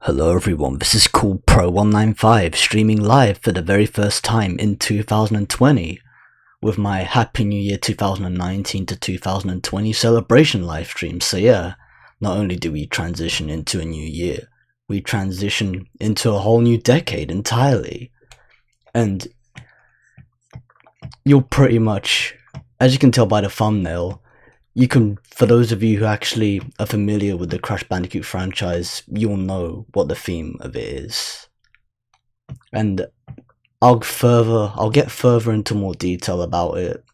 Hello everyone, this is Cool Pro 195 streaming live for the very first time in 2020 with my Happy New Year 2019 to 2020 celebration live stream. So yeah, not only do we transition into a new year, we transition into a whole new decade entirely. And you'll pretty much, as you can tell by the thumbnail, for those of you who actually are familiar with the Crash Bandicoot franchise, you'll know what the theme of it is. And I'll get further into more detail about it,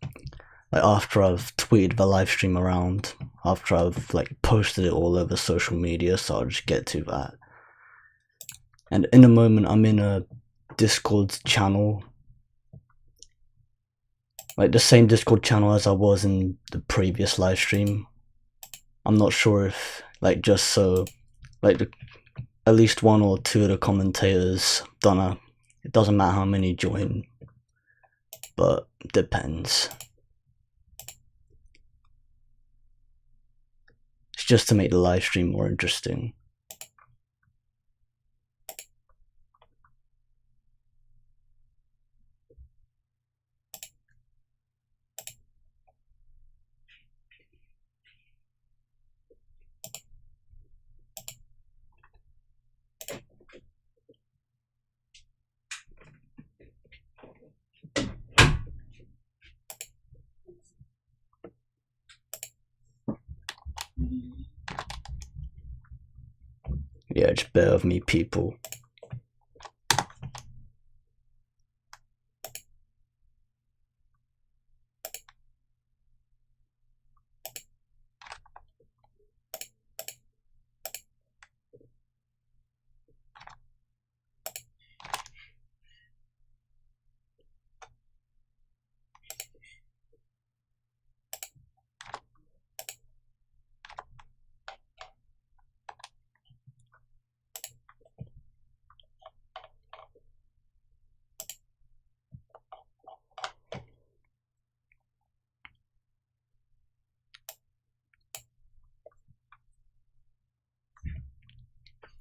like after I've tweeted the live stream around, after I've posted it all over social media, so I'll just get to that. And in a moment, I'm in a Discord channel, like the same Discord channel as I was in the previous live stream. I'm not sure if, just so, at least one or two of the commentators, don't know, it doesn't matter how many join, but depends. It's just to make the live stream more interesting. Yeah, just bear with me, people.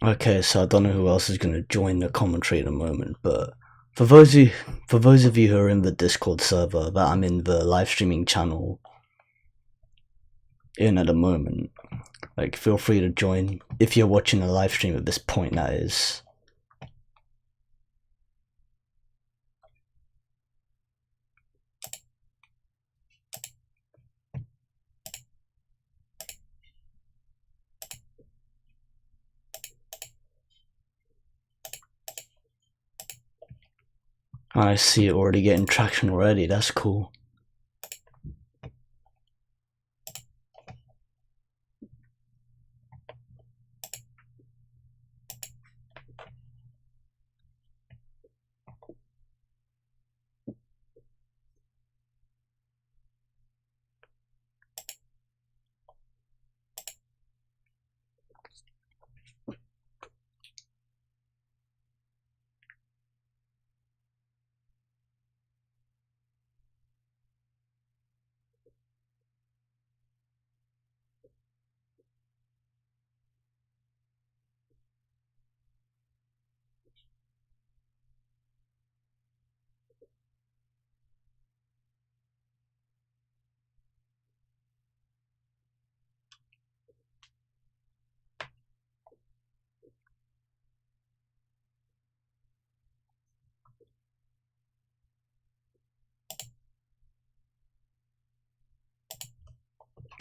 Okay, so I don't know who else is going to join the commentary in a moment, but for those of you who are in the Discord server that I'm in the live streaming channel in at the moment, feel free to join if you're watching the live stream at this point, that is. I see it already getting traction already, that's cool.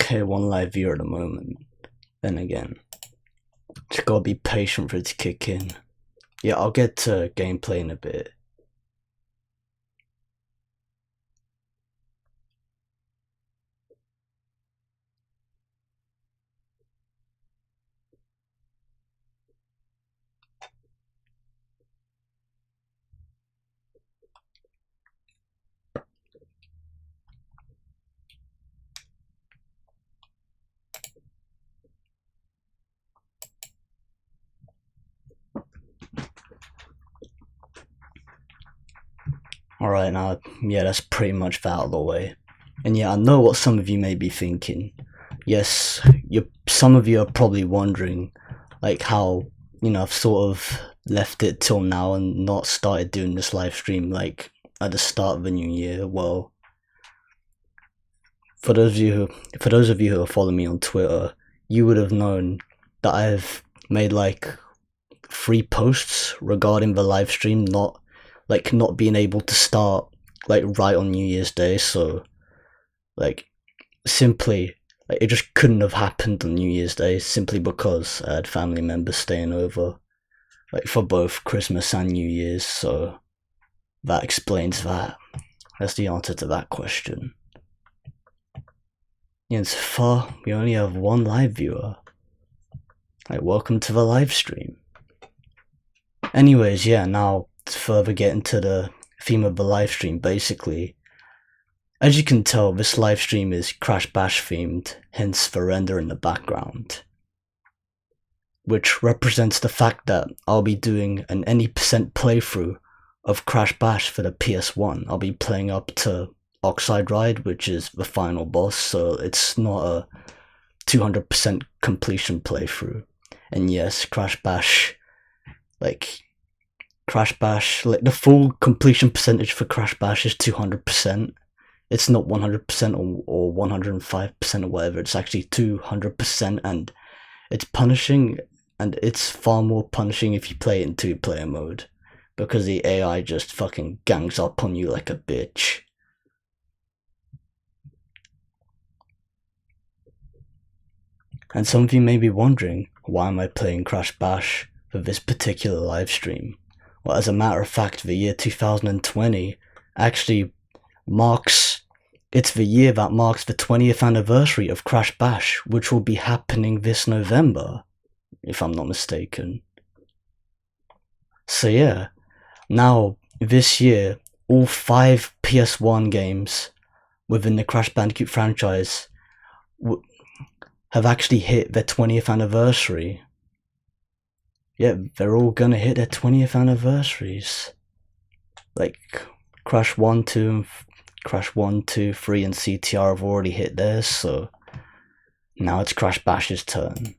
Okay, one live viewer at the moment. Then again, just gotta be patient for it to kick in. Yeah, I'll get to gameplay in a bit. Alright, now, yeah, that's pretty much that out of the way. And yeah, I know what some of you may be thinking. Yes, some of you are probably wondering, how you know, I've sort of left it till now and not started doing this live stream like at the start of the new year. Well, for those of you who are following me on Twitter, you would have known that I've made like 3 posts regarding the live stream not being able to start like right on New Year's Day. So like simply, like, it just couldn't have happened on New Year's Day simply because I had family members staying over, like, for both Christmas and New Year's. So that explains that. That's the answer to that question. And so far, we only have 1 live viewer. Like, welcome to the live stream. Anyways, yeah, now to further get into the theme of the live stream, basically, as you can tell, this live stream is Crash Bash themed, hence the render in the background, which represents the fact that I'll be doing an any percent playthrough of Crash Bash for the PS1. I'll be playing up to Oxide Ride, which is the final boss, so it's not a 200% completion playthrough. And yes, Crash Bash, like the full completion percentage for Crash Bash is 200%. It's not 100% or 105% or whatever, it's actually 200%, and it's punishing, and it's far more punishing if you play it in 2-player mode, because the AI just fucking gangs up on you like a bitch. And some of you may be wondering, why am I playing Crash Bash for this particular live stream? Well, as a matter of fact, the year 2020 actually it's the year that marks the 20th anniversary of Crash Bash, which will be happening this November, if I'm not mistaken. So yeah, now this year, all 5 PS1 games within the Crash Bandicoot franchise have actually hit their 20th anniversary. Yeah, they're all gonna hit their 20th anniversaries. Like, Crash 1, 2, 3, and CTR have already hit theirs, so now it's Crash Bash's turn.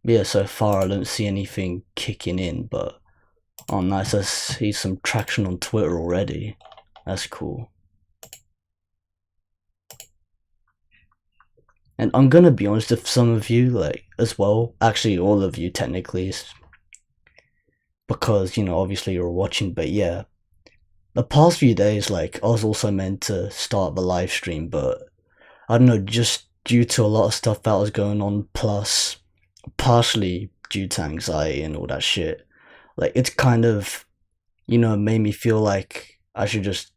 Yeah, so far I don't see anything kicking in, but oh nice, I see some traction on Twitter already. That's cool. And I'm gonna be honest with some of you, like, as well, actually all of you technically, because, you know, obviously you're watching, but yeah, the past few days, like, I was also meant to start the live stream, but I don't know, just due to a lot of stuff that was going on, plus partially due to anxiety and all that shit, like, it's kind of, you know, made me feel like I should just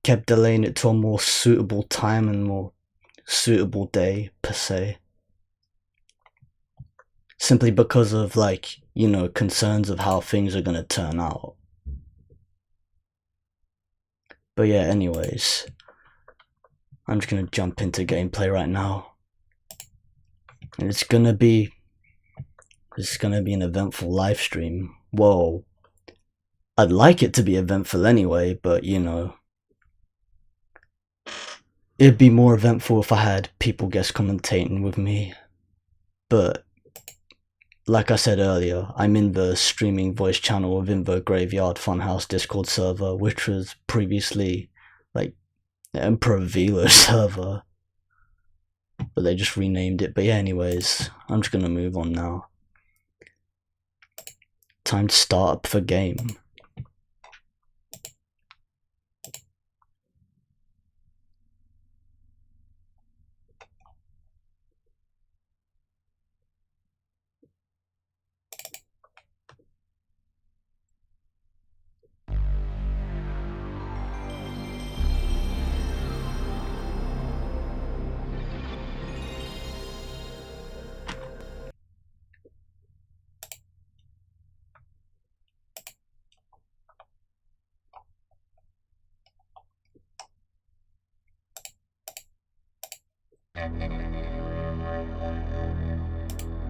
kept delaying it to a more suitable time and more suitable day, per se, simply because of, like, you know, concerns of how things are gonna turn out. But yeah, anyways, I'm just gonna jump into gameplay right now, and it's gonna be an eventful live stream. Well, I'd like it to be eventful anyway, but, you know, it'd be more eventful if I had people guest commentating with me. But like I said earlier, I'm in the streaming voice channel within the Graveyard Funhouse Discord server, which was previously like the Emperor Velo server, but they just renamed it. But yeah, anyways, I'm just gonna move on now. Time to start up the game.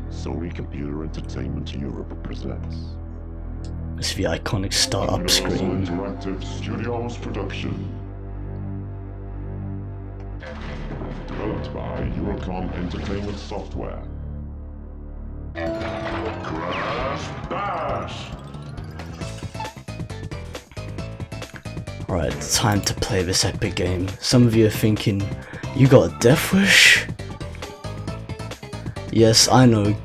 Sony Computer Entertainment Europe presents. It's the iconic startup screen. Interactive Studios production. developed by Eurocom Entertainment Software. Crash Bash! Alright, time to play this epic game. Some of you are thinking, you got a death wish? Yes, I know,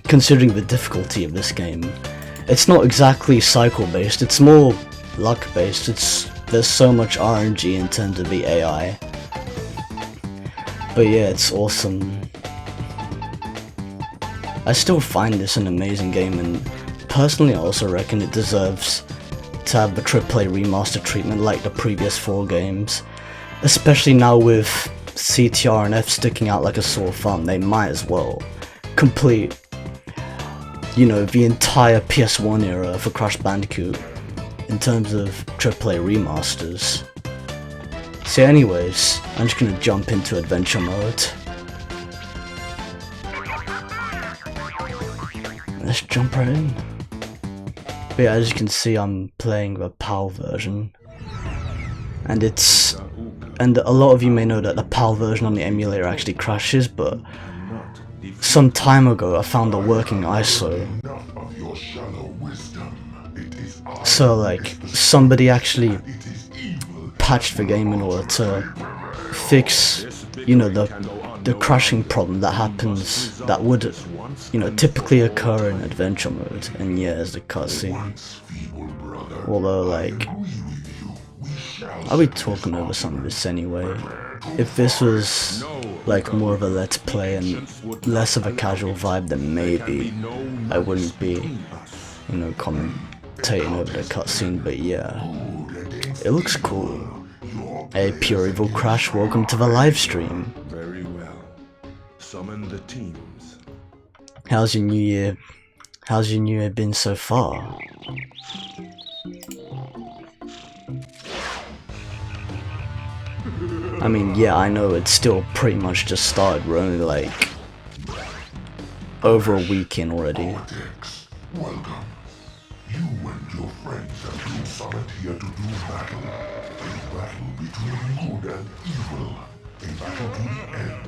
considering the difficulty of this game. It's not exactly cycle based, it's more luck based. There's so much RNG in terms of the AI. But yeah, it's awesome. I still find this an amazing game, and personally I also reckon it deserves to have the AAA remaster treatment like the previous 4 games. Especially now with CTR and F sticking out like a sore thumb, they might as well complete, you know, the entire PS1 era for Crash Bandicoot in terms of AAA remasters. So anyways, I'm just gonna jump into adventure mode. Let's jump right in. But yeah, as you can see, I'm playing the PAL version, and a lot of you may know that the PAL version on the emulator actually crashes, but some time ago I found a working ISO. So like, somebody actually patched the game in order to fix, you know, the crashing problem that happens, that would, you know, typically occur in adventure mode. And yeah, as the cutscene. Although, like, I'll be talking over some of this anyway. If this was like more of a let's play and less of a casual vibe, then maybe I wouldn't be, you know, commentating over the cutscene. But yeah, it looks cool. Hey, Pure Evil Crash, welcome to the live stream. Very well. Summon the teams. How's your new year? How's your new year been so far? I mean, yeah, I know it's still pretty much just started. We're only like over a week in already. Welcome. You and your friends have been summoned here to do battle. A battle between good and evil. A battle to the end.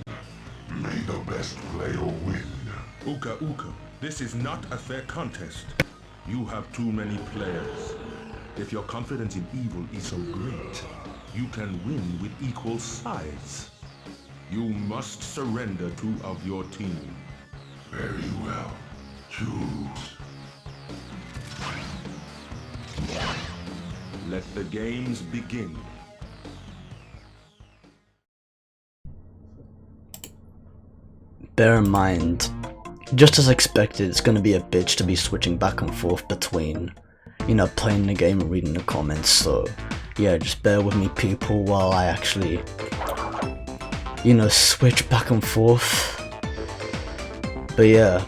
May the best player win. Uka Uka, this is not a fair contest. You have too many players. If your confidence in evil is so great, you can win with equal sides. You must surrender 2 of your team. Very well. Choose. Let the games begin. Bear in mind, just as expected, it's gonna be a bitch to be switching back and forth between, you know, playing the game and reading the comments, so yeah, just bear with me people while I actually, you know, switch back and forth. But yeah,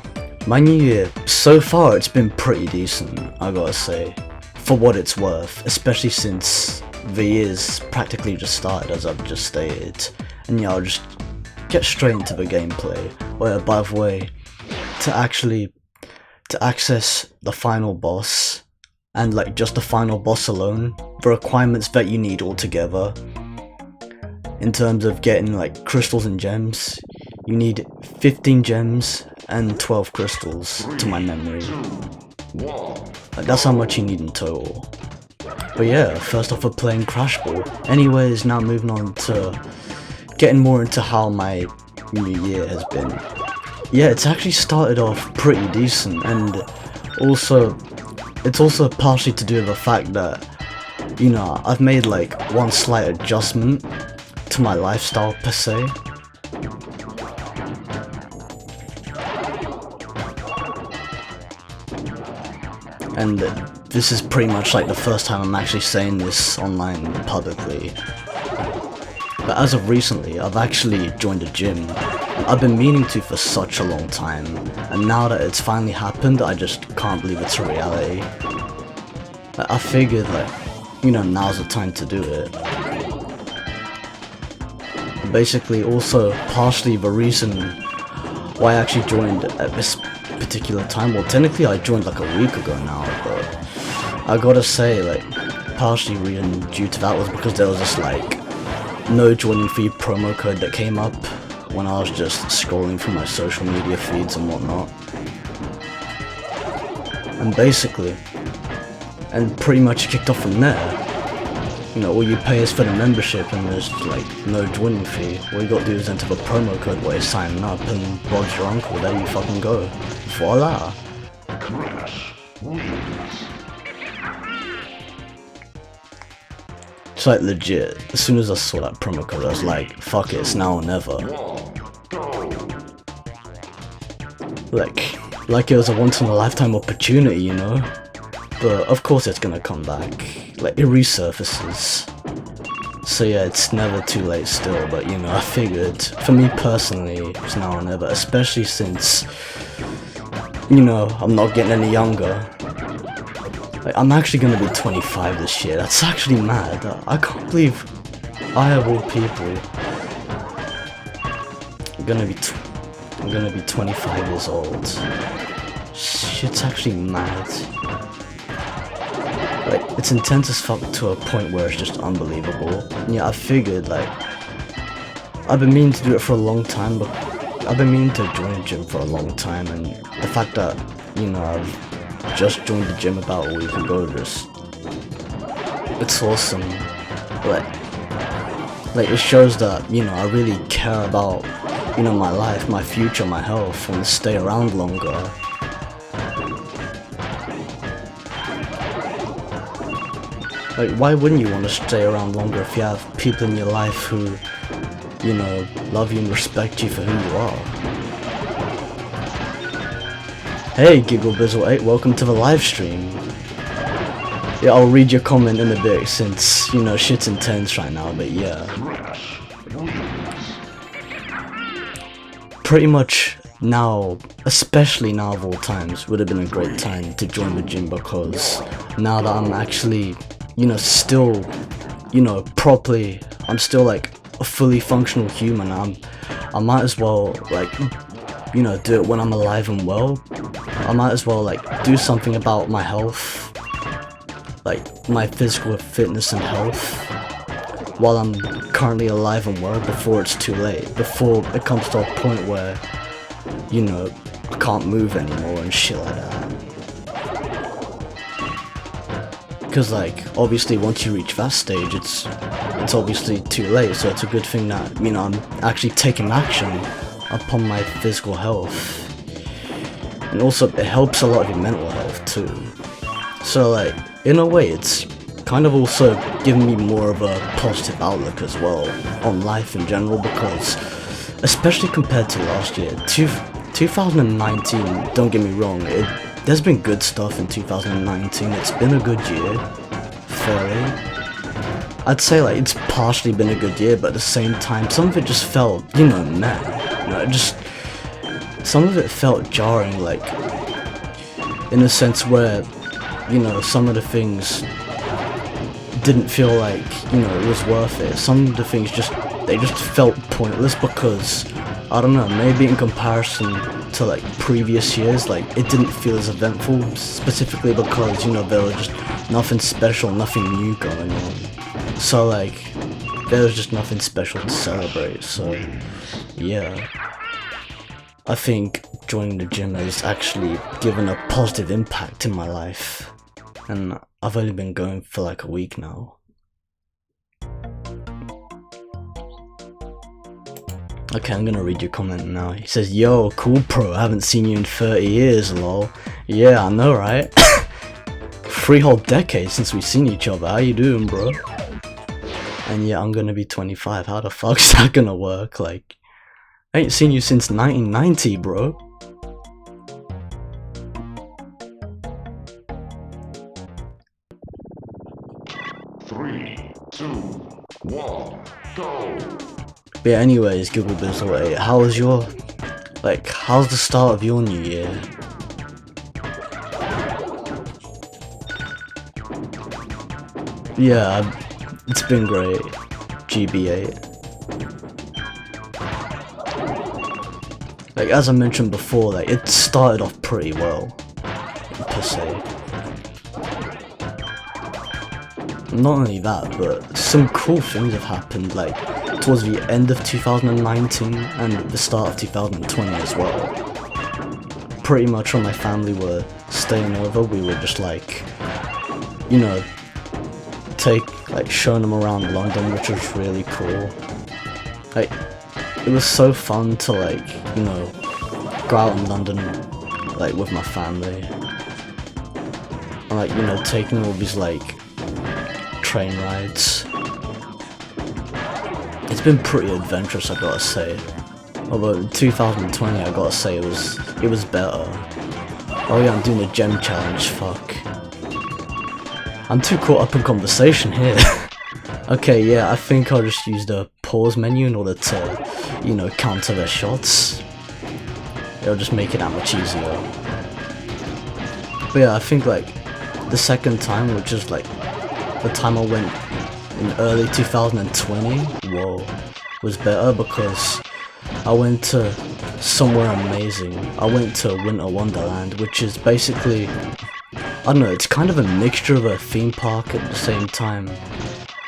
my new year, so far it's been pretty decent, I gotta say, for what it's worth, especially since the year's practically just started, as I've just stated. And yeah, I'll just get straight into the gameplay. Where, by the way, to access the final boss, and like just the final boss alone, the requirements that you need altogether, in terms of getting like crystals and gems, you need 15 gems and 12 crystals to my memory. Like, that's how much you need in total. But yeah, first off, we're playing Crash Ball. Anyways, now moving on to getting more into how my new year has been. Yeah, it's actually started off pretty decent, and it's also partially to do with the fact that, you know, I've made like one slight adjustment to my lifestyle per se. And this is pretty much like the first time I'm actually saying this online publicly. But as of recently, I've actually joined a gym. I've been meaning to for such a long time, and now that it's finally happened, I just can't believe it's a reality. I figured that, you know, now's the time to do it. Basically, also partially the reason why I actually joined at this particular time, well, technically I joined like a week ago now, but I gotta say, like, partially reason due to that was because there was this like no joining fee promo code that came up when I was just scrolling through my social media feeds and whatnot. And basically, and pretty much kicked off from there. You know, all you pay is for the membership and there's like no joining fee. All you gotta do is enter the promo code while you're signing up and Bob's your uncle, there you fucking go. Voila! It's like legit, as soon as I saw that promo code I was like, fuck it, it's now or never. Like it was a once in a lifetime opportunity, you know? But of course it's gonna come back, like it resurfaces. So yeah, it's never too late still, but you know, I figured, for me personally, it's now or never, especially since, you know, I'm not getting any younger. Like, I'm actually gonna be 25 this year, that's actually mad. I can't believe I have all people. I'm gonna be 25 years old. Shit's actually mad. Like, it's intense as fuck to a point where it's just unbelievable. And yeah, I figured, like, I've been meaning to do it for a long time, but I've been meaning to join a gym for a long time, and the fact that, you know, I've just joined the gym about a week ago, it's awesome. Like, it shows that, you know, I really care about, you know, my life, my future, my health, and stay around longer. Like, why wouldn't you want to stay around longer if you have people in your life who, you know, love you and respect you for who you are? Hey, GiggleBizzle8, welcome to the live stream. Yeah, I'll read your comment in a bit since, you know, shit's intense right now, but yeah. Pretty much now, especially now of all times, would have been a great time to join the gym because now that I'm actually, you know, still, you know, properly, I'm still like a fully functional human. I might as well, like, you know, do it when I'm alive and well. I might as well, like, do something about my health, like my physical fitness and health, while I'm currently alive and well before it's too late, before it comes to a point where, you know, I can't move anymore and shit like that. Because, like, obviously once you reach that stage, it's obviously too late, so it's a good thing that, you know, I'm actually taking action upon my physical health. And also, it helps a lot of your mental health, too. So, like, in a way, it's kind of also giving me more of a positive outlook as well on life in general, because, especially compared to last year, 2019, don't get me wrong, there's been good stuff in 2019, it's been a good year, fairly. I'd say, like, it's partially been a good year, but at the same time, some of it just felt, you know, meh. You know, some of it felt jarring, like, in a sense where, you know, some of the things didn't feel like, you know, it was worth it. Some of the things they just felt pointless because, I don't know, maybe in comparison to, like, previous years, like, it didn't feel as eventful, specifically because, you know, there was just nothing special, nothing new going on. So, like, there was just nothing special to celebrate, so, yeah. I think joining the gym has actually given a positive impact in my life, and I've only been going for like a week now. Okay, I'm gonna read your comment now. He says, yo, cool bro, I haven't seen you in 30 years, lol. Yeah, I know, right? 3 whole decades since we've seen each other, how you doing, bro? And yeah, I'm gonna be 25, how the fuck's that gonna work? Like, I ain't seen you since 1990, bro. Three, two, one, go! But yeah, anyways, GiggleBizzle8, how's the start of your new year? Yeah, it's been great. GB8. Like, as I mentioned before, like, it started off pretty well, per se. not only that, but some cool things have happened, like towards the end of 2019 and the start of 2020 as well. Pretty much when my family were staying over, we were just like, you know, showing them around London, which was really cool. Like, it was so fun to like, you know, go out in London like with my family. And like, you know, taking all these like train rides. It's been pretty adventurous, I gotta say. Although in 2020, I gotta say it was better. Oh yeah, I'm doing a gem challenge, fuck. I'm too caught up in conversation here. Okay, yeah, I think I'll just use the pause menu in order to, you know, counter their shots. It'll just make it that much easier. But yeah, I think like the second time, which is like the time I went in early 2020, whoa, was better because I went to somewhere amazing. I went to Winter Wonderland, which is basically, I don't know, it's kind of a mixture of a theme park at the same time.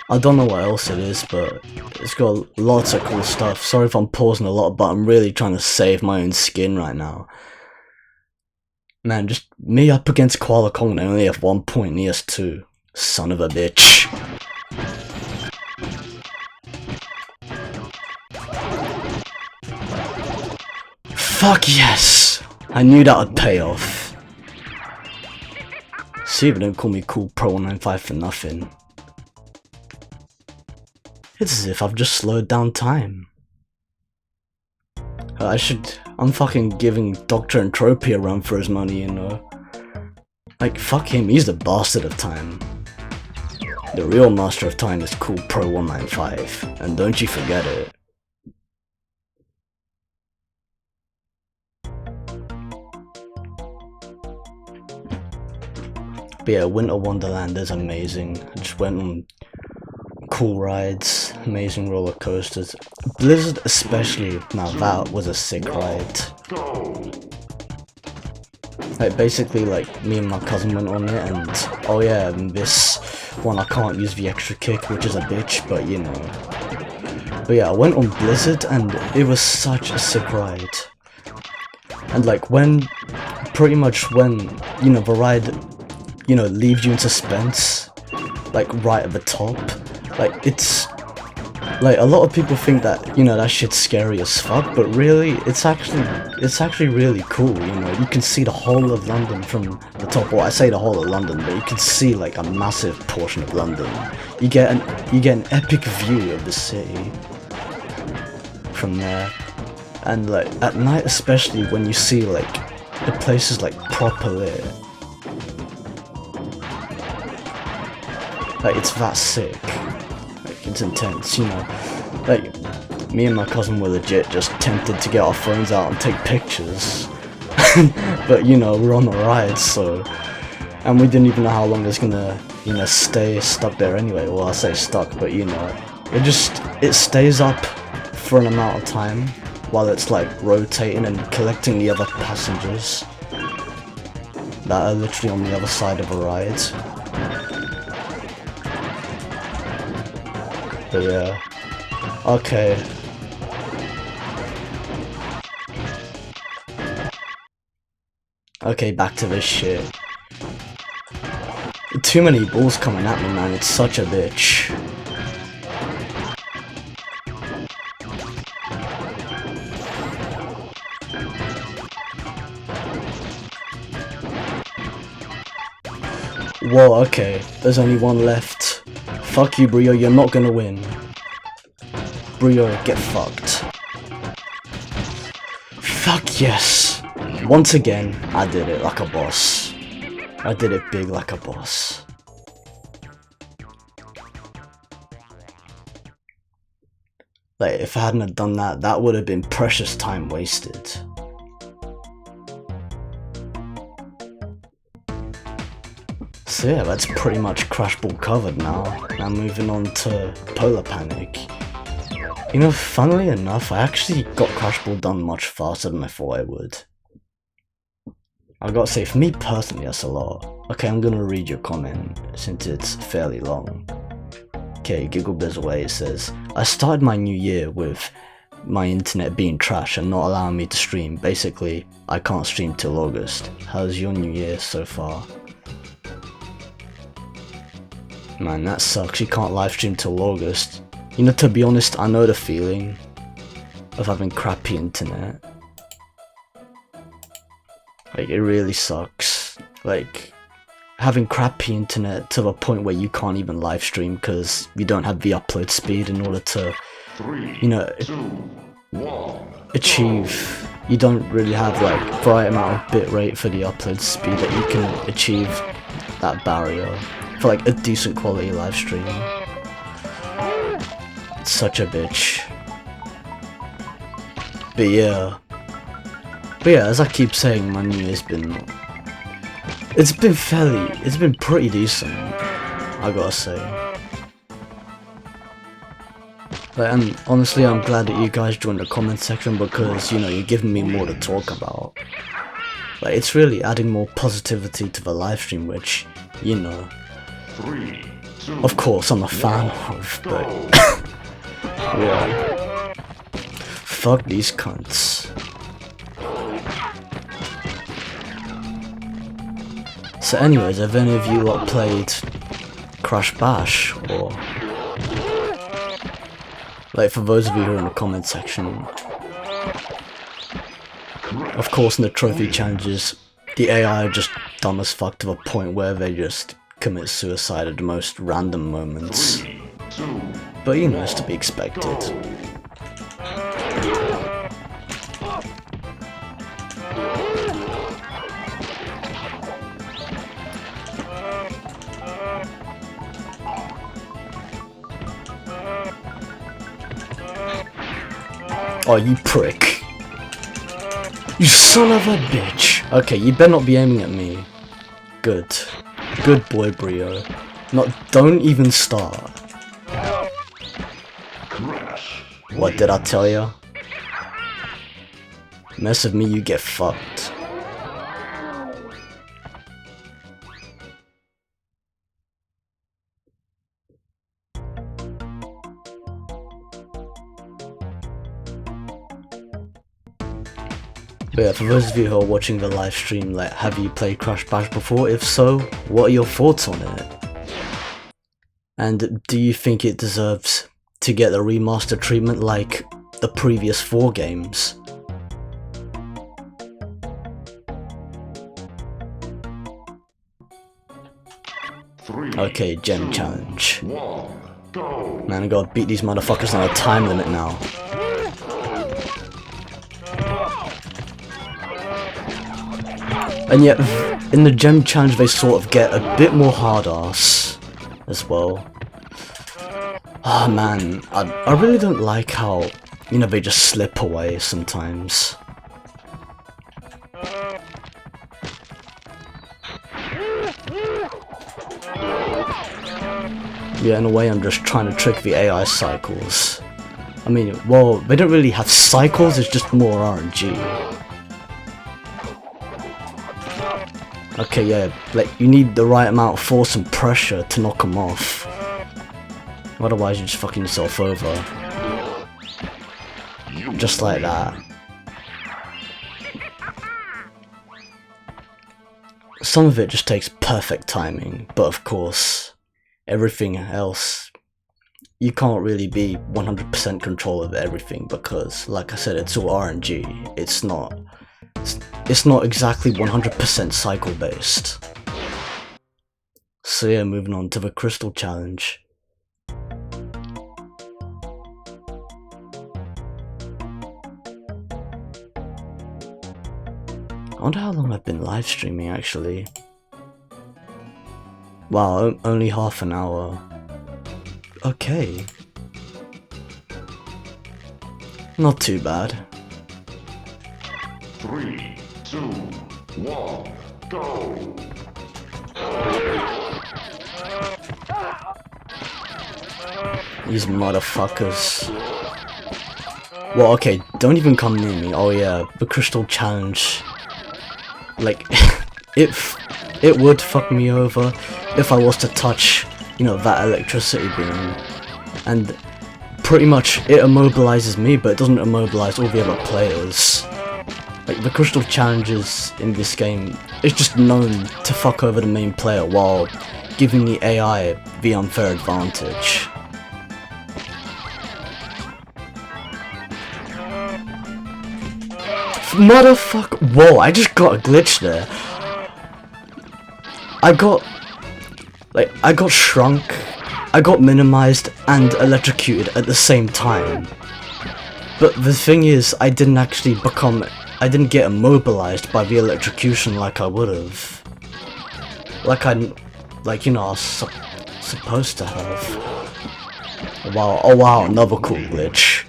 I don't know what else it is, but it's got lots of cool stuff. Sorry if I'm pausing a lot, but I'm really trying to save my own skin right now. Man, just me up against Koala Kong and I only have 1 point and he has 2. Son of a bitch. Fuck yes! I knew that would pay off. See, they don't call me Cool Pro 195 for nothing. It's as if I've just slowed down time. I'm fucking giving Dr. Entropy a run for his money, you know. Like, fuck him, he's the bastard of time. The real master of time is Cool Pro 195, and don't you forget it. But yeah, Winter Wonderland is amazing. I just went on cool rides, amazing roller coasters. Blizzard especially, now that was a sick ride. Like basically like me and my cousin went on it and oh yeah, and this one I can't use the extra kick, which is a bitch, but you know. But yeah, I went on Blizzard and it was such a sick ride. And like pretty much when, you know, the ride, you know, leaves you in suspense, like right at the top. Like, it's, like, a lot of people think that, you know, that shit's scary as fuck, but really, it's actually really cool, you know, you can see the whole of London from the top. Well, I say the whole of London, but you can see, like, a massive portion of London. You get an epic view of the city from there, and, like, at night especially, when you see, like, the place is, like, proper lit. Like, it's that sick. It's intense, you know. Like, me and my cousin were legit just tempted to get our phones out and take pictures. But, you know, we're on the ride, so... And we didn't even know how long it's gonna, you know, stay stuck there anyway. Well, I say stuck, but, you know, it stays up for an amount of time while it's, like, rotating and collecting the other passengers that are literally on the other side of a ride. But yeah, okay. Okay, back to this shit. Too many balls coming at me, man, it's such a bitch. Whoa, okay, there's only one left. Fuck you, Brio, you're not gonna win. Brio, get fucked. Fuck yes. Once again, I did it like a boss. I did it big like a boss. Like, if I hadn't have done that, that would have been precious time wasted. So yeah, that's pretty much Crash Ball covered now. Now moving on to Polar Panic. You know, funnily enough, I actually got Crash Ball done much faster than I thought I would. I gotta say, for me personally, that's a lot. Okay, I'm gonna read your comment since it's fairly long. Okay, GiggleBizzWay says, I started my new year with my internet being trash and not allowing me to stream. Basically, I can't stream till August. How's your new year so far? Man, that sucks. You can't live stream till August. You know, to be honest, I know the feeling of having crappy internet. Like, it really sucks. Like, having crappy internet to the point where you can't even live stream because you don't have the upload speed in order to, you know, achieve. You don't really have like the right amount of bitrate for the upload speed that you can achieve that barrier for like a decent quality live stream. It's such a bitch. But yeah, as I keep saying, my new year's been, it's been pretty decent, I gotta say. Like, and honestly, I'm glad that you guys joined the comment section because, you know, you're giving me more to talk about. Like, it's really adding more positivity to the live stream, which, you know, of course I'm a fan of, but yeah. Fuck these cunts. So anyways, have any of you lot played Crash Bash, or like, for those of you who are in the comment section, of course in the trophy challenges, the AI are just dumb as fuck to the point where they just commit suicide at the most random moments. But you know, it's to be expected. Oh, you prick. You son of a bitch. Okay, you better not be aiming at me. Good. Good boy, Brio. Don't even start. What did I tell ya? Mess with me, you get fucked. But yeah, for those of you who are watching the live stream, like, have you played Crash Bash before? If so, what are your thoughts on it? And do you think it deserves to get the remaster treatment like the previous 4 games? Okay, Gem Challenge. Man, I gotta beat these motherfuckers on a time limit now. And yet, in the Gem Challenge they sort of get a bit more hard-ass as well. Ah man, I really don't like how, you know, they just slip away sometimes. Yeah, in a way I'm just trying to trick the AI cycles. I mean, well, they don't really have cycles, it's just more RNG. Okay, yeah, like, you need the right amount of force and pressure to knock them off. Otherwise you're just fucking yourself over. Just like that. Some of it just takes perfect timing, but of course, everything else, you can't really be 100% control of everything because, like I said, it's all RNG. It's not exactly 100% cycle based. So yeah, moving on to the Crystal Challenge. I wonder how long I've been live streaming actually. Wow, only half an hour. Okay. Not too bad. 3, 2, 1, go! These motherfuckers. Well, okay, don't even come near me. Oh yeah, the Crystal Challenge. like, it would fuck me over if I was to touch, you know, that electricity beam, and pretty much it immobilizes me, but it doesn't immobilize all the other players. Like, the crystal challenges in this game is just known to fuck over the main player while giving the AI the unfair advantage. Motherfucker! Whoa, I just got a glitch there. I got shrunk, I got minimized, and electrocuted at the same time. But the thing is, I didn't get immobilized by the electrocution like I would've. Like, you know, I was supposed to have. Oh wow, another cool glitch.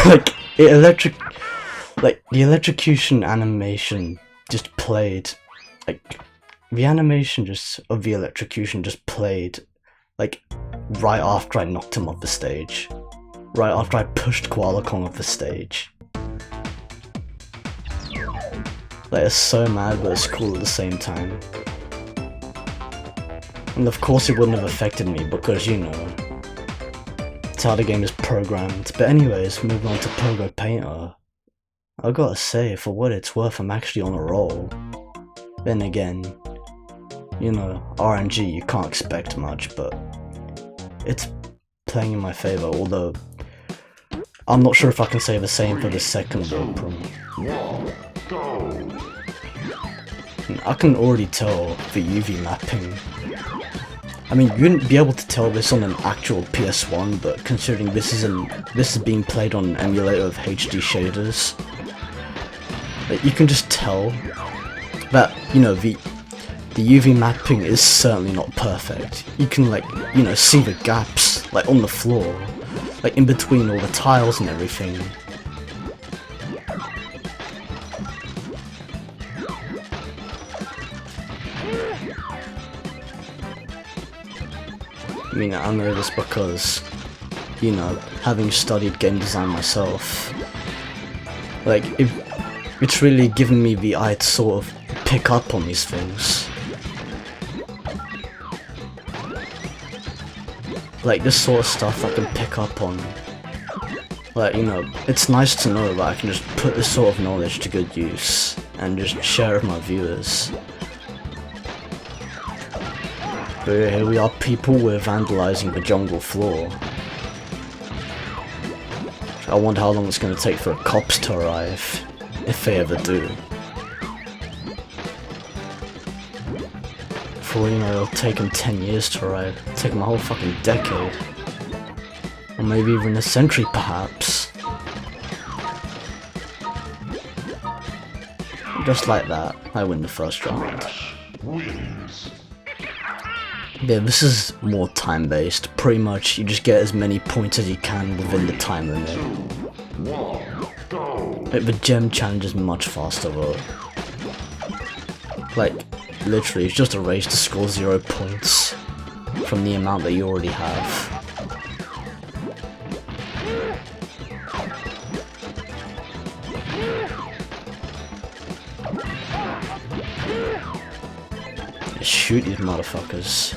Like, the electrocution animation just played, like, the animation of the electrocution just played, like, right after I knocked him off the stage. Right after I pushed Koala Kong off the stage. Like, it's so mad, but it's cool at the same time. And of course it wouldn't have affected me, because, you know, it's how the game is programmed. But anyways, moving on to Pogo Painter. I gotta say, for what it's worth, I'm actually on a roll. Then again, you know, RNG, you can't expect much, but it's playing in my favor, although I'm not sure if I can say the same for the second warp room. I can already tell the UV mapping. I mean, you wouldn't be able to tell this on an actual PS1, but considering this is being played on an emulator of HD shaders, like, you can just tell that, you know, the UV mapping is certainly not perfect. You can, like, you know, see the gaps, like, on the floor, like, in between all the tiles and everything. I mean, I know this because, you know, having studied game design myself, like, it's really given me the eye to sort of pick up on these things. Like, this sort of stuff I can pick up on. Like, you know, it's nice to know that I can just put this sort of knowledge to good use and just share it with my viewers. But here we are, people, we're vandalizing the jungle floor. I wonder how long it's going to take for the cops to arrive, if they ever do. For all you know, it'll take them 10 years to arrive. It'll take them a whole fucking decade. Or maybe even a century, perhaps. Just like that, I win the first round. Yeah, this is more time-based. Pretty much, you just get as many points as you can within the time limit. Like, the gem challenge is much faster though. Like, literally, it's just a race to score 0 points from the amount that you already have. Shoot these motherfuckers.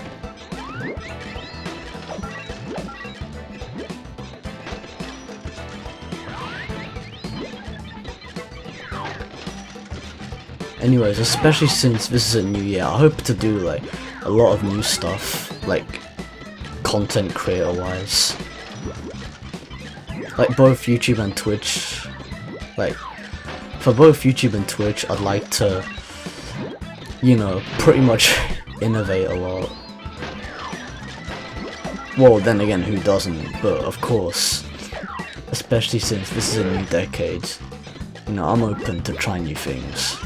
Anyways, especially since this is a new year, I hope to do, like, a lot of new stuff, like, content creator wise. Like, both YouTube and Twitch. Like, for both YouTube and Twitch, I'd like to, you know, pretty much innovate a lot. Well, then again, who doesn't? But of course, especially since this is a new decade, you know, I'm open to trying new things.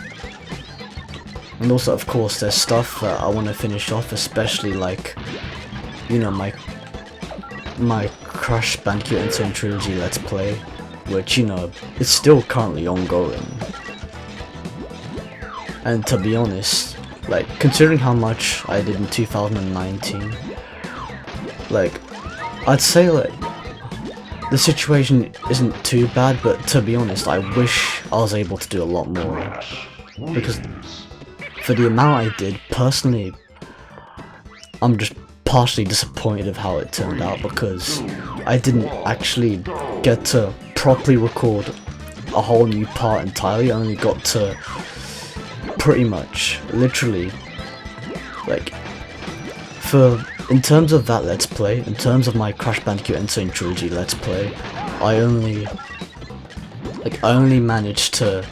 And also, of course, there's stuff that I want to finish off, especially like, you know, my Crash Bandicoot Insane Trilogy Let's Play, which, you know, is still currently ongoing. And to be honest, like, considering how much I did in 2019, like, I'd say, like, the situation isn't too bad, but to be honest, I wish I was able to do a lot more. Because for the amount I did, personally, I'm just partially disappointed of how it turned out, because I didn't actually get to properly record a whole new part entirely. I only got to pretty much, literally, like, in terms of that Let's Play, in terms of my Crash Bandicoot Insane Trilogy Let's Play, I only managed to,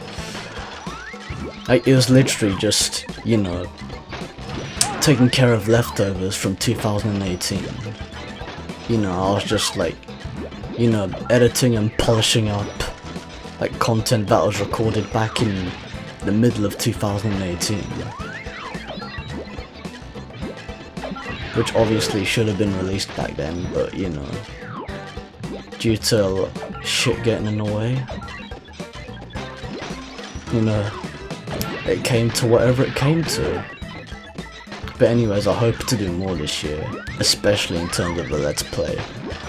like, it was literally just, you know, taking care of leftovers from 2018. You know, I was just like, you know, editing and polishing up, like, content that was recorded back in the middle of 2018. Which obviously should have been released back then, but you know, due to shit getting in the way, you know, it came to whatever it came to. But anyways, I hope to do more this year, especially in terms of the Let's Play.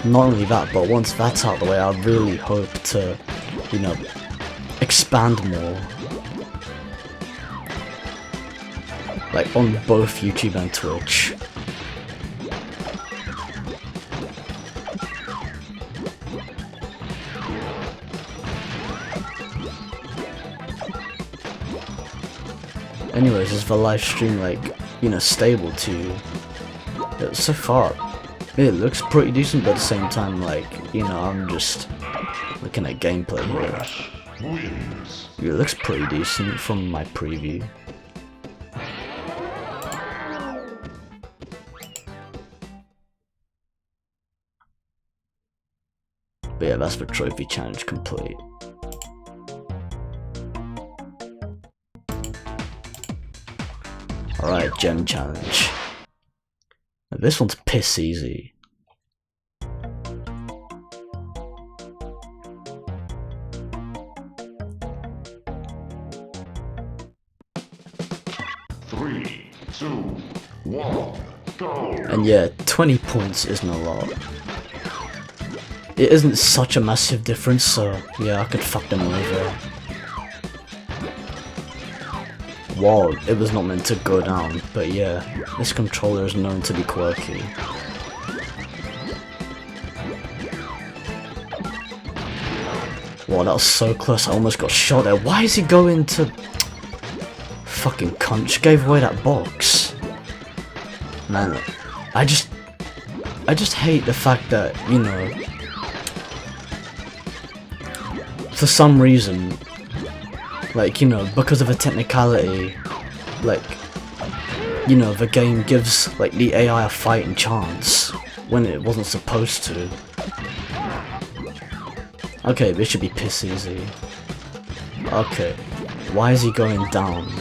Not only that, but once that's out of the way, I really hope to, you know, expand more. Like, on both YouTube and Twitch. Anyways, is the live stream, like, you know, stable to you? So far, it looks pretty decent, but at the same time, like, you know, I'm just looking at gameplay here. It looks pretty decent from my preview. But yeah, that's the trophy challenge complete. Alright, gem challenge. Now, this one's piss easy. Three, two, one, go! And yeah, 20 points isn't a lot. It isn't such a massive difference, so yeah, I could fuck them over. Wow, it was not meant to go down, but yeah, this controller is known to be quirky. Wow, that was so close, I almost got shot there. Why is he going to... Fucking cunt, she gave away that box. Man, I just hate the fact that, you know, for some reason, like, you know, because of a technicality, like, you know, the game gives, like, the AI a fighting chance when it wasn't supposed to. Okay, this should be piss easy. Okay, why is he going down?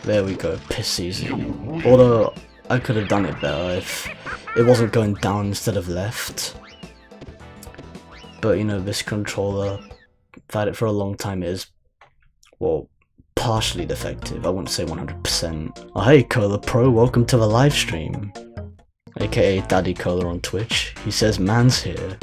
There we go, piss easy. Although, I could have done it better if it wasn't going down instead of left. But, you know, this controller, I've had it for a long time, it is, well, partially defective. I wouldn't say 100%. Oh, hey, Cola Pro, welcome to the live stream. AKA Daddy Cola on Twitch. He says, man's here.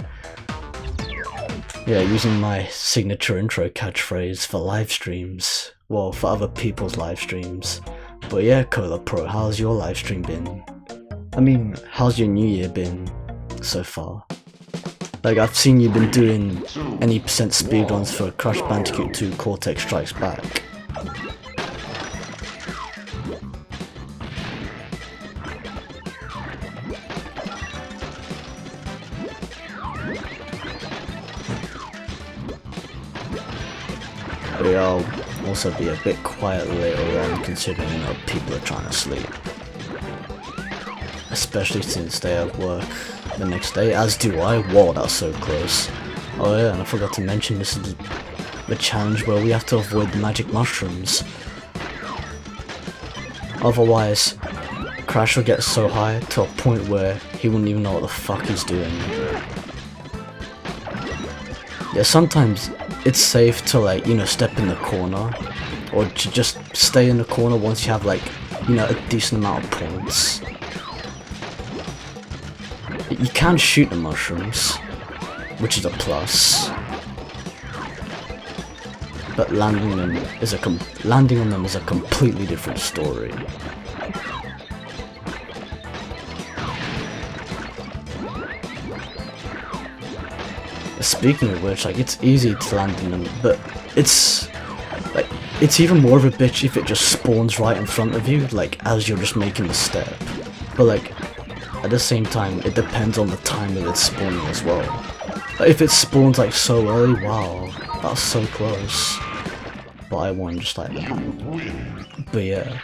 Yeah, using my signature intro catchphrase for live streams. Well, for other people's live streams. But yeah, Cola Pro, how's your live stream been? I mean, how's your new year been so far? Like, I've seen you've been doing any percent speedruns for Crash Bandicoot 2 Cortex Strikes Back. But yeah, I'll also be a bit quiet later on, considering, you know, people are trying to sleep. Especially since they have work the next day, as do I. Whoa, that's so close. Oh yeah, and I forgot to mention, this is the challenge where we have to avoid the magic mushrooms. Otherwise, Crash will get so high to a point where he wouldn't even know what the fuck he's doing. Yeah, sometimes it's safe to, like, you know, step in the corner, or to just stay in the corner once you have, like, you know, a decent amount of points. You can shoot the mushrooms, which is a plus. but landing on them is a completely different story. Speaking of which, like, it's easy to land on them, but it's even more of a bitch if it just spawns right in front of you, like, as you're just making the step. But like, at the same time, it depends on the time that it's spawning as well. Like, if it spawns like so early, wow, that's so close. But I won just like that. But yeah,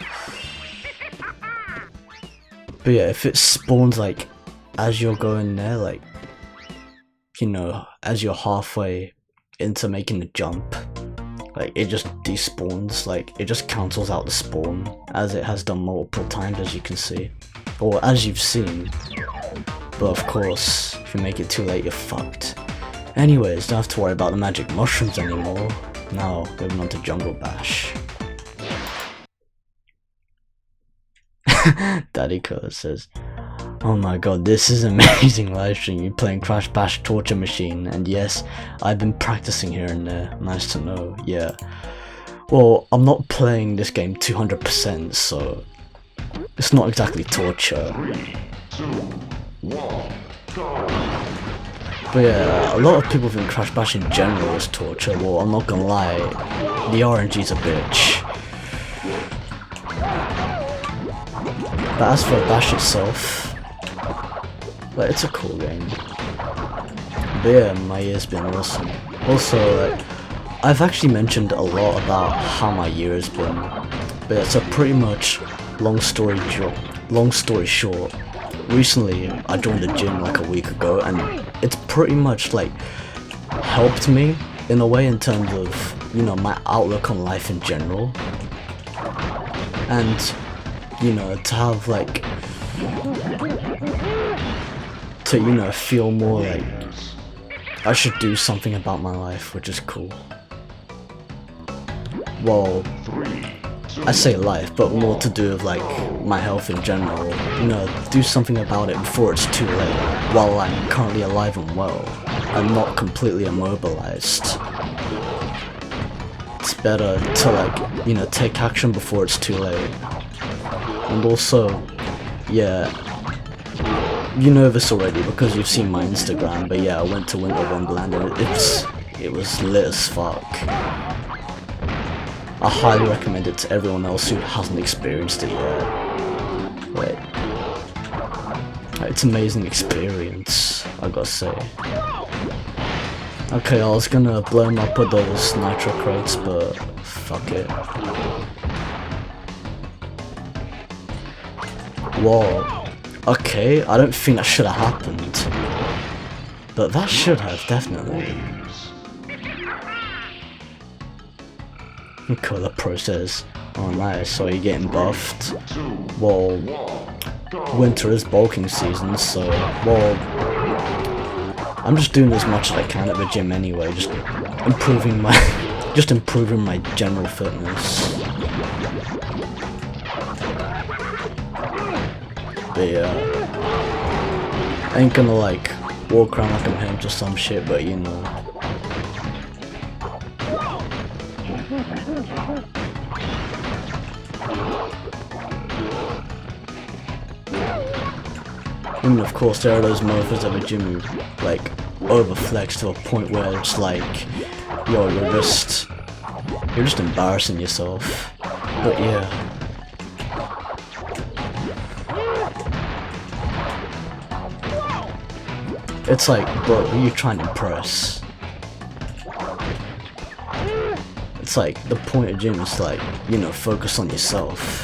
if it spawns like as you're going there, like, you know, as you're halfway into making the jump, like, it just despawns, like, it just cancels out the spawn, as it has done multiple times, as you can see, or as you've seen. But of course, if you make it too late, you're fucked. Anyways, don't have to worry about the magic mushrooms anymore. Now, moving on to Jungle Bash. Daddy Color says, "Oh my god, this is amazing live stream, you playing Crash Bash Torture Machine, and yes, I've been practicing here and there, nice to know, yeah. Well, I'm not playing this game 200%, so it's not exactly torture." 3, 2, 1, go! But yeah, a lot of people think Crash Bash in general is torture. Well, I'm not gonna lie, the RNG's a bitch. But as for Bash itself, like, it's a cool game. But yeah, my year's been awesome. Also, like, I've actually mentioned a lot about how my year has been, but it's a pretty much long story short. Recently, I joined the gym like a week ago, and it's pretty much like helped me in a way in terms of, you know, my outlook on life in general, and, you know, to have like, to, you know, feel more like I should do something about my life, which is cool. Well, I say life, but more to do with like my health in general. You know, do something about it before it's too late, while I'm currently alive and well, and not completely immobilized. It's better to, like, you know, take action before it's too late. And also, yeah, you know this already because you've seen my Instagram, but yeah, I went to Winter Wonderland and it was lit as fuck. I highly recommend it to everyone else who hasn't experienced it yet. Like, it's an amazing experience, I gotta say. Okay, I was gonna blow him up with those nitro crates, but fuck it. Whoa. Okay, I don't think that should have happened. But that should have, definitely. Color process. Oh nice, so you're getting buffed. Well, winter is bulking season, so, well, I'm just doing as much as I can at the gym anyway, just improving my general fitness. But yeah, I ain't gonna like walk around like I'm heading to some shit, but you know. I mean, of course, there are those mofos at the gym who, like, overflex to a point where it's like, yo, you're just embarrassing yourself. But yeah. It's like, bro, who are you trying to impress? It's like, the point of gym is like, you know, focus on yourself.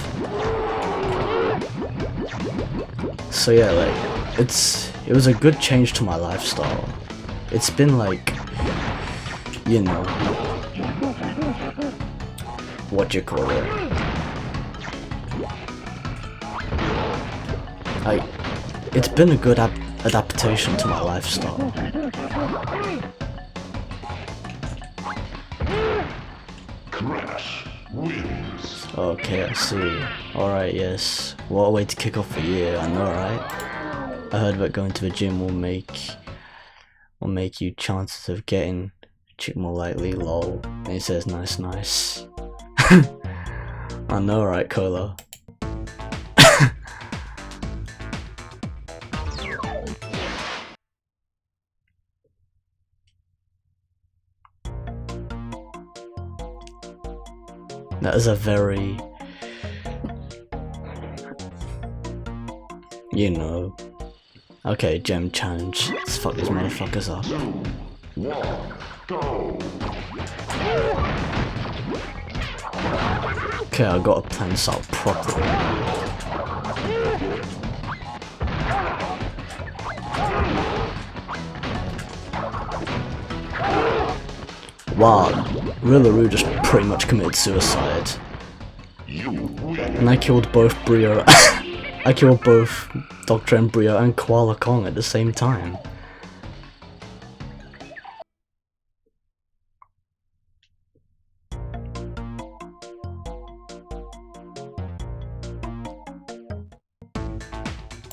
So yeah, like, it was a good change to my lifestyle. It's been like, you know, what you call it. Like, it's been a good adaptation to my lifestyle. Okay, I see. Alright, yes. What a way to kick off the year, I know, right? I heard that going to the gym will make you chances of getting Cheat more likely, lol. And he says nice, nice. I know, right, Cola? That is a very, you know. Okay, gem challenge. Let's fuck these motherfuckers up. 2, 1, go! Okay, I gotta plan this out properly. Wow, Rillaroo just pretty much committed suicide. And I killed both Brio. I killed both Dr. Embryo and Koala Kong at the same time.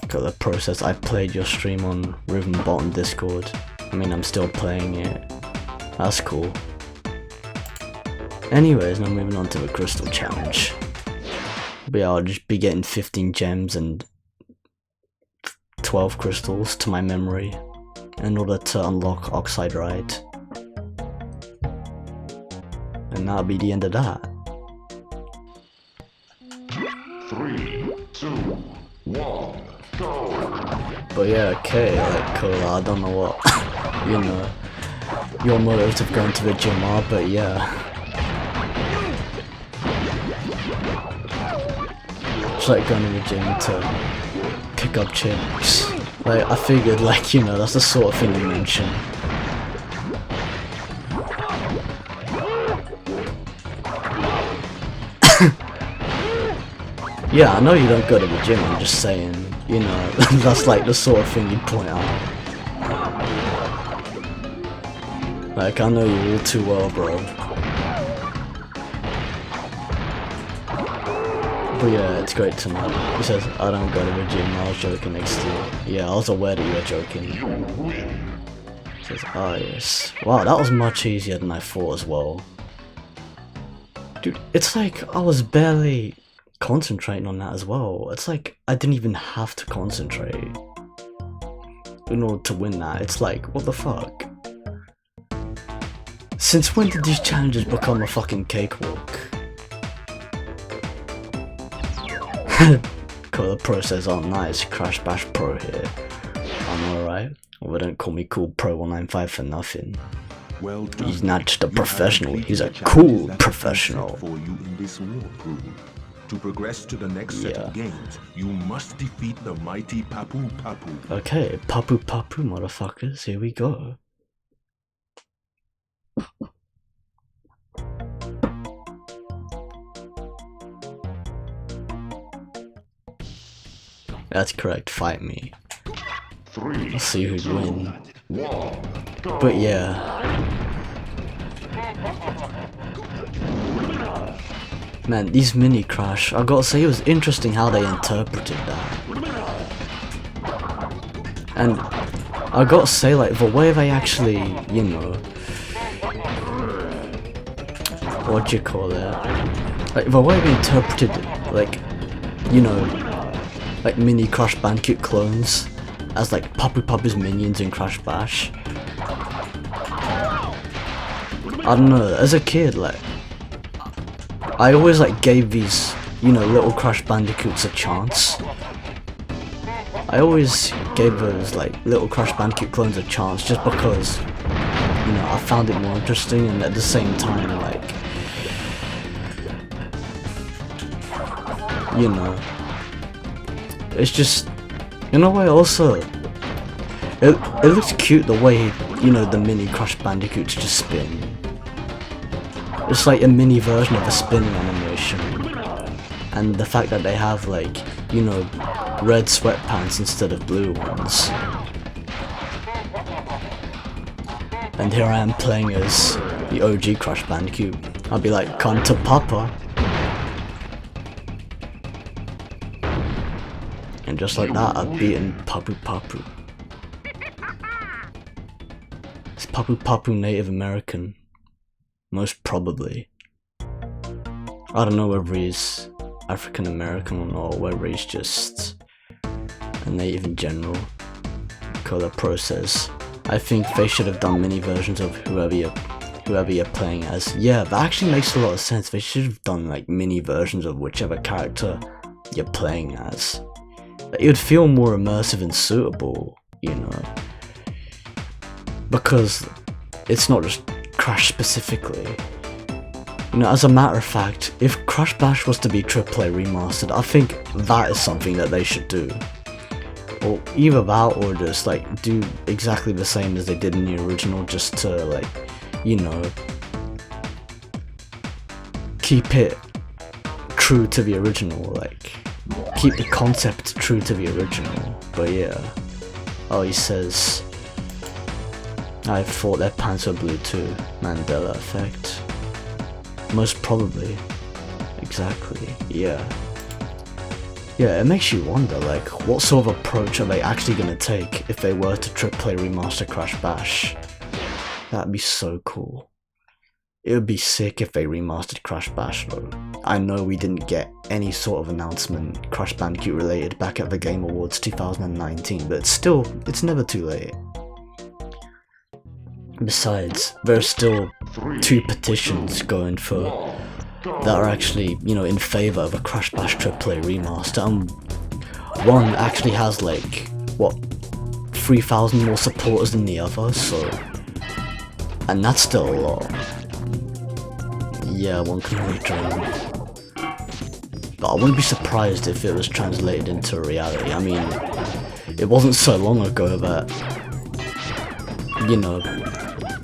Got the process. I played your stream on Rhythm Bot on Discord. I mean, I'm still playing it. That's cool. Anyways, now moving on to the crystal challenge. But yeah, I'll just be getting 15 gems and 12 crystals to my memory in order to unlock Oxide Ride. And that'll be the end of that. 3, 2, 1, go! But yeah, okay, like Cola, I don't know what, you know, your motives of going to the gym are, but yeah. It's like going to the gym to pick up chicks. Like, I figured, like, you know, that's the sort of thing you mention. Yeah, I know you don't go to the gym, I'm just saying, you know, that's like the sort of thing you'd point out. Like, I know you all too well, bro. But yeah, it's great to know. He says, I don't go to the gym, I was joking next to you. Yeah, I was aware that you were joking. He says, ah yes. Wow, that was much easier than I thought as well. Dude, it's like I was barely concentrating on that as well. It's like I didn't even have to concentrate in order to win that. It's like, what the fuck? Since when did these challenges become a fucking cakewalk? Cool, the Pro says, oh nice, Crash Bash Pro here. I'm alright. Well, don't call me Cool Pro 195 for nothing. Well done. He's not just a You have professional, completed he's a the challenges cool that have been set professional. For you in this war pool. To progress to the next set of games, you must defeat the mighty Papu Papu. Okay, Papu Papu motherfuckers, here we go. That's correct, fight me. 3, Let's see who'd win. 1, go! But yeah. Man, these mini crash, I gotta say it was interesting how they interpreted that. And I gotta say, like, the way they actually, you know, what do you call it? Like, the way they interpreted, like, you know, like mini Crash Bandicoot clones as like Papu Papu's minions in Crash Bash. I don't know, as a kid, like, I always like gave these, you know, little Crash Bandicoots a chance. I always gave those like little Crash Bandicoot clones a chance just because, you know, I found it more interesting, and at the same time, like, you know, it's just, in a way also, it looks cute the way, you know, the mini Crash Bandicoots just spin. It's like a mini version of a spinning animation. And the fact that they have, like, you know, red sweatpants instead of blue ones. And here I am playing as the OG Crash Bandicoot. I'll be like, come to Papa. And just like that, I've beaten Papu Papu. It's Papu Papu Native American. Most probably. I don't know whether he's African American or not, or whether he's just a native in general. Color process. I think they should have done mini versions of whoever you're playing as. Yeah, that actually makes a lot of sense. They should have done like mini versions of whichever character you're playing as. It would feel more immersive and suitable, you know, because it's not just Crash specifically. You know, as a matter of fact, if Crash Bash was to be AAA remastered, I think that is something that they should do. Or either that, or just like do exactly the same as they did in the original, just to like, you know, keep it true to the original, like keep the concept true to the original. But yeah. Oh, he says, I thought their pants were blue too. Mandela effect. Most probably. Exactly. Yeah. Yeah, it makes you wonder, like, what sort of approach are they actually gonna take if they were to AAA remaster Crash Bash? That'd be so cool. It would be sick if they remastered Crash Bash though. I know we didn't get any sort of announcement Crash Bandicoot related back at the Game Awards 2019, but still, it's never too late. Besides, there are still 2 petitions going for that are actually, you know, in favour of a Crash Bash AAA remaster, and one actually has like, what, 3,000 more supporters than the other, so, and that's still a lot. Yeah, one can only dream. But I wouldn't be surprised if it was translated into reality. I mean, it wasn't so long ago that, you know,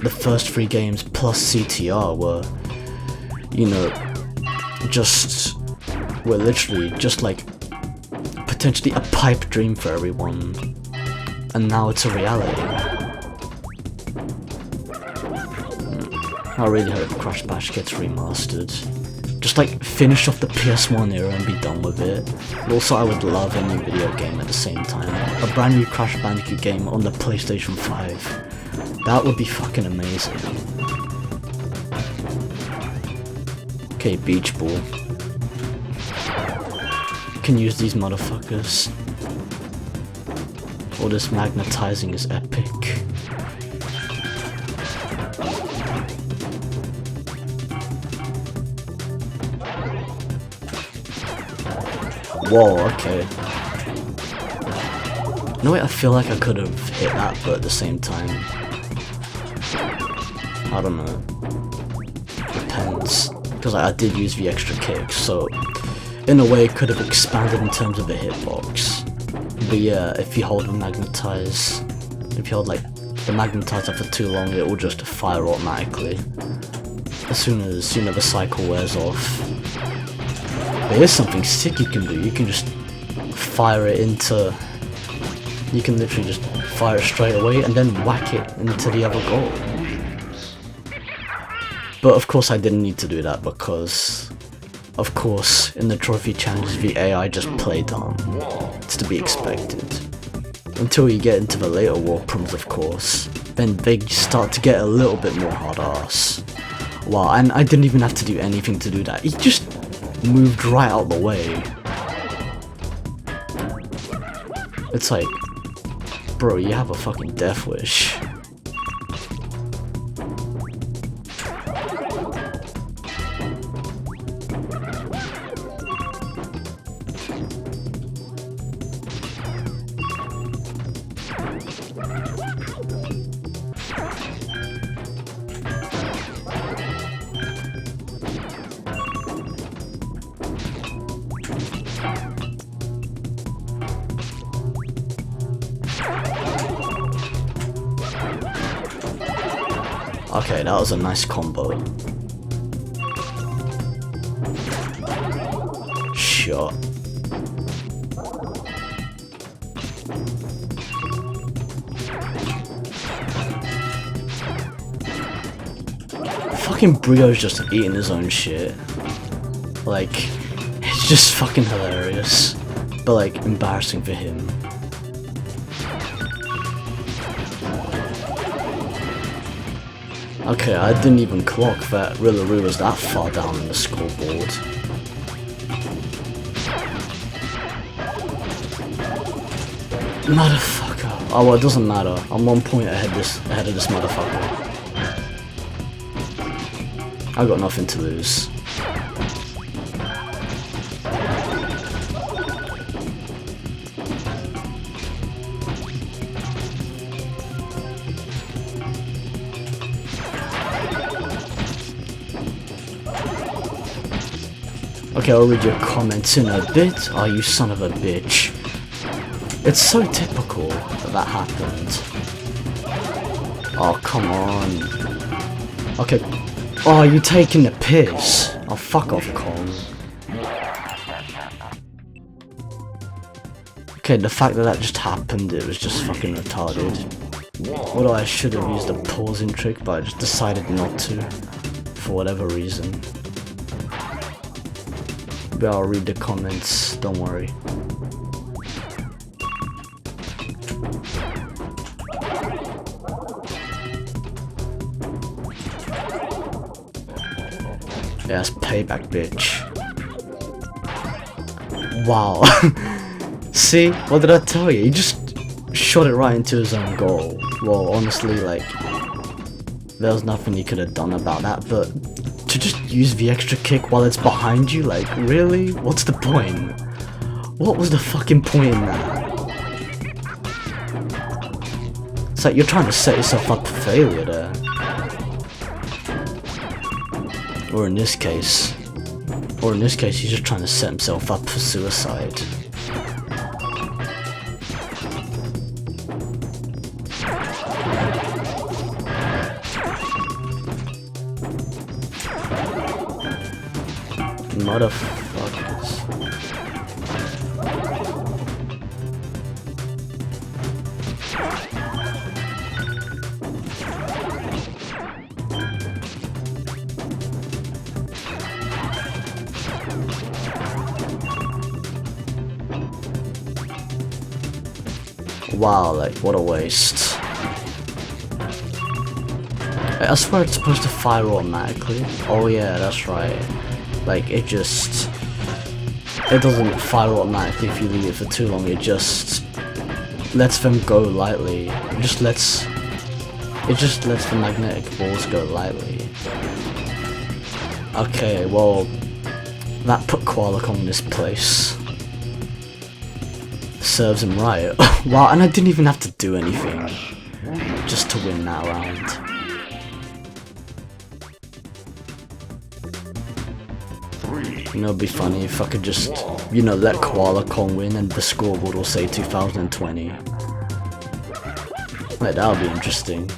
the first 3 games plus CTR were, you know, were literally just like potentially a pipe dream for everyone, and now it's a reality. I really hope Crash Bash gets remastered. Just like finish off the PS1 era and be done with it. Also, I would love a new video game at the same time. A brand new Crash Bandicoot game on the PlayStation 5. That would be fucking amazing. Okay, Beach Ball. Can use these motherfuckers. All this magnetizing is epic. Whoa, okay. No wait, I feel like I could have hit that, but at the same time, I don't know. Depends. Because I did use the extra kick, so in a way it could have expanded in terms of the hitbox. But yeah, if you hold the magnetize, if you hold like the magnetizer for too long, it will just fire automatically. As soon as, you know, the cycle wears off. There is something sick you can do. You can just fire it into, you can literally just fire it straight away and then whack it into the other goal. But of course I didn't need to do that because, of course, in the trophy challenges the AI just played on. It's to be expected. Until you get into the later warp rooms, of course, then they start to get a little bit more hard ass. Wow, and I didn't even have to do anything to do that. He just moved right out the way. It's like, bro, you have a fucking death wish. Okay, that was a nice combo. Shot. Fucking Brio's just eating his own shit. Like, it's just fucking hilarious. But like, embarrassing for him. Okay, I didn't even clock that Rillaroo was that far down in the scoreboard. Motherfucker. Oh, well, it doesn't matter. I'm 1 point ahead of this motherfucker. I got nothing to lose. Okay, I'll read your comments in a bit. Oh, you son of a bitch. It's so typical that happened. Oh, come on. Okay. Oh, you taking the piss? Oh, fuck off, Kong. Okay, the fact that that just happened, it was just fucking retarded. Although I should have used a pausing trick, but I just decided not to. For whatever reason. But I'll read the comments, don't worry. Yeah, it's payback, bitch. Wow. See? What did I tell you? He just shot it right into his own goal. Well, honestly, like, there was nothing you could have done about that, but to just use the extra kick while it's behind you, like, really? What's the point? What was the fucking point in that? It's like you're trying to set yourself up for failure there. Or in this case, he's just trying to set himself up for suicide. Motherfuckers. Wow, like, what a waste. I swear it's supposed to fire automatically. Oh yeah, that's right. Like, it doesn't fire automatically if you leave it for too long, it just lets them go lightly. It just lets the magnetic balls go lightly. Okay, well, that put Koalacon in this place. Serves him right. Wow, and I didn't even have to do anything just to win that round. You know, it'd be funny if I could just, you know, let Koalacon win and the scoreboard will say 2020. Like, that would be interesting.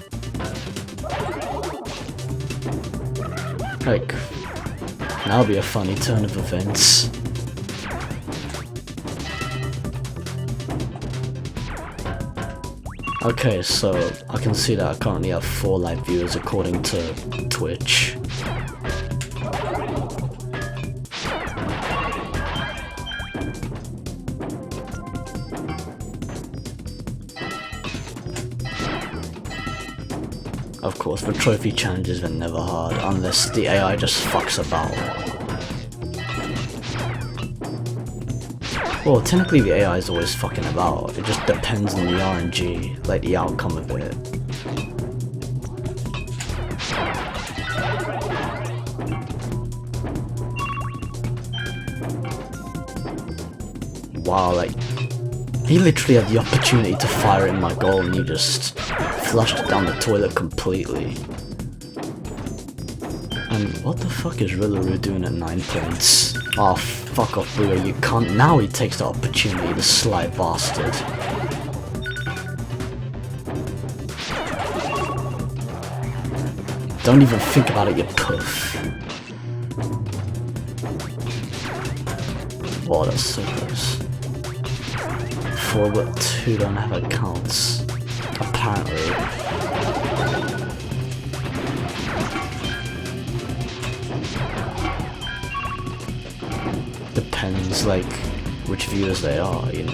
Like, that would be a funny turn of events. Okay, so I can see that I currently have 4 live viewers according to Twitch. Of course, the trophy challenges are never hard, unless the AI just fucks about. Well, technically the AI is always fucking about, it just depends on the RNG, like the outcome of it. Wow, like, he literally had the opportunity to fire in my goal and he just flushed it down the toilet completely. And what the fuck is Rillaroo doing at 9 points? Oh, fuck off, Boo, you can't. Now he takes the opportunity, the sly bastard. Don't even think about it, you puff. Wow, that's so close. 4 but 2 don't have accounts. Apparently. Depends, like, which viewers they are, you know.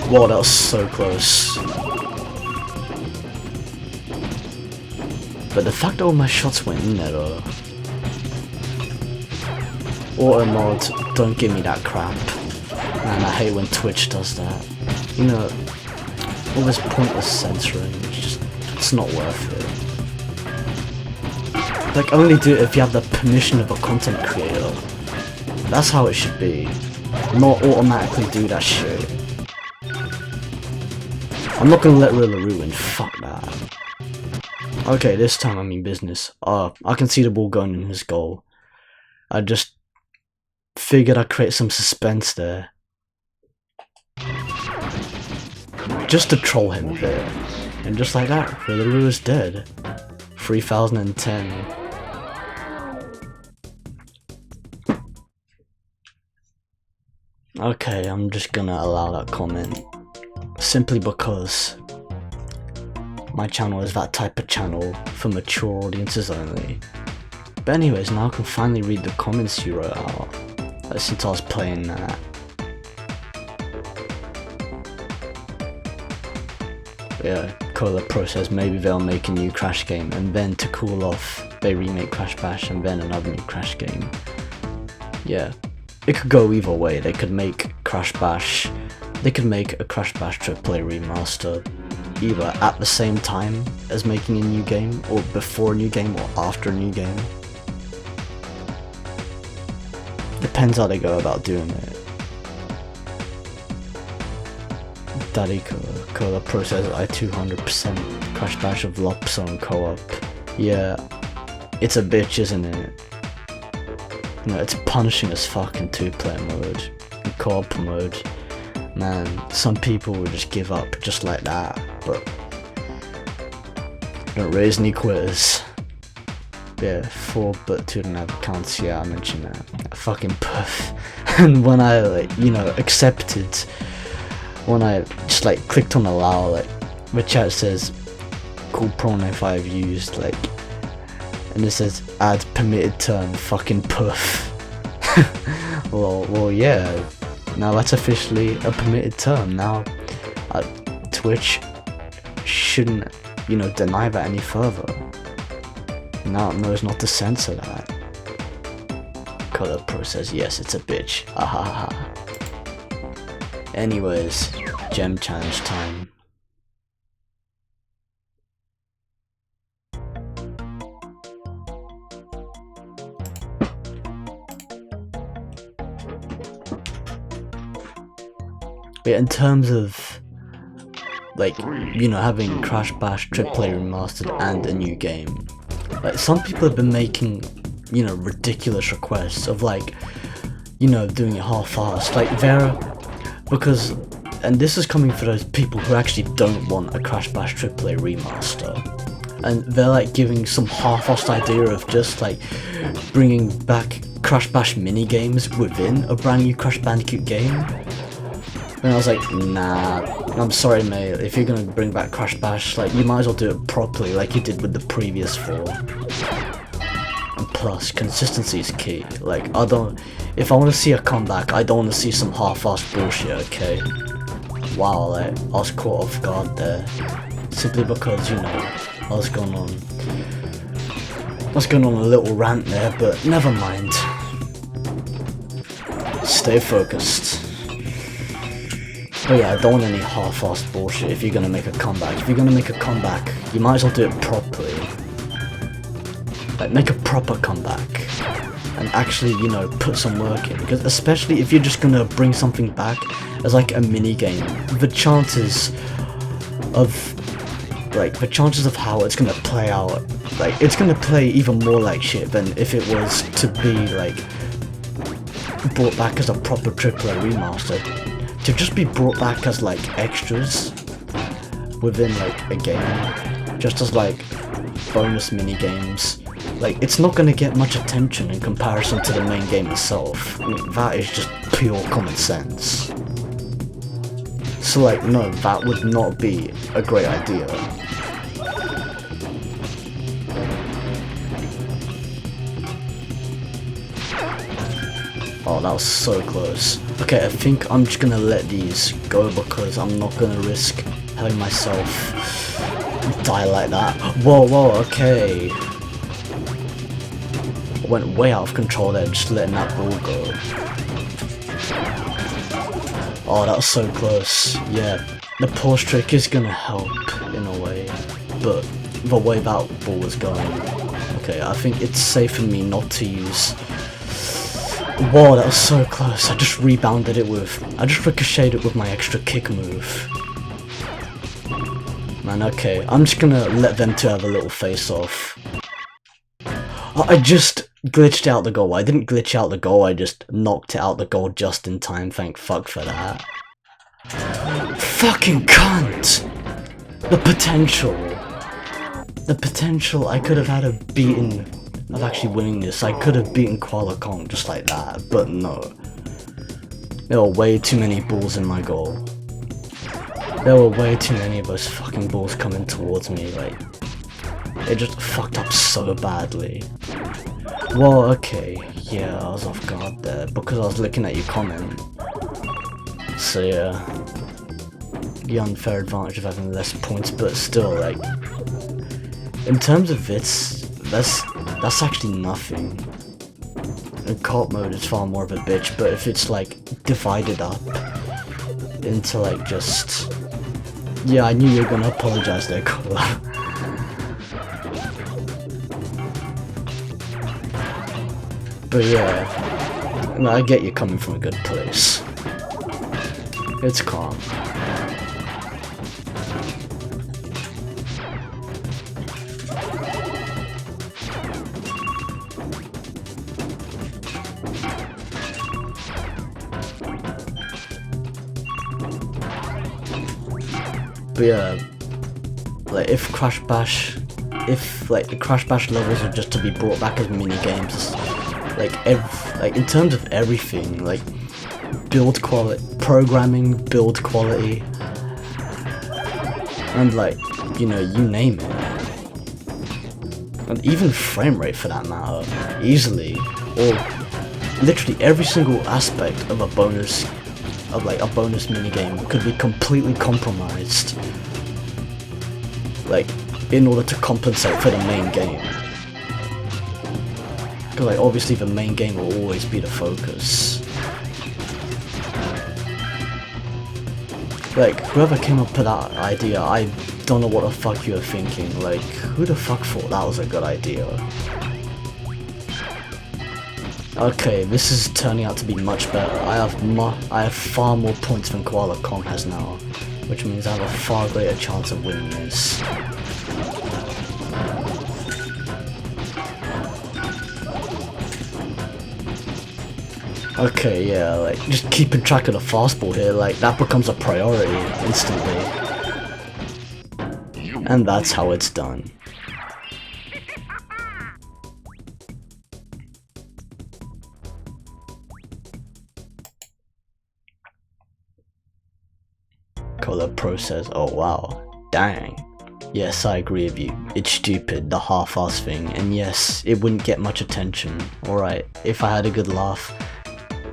Whoa, that was so close. But the fact that all my shots went in there though. Auto mod, don't give me that crap. Man, I hate when Twitch does that. You know, all this pointless censoring, it's not worth it. Like, only do it if you have the permission of a content creator. That's how it should be. Not automatically do that shit. I'm not gonna let Rillaroo in, fuck that. Okay, this time I mean business. I can see the ball going in his goal. I just figured I'd create some suspense there. Just to troll him a bit. And just like that, Rillaroo is dead. 3010. Okay, I'm just gonna allow that comment. Simply because my channel is that type of channel for mature audiences only. But anyways, now I can finally read the comments you wrote out. Since I was playing that. Yeah, Cola Pro says maybe they'll make a new Crash game and then to cool off they remake Crash Bash and then another new Crash game. Yeah, it could go either way. They could make Crash Bash, they could make a Crash Bash AAA remaster either at the same time as making a new game, or before a new game, or after a new game. Depends how they go about doing it. Daddy Cola Pro says I 200% Crash Bash of Lopzone co-op. Yeah, it's a bitch, isn't it? You know, it's punishing as fuck in 2-player mode. In co-op mode, man, some people would just give up just like that, but don't raise any quitters. Yeah, 4 but 2.5 accounts, yeah, I mentioned that. Fucking puff. And when I, like, you know, accepted, when I just, like, clicked on allow, like, the chat says, cool pronoun if I've used, like, and it says, add permitted term, fucking puff. well, yeah, now that's officially a permitted term. Now, Twitch shouldn't, you know, deny that any further. Now it knows not to censor that. Color Pro says, yes, it's a bitch. Ahaha. Anyways, gem challenge time. Yeah, in terms of, like, you know, having Crash Bash AAA remastered and a new game, like, some people have been making, you know, ridiculous requests of, like, you know, doing it half-assed, like, because, and this is coming for those people who actually don't want a Crash Bash AAA remaster, and they're, like, giving some half-assed idea of just, like, bringing back Crash Bash minigames within a brand new Crash Bandicoot game. And I was like, nah, I'm sorry mate, if you're gonna bring back Crash Bash, like, you might as well do it properly like you did with the previous 4. And plus, consistency is key. Like, if I want to see a comeback, I don't want to see some half-assed bullshit, okay? Wow, like, I was caught off guard there. Simply because, you know, I was going on a little rant there, but never mind. Stay focused. But yeah, I don't want any half-assed bullshit if you're gonna make a comeback. If you're gonna make a comeback, you might as well do it properly. Like, make a proper comeback. And actually, you know, put some work in. Because especially if you're just gonna bring something back as, like, a mini-game, the chances of how it's gonna play out, like, it's gonna play even more like shit than if it was to be, like, brought back as a proper AAA remaster. To just be brought back as, like, extras within, like, a game, just as, like, bonus mini games, like, it's not gonna get much attention in comparison to the main game itself. I mean, that is just pure common sense. So, like, no, that would not be a great idea. Oh, that was so close. Okay, I think I'm just gonna let these go because I'm not gonna risk having myself Die like that. Whoa, whoa, okay. I went way out of control there, just letting that ball go. Oh, that was so close. Yeah, the pause trick is gonna help in a way, but the way that ball was going. Okay, I think it's safe for me not to use. Whoa, that was so close. I just rebounded it with. I just ricocheted it with my extra kick move. Man, okay, I'm just gonna let them two have a little face off. Oh, I just glitched out the goal. I didn't glitch out the goal, I just knocked out the goal just in time. Thank fuck for that. Fucking cunt! The potential. The potential I could have had of beating, of actually winning this. I could have beaten Koala Kong just like that, but no. There were way too many balls in my goal. There were way too many of those fucking balls coming towards me, like, it just fucked up so badly. Well, okay, yeah, I was off guard there, because I was looking at your comment. So yeah, the unfair advantage of having less points, but still, like, in terms of bits, that's actually nothing. In co-op mode it's far more of a bitch, but if it's like divided up into like just... Yeah, I knew you were gonna apologize there, Koala. But yeah, no, I get you coming from a good place. It's calm. But yeah, like if Crash Bash, if like the Crash Bash levels are just to be brought back as mini games, like in terms of everything, like build quality, programming, build quality, and like, you know, you name it, and even frame rate for that matter, easily, or literally every single aspect of a bonus. Of like a bonus minigame could be completely compromised, like, in order to compensate for the main game. Because like obviously the main game will always be the focus. Like, whoever came up with that idea, I don't know what the fuck you were thinking. Like, who the fuck thought that was a good idea? Okay, this is turning out to be much better. I have far more points than Koala Kong has now, which means I have a far greater chance of winning this. Okay, yeah, like, just keeping track of the fastball here, like, that becomes a priority instantly. And that's how it's done. Color process. Oh wow, dang. Yes, I agree with you. It's stupid, the half-ass thing, and yes, it wouldn't get much attention. Alright, if I had a good laugh,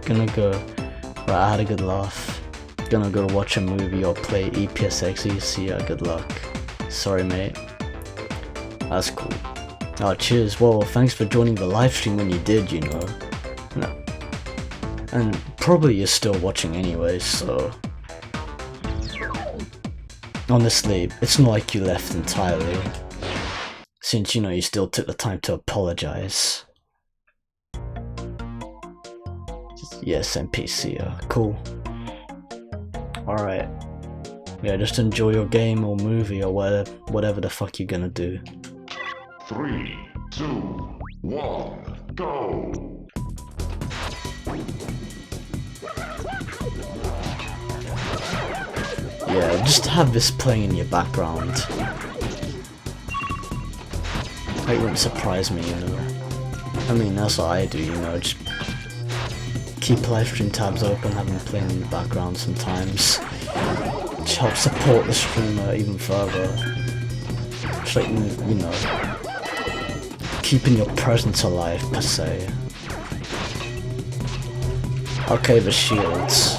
I had a good laugh. Gonna go watch a movie or play EPSXE, see ya, good luck. Sorry mate. That's cool. Oh, cheers. Well, thanks for joining the live stream when you did, you know. No. And probably you're still watching anyway, so... Honestly, it's not like you left entirely, since, you know, you still took the time to apologize. Yes, NPC, cool. Alright. Yeah, just enjoy your game or movie or whatever the fuck you're gonna do. 3, 2, 1, go! Yeah, just have this playing in your background. It wouldn't surprise me, you know. I mean, that's what I do, you know, just keep livestream tabs open, have them playing in the background sometimes. Just help support the streamer even further. Just like, you know, keeping your presence alive, per se. Okay, the shields.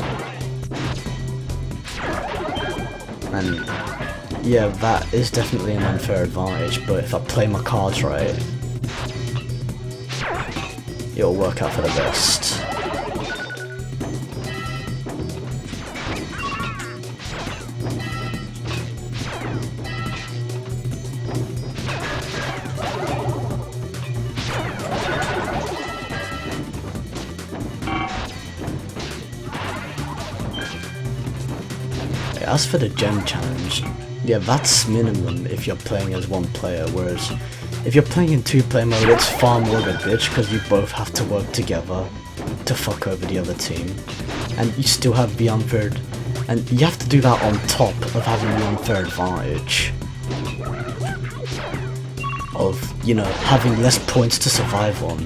And yeah, that is definitely an unfair advantage, but if I play my cards right, it'll work out for the best. As for the gem challenge, yeah, that's minimum if you're playing as one player, whereas if you're playing in two-player mode, it's far more of a bitch because you both have to work together to fuck over the other team, and you still have the unfair, and you have to do that on top of having the unfair advantage of, you know, having less points to survive on.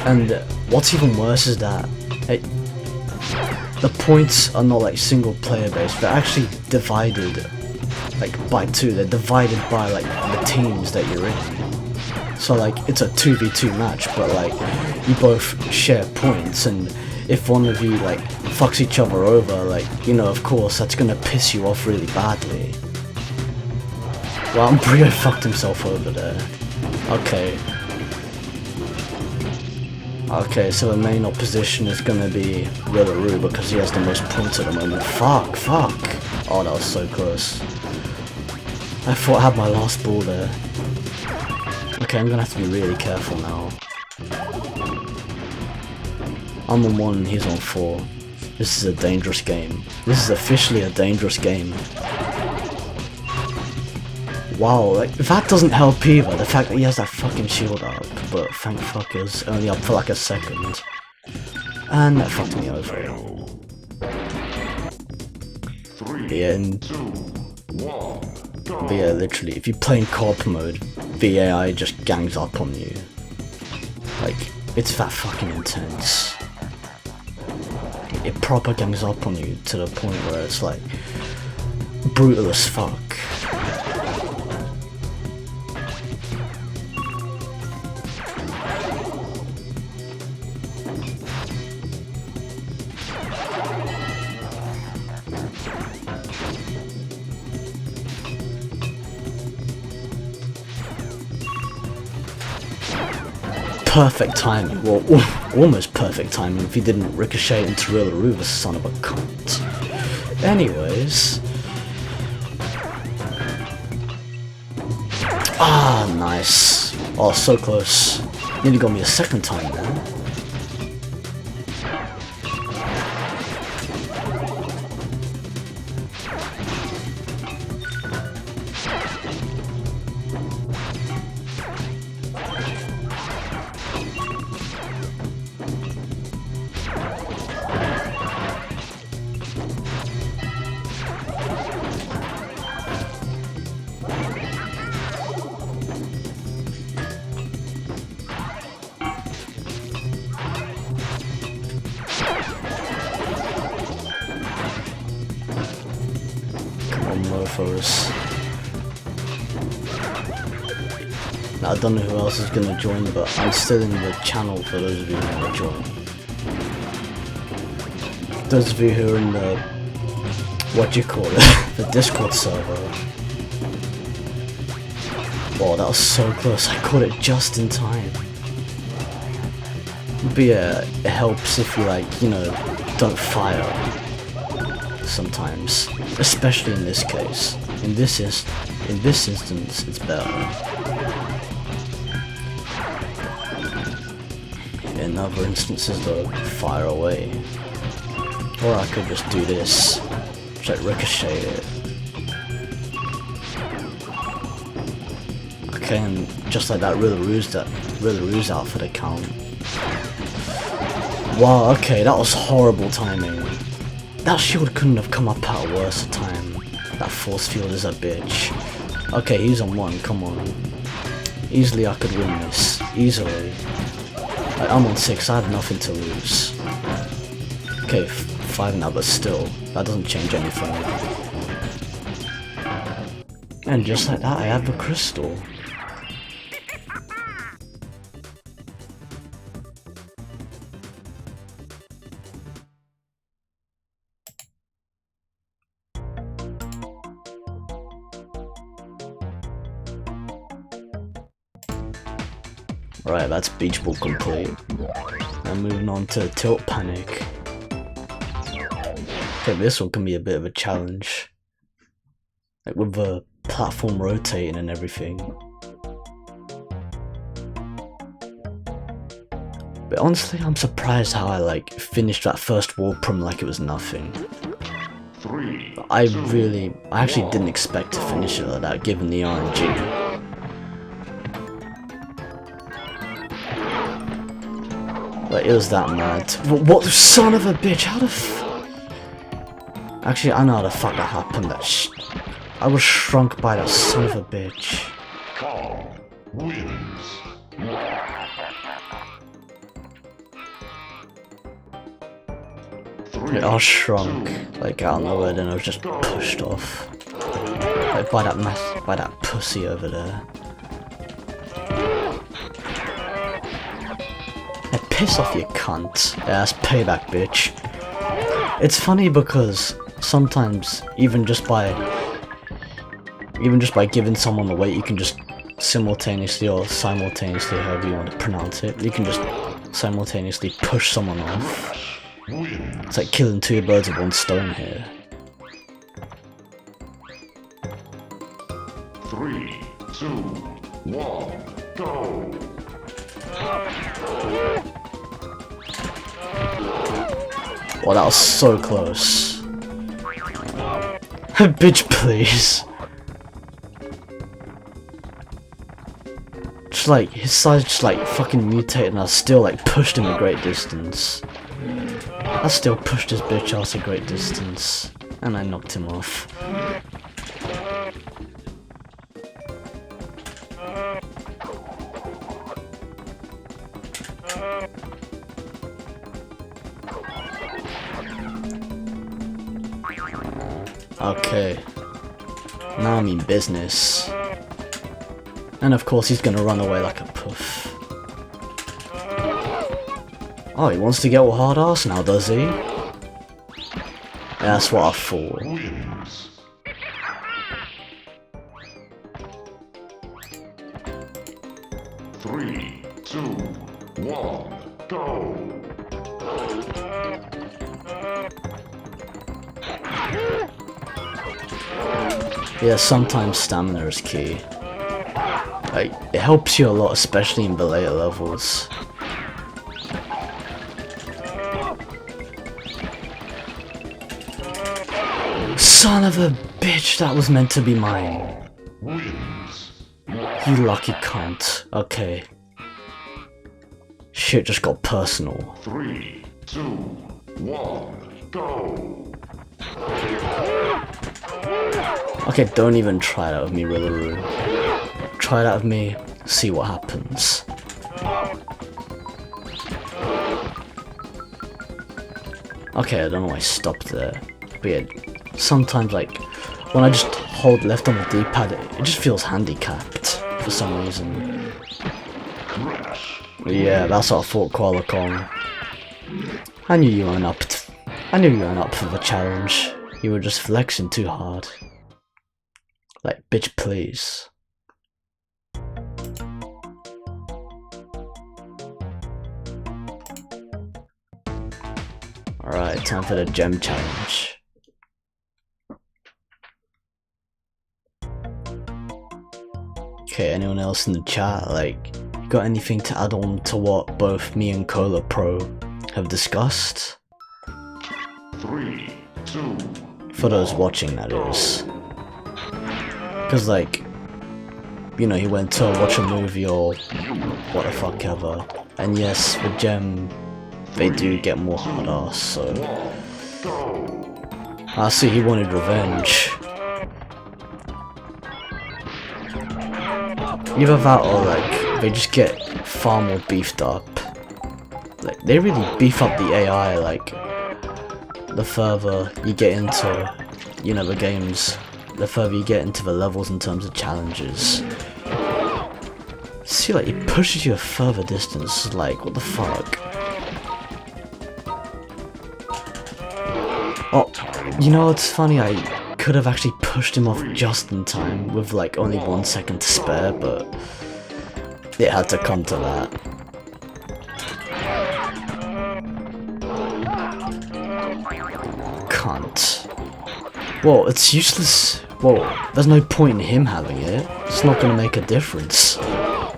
And what's even worse is that the points are not like single player based, they're actually divided like by two, they're divided by like the teams that you're in. So like it's a 2v2 match, but like you both share points, and if one of you like fucks each other over, like, you know, of course that's gonna piss you off really badly. Well, Brio fucked himself over there. Okay, so the main opposition is gonna be Rillaroo because he has the most points at the moment. Fuck. Oh, that was so close. I thought I had my last ball there. Okay, I'm gonna have to be really careful now. I'm on 1 and he's on 4. This is a dangerous game. This is officially a dangerous game. Wow, like, that doesn't help either, the fact that he has that fucking shield up, but thank fuck it was only up for like a second. And that fucked me over. 3, Yeah, 2, 1, go. but yeah, literally, if you play in co-op mode, the AI just gangs up on you. Like, it's that fucking intense. It proper gangs up on you to the point where it's like, brutal as fuck. Perfect timing, well, almost perfect timing if he didn't ricochet into Rillaroo, the son of a cunt. Anyways. Ah, nice. Oh, so close. Nearly got me a second time there. Mofos. Now, I don't know who else is gonna join, but I'm still in the channel for those of you who want to join. Those of you who are in the, what do you call it, the Discord server. Wow, that was so close, I caught it just in time. But yeah, it helps if you, like, you know, don't fire sometimes, especially in this case. In this instance, it's better. In other instances though, fire away. Or I could just do this, just like ricochet it. Okay, and just like that, Rillaroo's out for the count. Wow, okay, that was horrible timing. That shield couldn't have come up at a worse time. That force field is a bitch. Okay, he's on 1, come on. Easily I could win this. Easily. Like, I'm on 6, I have nothing to lose. Okay, 5 now, but still, that doesn't change anything. And just like that, I have the crystal. Right, that's beach ball complete. Now moving on to tilt panic. Okay, this one can be a bit of a challenge. Like with the platform rotating and everything. But honestly, I'm surprised how I like finished that first wall prom like it was nothing. I actually didn't expect to finish it like that given the RNG. Like, it was that mad. What son of a bitch, how the Actually, I know how the fuck that happened. I was shrunk by that son of a bitch. I was shrunk, like out of nowhere, then I was just pushed off. Like by that pussy over there. Hey, piss off, you cunt. Yeah, that's payback, bitch. It's funny because sometimes even just by giving someone the weight, you can just simultaneously, however you want to pronounce it, you can just simultaneously push someone off. It's like killing two birds with one stone here. 3, 2, 1, go! Wow, that was so close. Bitch, please. Just like, his size just like fucking mutated and I still like pushed him a great distance. I still pushed his bitch ass a great distance. And I knocked him off. Okay. Now I mean business. And of course he's gonna run away like a puff. Oh, he wants to get all hard ass now, does he? That's what I thought. 3, 2, 1, go! Yeah, sometimes stamina is key. Like, it helps you a lot, especially in the later levels. Son of a bitch, that was meant to be mine. You lucky cunt. Okay. Shit just got personal. 3, 2, 1, go! Okay, don't even try that with me, Rillaroo. Try that with me, see what happens. Okay, I don't know why I stopped there. But yeah, sometimes like, when I just hold left on the D-pad, it just feels handicapped for some reason. Yeah, that's what I thought, Koala Kong. I knew you weren't up for the challenge. You were just flexing too hard. Like, bitch, please. Alright, time for the gem challenge. Okay, anyone else in the chat, like, got anything to add on to what both me and Cola Pro have discussed? 3, 2, for those watching, that is. Because, like, you know, he went to watch a movie or what the fuck ever. And yes, with Gem, they do get more hard ass, so. I see he wanted revenge. Either that or, like, they just get far more beefed up. Like, they really beef up the AI, like, the further you get into, you know, the games, the further you get into the levels in terms of challenges. See, like, he pushes you a further distance, like, what the fuck? Oh, you know what's funny, I could have actually pushed him off just in time, with like only 1 second to spare, but It had to come to that. Cunt. Well, it's useless. Well, there's no point in him having it. It's not gonna make a difference. Oh,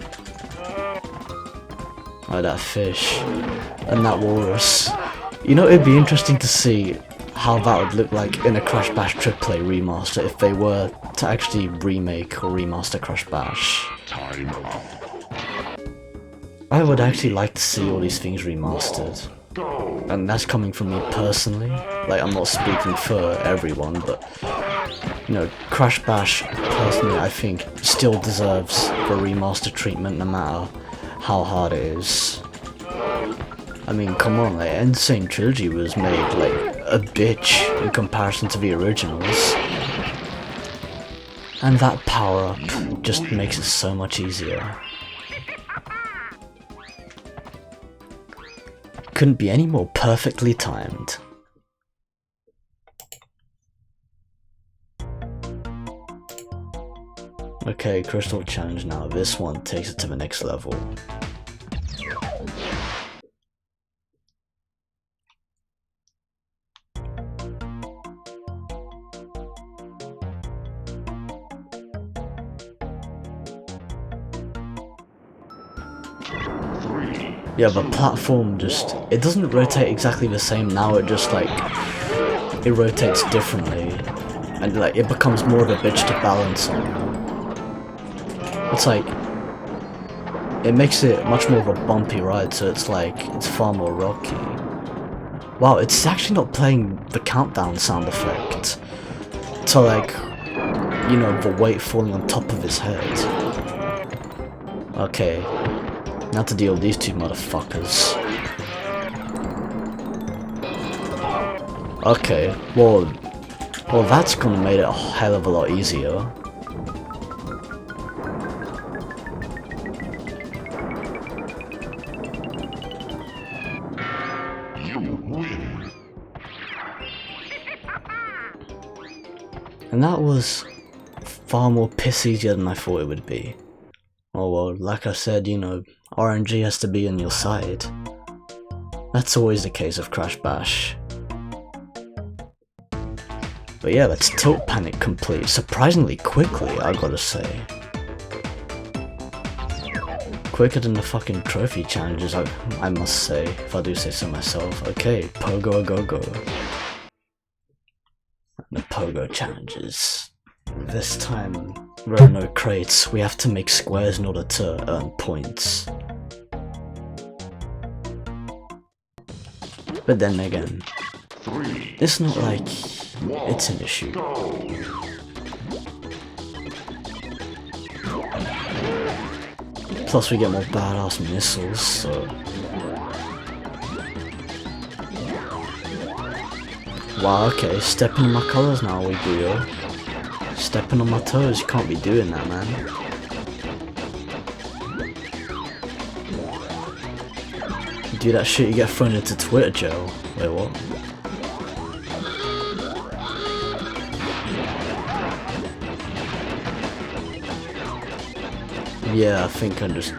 that fish. And that walrus. You know, it'd be interesting to see how that would look like in a Crash Bash Triple A remaster if they were to actually remake or remaster Crash Bash. Time up. I would actually like to see all these things remastered. Go. And that's coming from me personally. Like, I'm not speaking for everyone, but you know, Crash Bash personally I think still deserves the remaster treatment no matter how hard it is. I mean, come on, like, Insane Trilogy was made like a bitch in comparison to the originals. And that power-up just makes it so much easier. Couldn't be any more perfectly timed. Okay, Crystal Challenge now. This one takes it to the next level. Yeah, the platform just, it doesn't rotate exactly the same now, it just like, it rotates differently. And like, it becomes more of a bitch to balance on. It's like, it makes it much more of a bumpy ride, so it's like, it's far more rocky. Wow, it's actually not playing the countdown sound effect. So like, you know, the weight falling on top of his head. Okay. Now to deal with these two motherfuckers. Okay, well that's gonna make it a hell of a lot easier. You win. And that was far more piss easier than I thought it would be. Oh well, like I said, you know, RNG has to be on your side. That's always the case of Crash Bash. But yeah, that's Tilt Panic complete, surprisingly quickly, I gotta say. Quicker than the fucking trophy challenges, I must say, if I do say so myself. Okay, Pogo a Go-Go. The Pogo challenges. This time, there are no crates, we have to make squares in order to earn points. But then again, it's not like it's an issue. Plus we get more badass missiles, so... Wow, okay, stepping on my colours now, we do. Stepping on my toes, you can't be doing that, man. You do that shit, you get thrown into Twitter jail. Wait, what? Yeah, I think I just...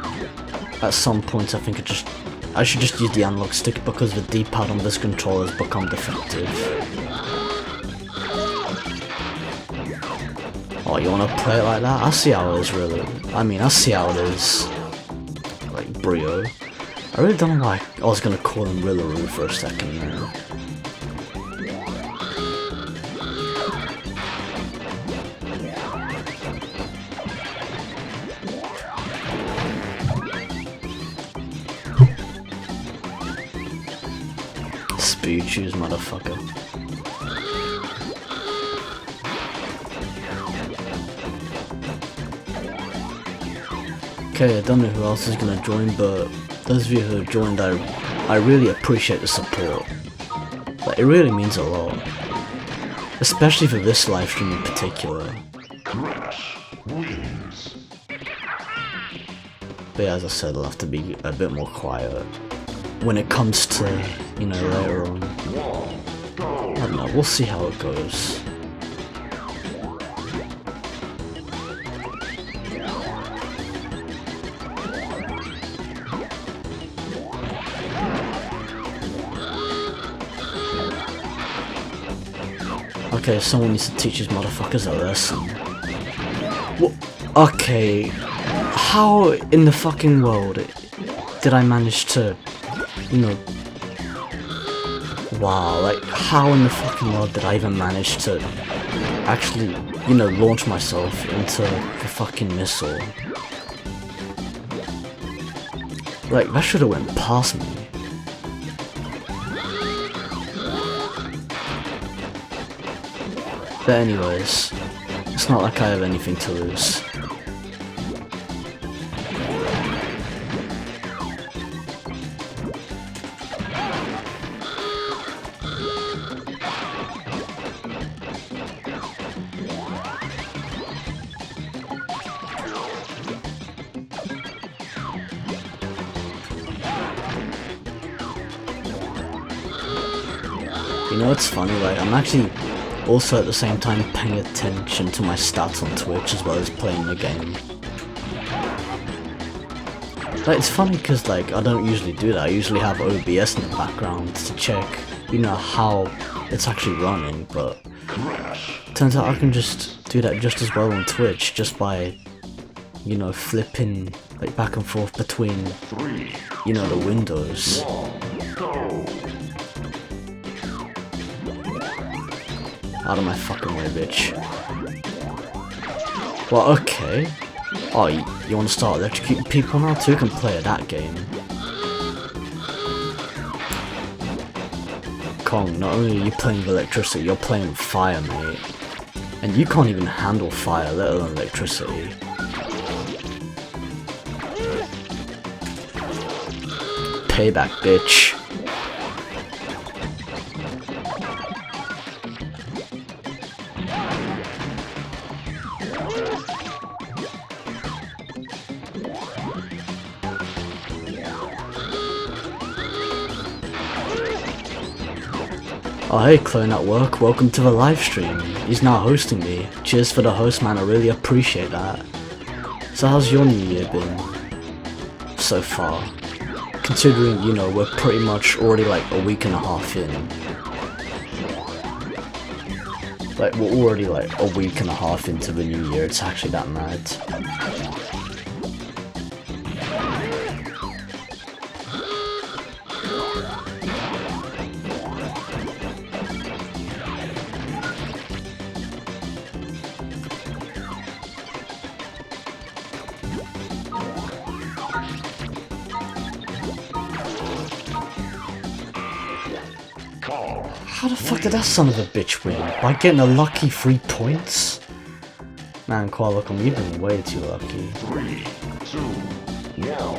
At some points I think I should just use the analog stick because the D-pad on this controller has become defective. Oh, you wanna play it like that? I see how it is, really. I mean, I see how it is. Like, Brio. I really don't know why I was gonna call him Rillaroo for a second there. Speed choose, motherfucker. Okay, I don't know who else is gonna join, but those of you who have joined, I really appreciate the support. Like, it really means a lot. Especially for this livestream in particular. But yeah, as I said, I'll have to be a bit more quiet when it comes to, you know, later on. I don't know, we'll see how it goes. Okay, someone needs to teach these motherfuckers a lesson. What? Okay, how in the fucking world did I manage to, you know, wow, like, how in the fucking world did I even manage to actually, you know, launch myself into the fucking missile? Like, that should have went past me. But anyways, it's not like I have anything to lose. You know what's funny, like, I'm actually also at the same time paying attention to my stats on Twitch as well as playing the game. Like, it's funny because, like, I don't usually do that. I usually have OBS in the background to check, you know, how it's actually running, but turns out I can just do that just as well on Twitch just by, you know, flipping, like, back and forth between, you know, the windows. Out of my fucking way, bitch. Well, okay. Oh, you want to start electrocuting people now too? You can play that game. Kong, not only are you playing with electricity, you're playing with fire, mate. And you can't even handle fire, let alone electricity. Payback, bitch. Oh hey, Clone at Work, welcome to the live stream. He's now hosting me. Cheers for the host, man, I really appreciate that. So how's your new year been so far? Considering, you know, we're pretty much already like a week and a half in. Like, we're already like a week and a half into the new year, it's actually that mad. How the fuck did that son of a bitch win? By getting a lucky 3 points? Man, Qualcomm, you've been way too lucky. 3, 2, 1, go!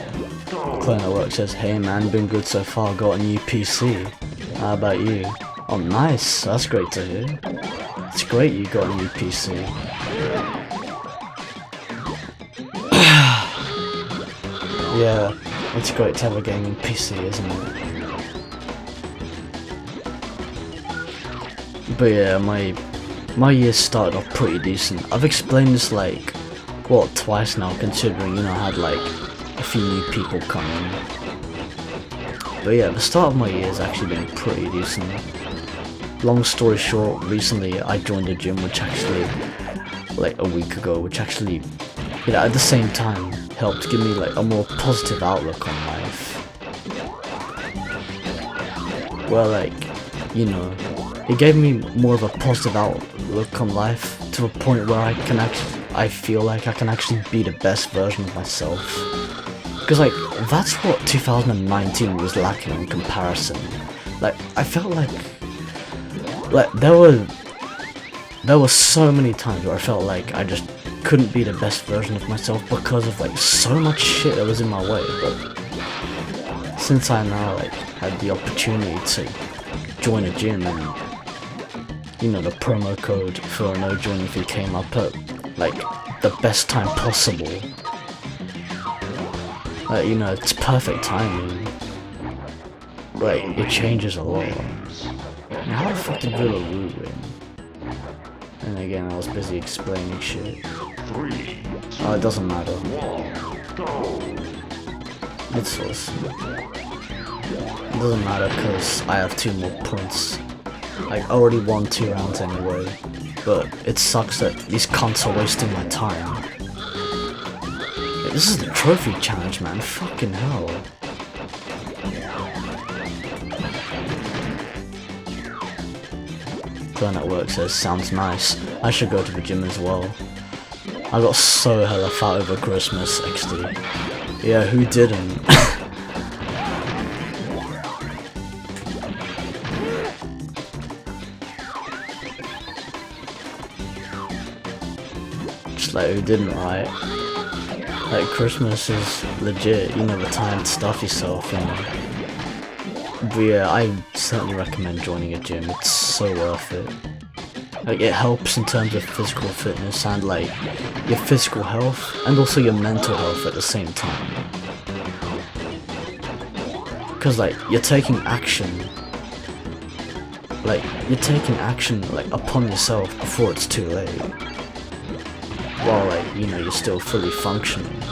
Clone Work says, hey man, been good so far, got a new PC. How about you? Oh nice, that's great to hear. It's great you got a new PC. Yeah, it's great to have a gaming PC, isn't it? But yeah, my year started off pretty decent. I've explained this like, what, twice now, considering, you know, I had like a few new people come in. But yeah, the start of my year has actually been pretty decent. Long story short, recently I joined a gym which actually, like a week ago, which actually, you know, at the same time helped give me like a more positive outlook on life. Well, like, you know, it gave me more of a positive outlook on life to a point where I feel like I can actually be the best version of myself. Because like, that's what 2019 was lacking in comparison. Like, I felt like there were so many times where I felt like I just couldn't be the best version of myself because of like so much shit that was in my way. But since I now like had the opportunity to join a gym and, you know, the promo code for a no joining fee came up at like the best time possible. You know, it's perfect timing. Like, it changes a lot. Now, how the fuck did Villa Woo win? And again, I was busy explaining shit. Oh, it doesn't matter. It's awesome. It doesn't matter because I have 2 more points Like, I already won 2 rounds anyway, but it sucks that these cunts are wasting my time. Yeah, this is the trophy challenge, man. Fucking hell. Plan at work says, sounds nice. I should go to the gym as well. I got so hella fat over Christmas, XD. Yeah, who didn't? Just like, who didn't, right? Like, Christmas is legit. You never time to stuff yourself, you know. But yeah, I certainly recommend joining a gym. It's so worth it. Like, it helps in terms of physical fitness and like your physical health and also your mental health at the same time. Because like you're taking action like upon yourself before it's too late. While like, you know, you're still fully functioning.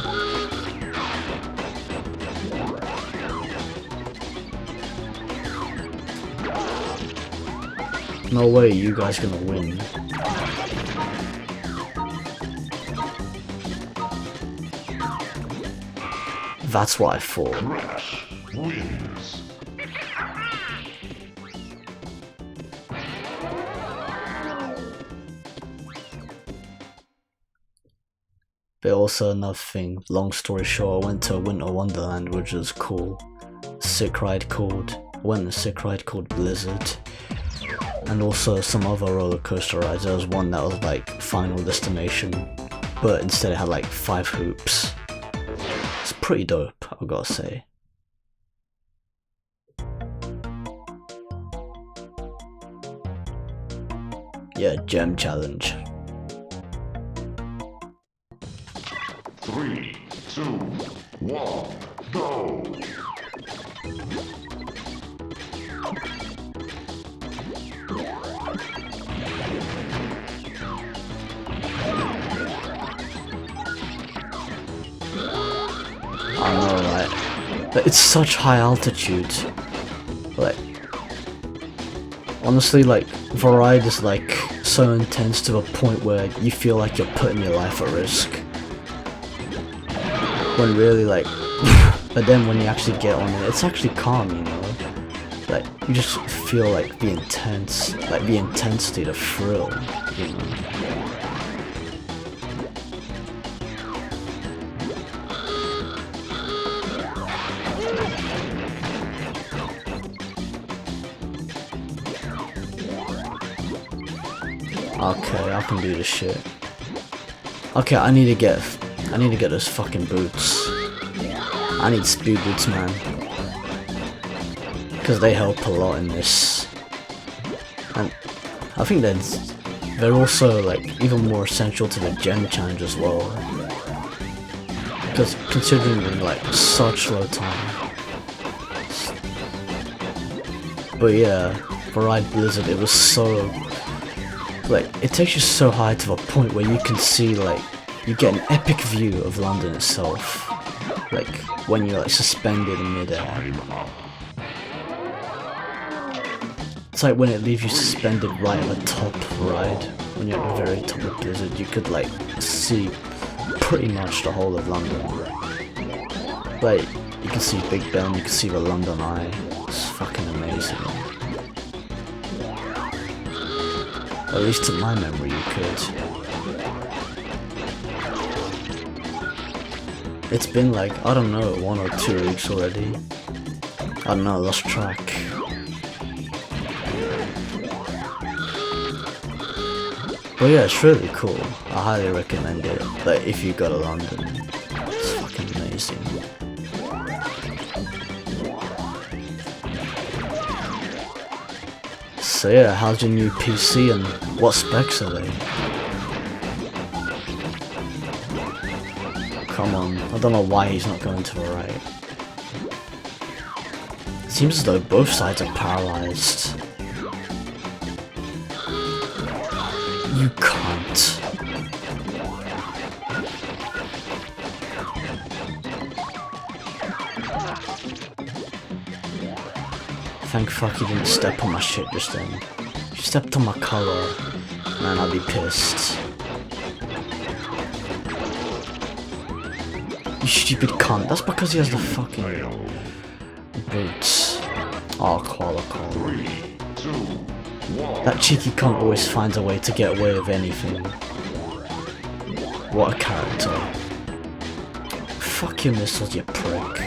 No way you guys gonna win. That's what I thought. Crash wins. But also another thing, long story short, I went to a winter wonderland, which was cool. Sick ride called Blizzard. And also some other roller coaster rides. There was one that was like Final Destination, but instead it had like 5 hoops. It's pretty dope, I gotta say. Yeah, gem challenge. 3, 2, 1, go! I know, right? But it's such high altitude. Like, honestly, like, the ride is like so intense to a point where you feel like you're putting your life at risk. When really, like, but then when you actually get on it, it's actually calm, you know? Like, you just feel like the intensity, the thrill, you know? Okay, I can do this shit. Okay, I need to get those fucking boots. I need speed boots, man. Because they help a lot in this. And I think they're also like even more essential to the gem challenge as well. Because considering we're in like such low time. But yeah, for Ride Blizzard, it was so like, it takes you so high to the point where you can see, like, you get an epic view of London itself. Like, when you're, like, suspended in midair. It's like when it leaves you suspended right at the top ride. When you're at the very top of Blizzard, you could, like, see pretty much the whole of London. Like, you can see Big Ben, you can see the London Eye. It's fucking amazing. At least to my memory you could. It's been like, I don't know, 1 or 2 weeks already. I don't know, I lost track. But yeah, it's really cool. I highly recommend it. Like, if you go to London, it's fucking amazing. So yeah, how's your new PC and what specs are they? Come on, I don't know why he's not going to the right. It seems as though both sides are paralyzed. You can't. Thank fuck you didn't step on my shit just then. stepped on my color, man, I'd be pissed. You stupid cunt. That's because he has the fucking boots. Oh, koala. That cheeky cunt always finds a way to get away with anything. What a character. Fuck your missiles, you prick.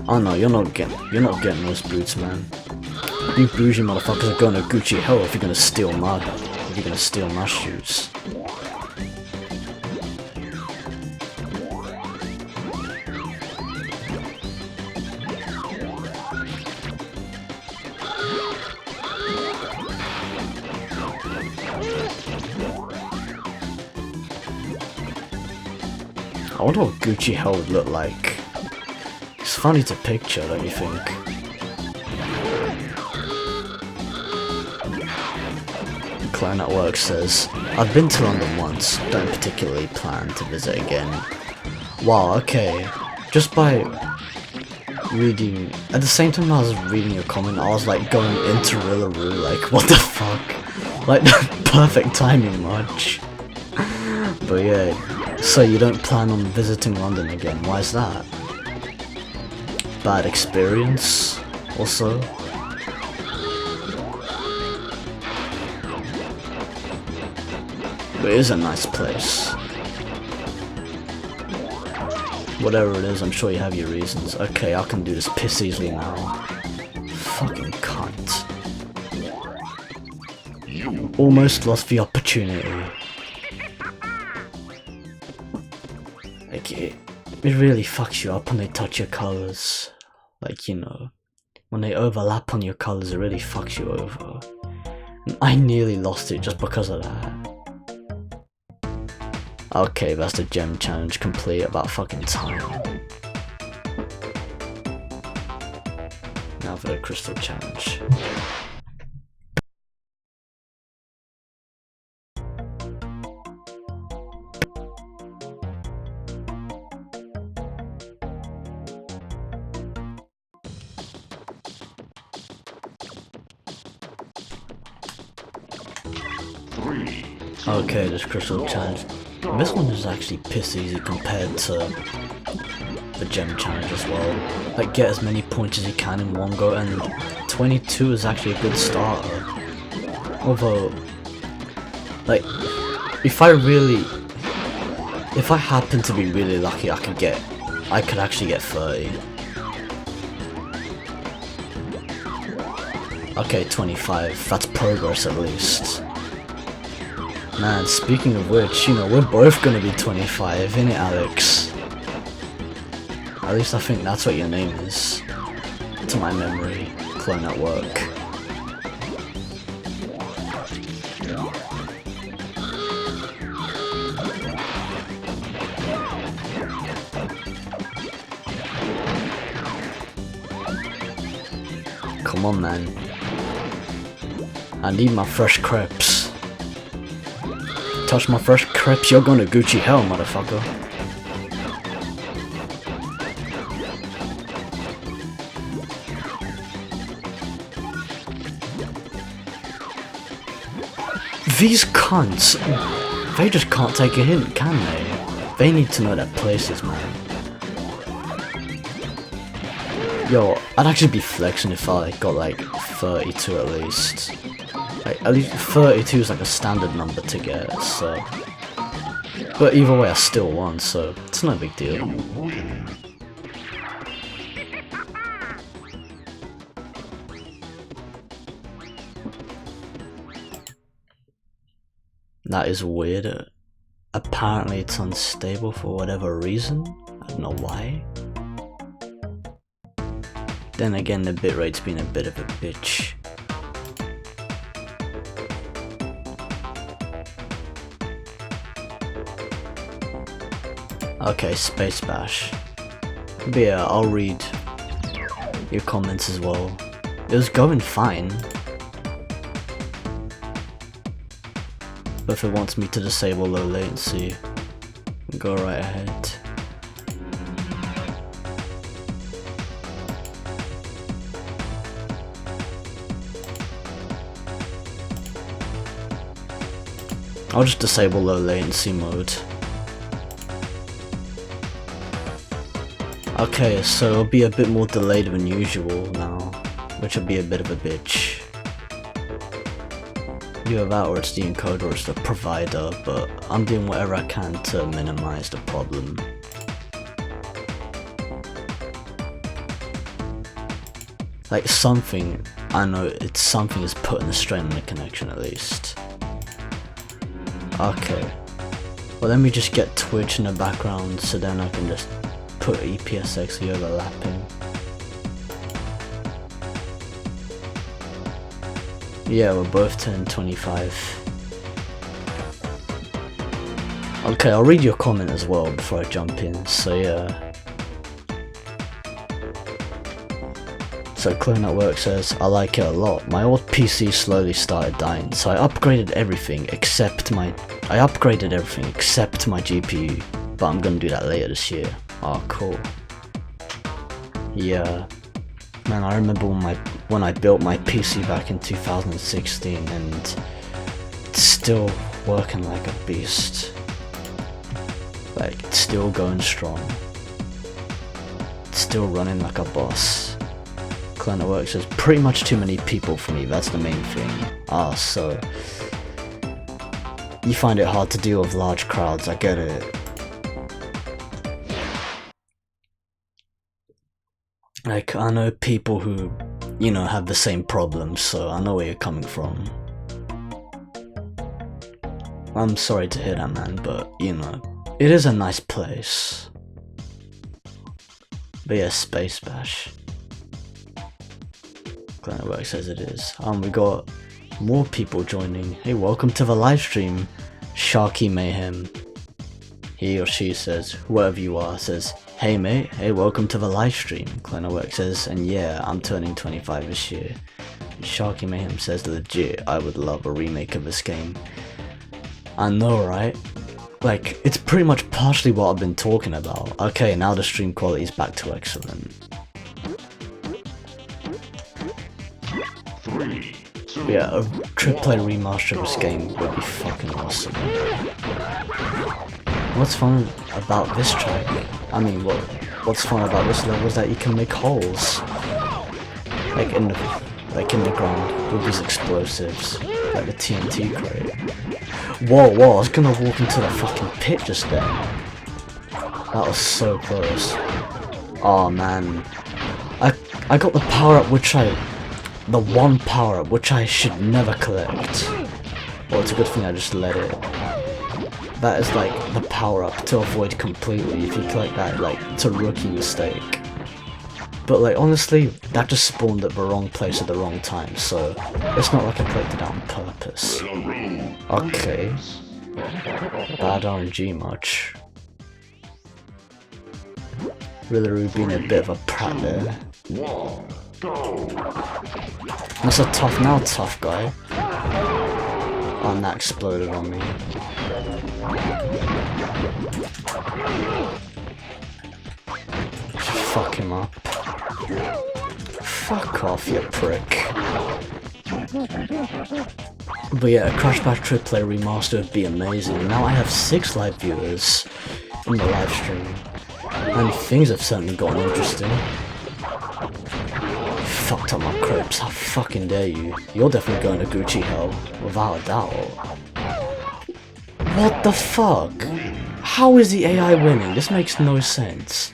Oh no, you're not getting those boots, man. You bougie motherfuckers are going to Gucci hell if you're gonna steal my shoes. I wonder what Gucci hell would look like. It's funny to picture, don't you think? Clown at Work says, I've been to London once, don't particularly plan to visit again. Wow, okay. Just by reading, at the same time I was reading your comment, I was like going into Rillaroo, like what the fuck? Like perfect timing much. But yeah, so you don't plan on visiting London again, why is that? Bad experience, also? But it is a nice place. Whatever it is, I'm sure you have your reasons. Okay, I can do this piss easily now. Fucking cunt. Almost lost the opportunity. Like, it really fucks you up when they touch your colours. Like, you know, when they overlap on your colours, it really fucks you over. And I nearly lost it just because of that. Okay, that's the gem challenge complete, about fucking time. Now for the crystal challenge. Okay, this crystal challenge. This one is actually piss easy compared to the gem challenge as well. Like, get as many points as you can in one go, and 22 is actually a good starter. Although, like, if I happen to be really lucky, I could actually get 30. Okay, 25. That's progress at least. Man, speaking of which, you know, we're both gonna be 25, innit, Alex? At least I think that's what your name is. To my memory, Clone at Work. Come on, man. I need my fresh crepes. Touch my fresh crepes, you're going to Gucci hell, motherfucker. These cunts, they just can't take a hint, can they? They need to know their places, man. Yo, I'd actually be flexing if I got like 32 at least. Like, at least 32 is like a standard number to get, so. But either way, I still won, so it's no big deal. That is weird. Apparently it's unstable for whatever reason. I don't know why. Then again, the bitrate's been a bit of a bitch. Okay, Space Bash. But yeah, I'll read your comments as well. It was going fine. But if it wants me to disable low latency, go right ahead. I'll just disable low latency mode. Okay, so it'll be a bit more delayed than usual now, which will be a bit of a bitch. Either that or it's the encoder or it's the provider, but I'm doing whatever I can to minimize the problem. Like something, I know it's something is putting a strain on the connection at least. Okay, well let me just get Twitch in the background so then I can just put EPSXE overlapping. Yeah, we're both 1025. Okay, I'll read your comment as well before I jump in, so yeah. So Clone Network says, I like it a lot. My old PC slowly started dying, so I upgraded everything except my GPU, but I'm gonna do that later this year. Oh, cool. Yeah. Man, I remember when I built my PC back in 2016 and it's still working like a beast. Like, it's still going strong. It's still running like a boss. Clan at Work says, pretty much too many people for me, that's the main thing. Ah, so you find it hard to deal with large crowds, I get it. Like, I know people who, you know, have the same problems, so I know where you're coming from. I'm sorry to hear that, man, but, you know, it is a nice place. But yeah, Space Bash. Planet Work says it is. We got more people joining. Hey, welcome to the live stream, Sharky Mayhem. He or she says, whoever you are, says, hey mate, hey, welcome to the live stream. Clone Work says, and yeah, I'm turning 25 this year. Sharky Mayhem says, legit, I would love a remake of this game. I know, right? Like, it's pretty much partially what I've been talking about. Okay, now the stream quality is back to excellent. 3, 2, Yeah, a AAA remaster of this game would be fucking awesome. What's fun about this track? I mean, what's fun about this level is that you can make holes, like in the ground with these explosives, like the TNT crate. Whoa, I was gonna walk into the fucking pit just then. That was so close. Oh man, I got the power up the one power up which I should never collect. Well, it's a good thing I just let it. That is like the power up to avoid completely. If you collect that, like, it's a rookie mistake. But like, honestly, that just spawned at the wrong place at the wrong time, so it's not like I collected it on purpose. Okay. Bad RNG much. Really being a bit of a prat there. That's a tough guy. Oh, and that exploded on me. Fuck him up. Fuck off, you prick. But yeah, a Crash Bash AAA remaster would be amazing. Now I have 6 live viewers in the live stream, and things have certainly gotten interesting. Fucked up my crepes, how fucking dare you. You're definitely going to Gucci hell, without a doubt. What the fuck? How is the AI winning? This makes no sense.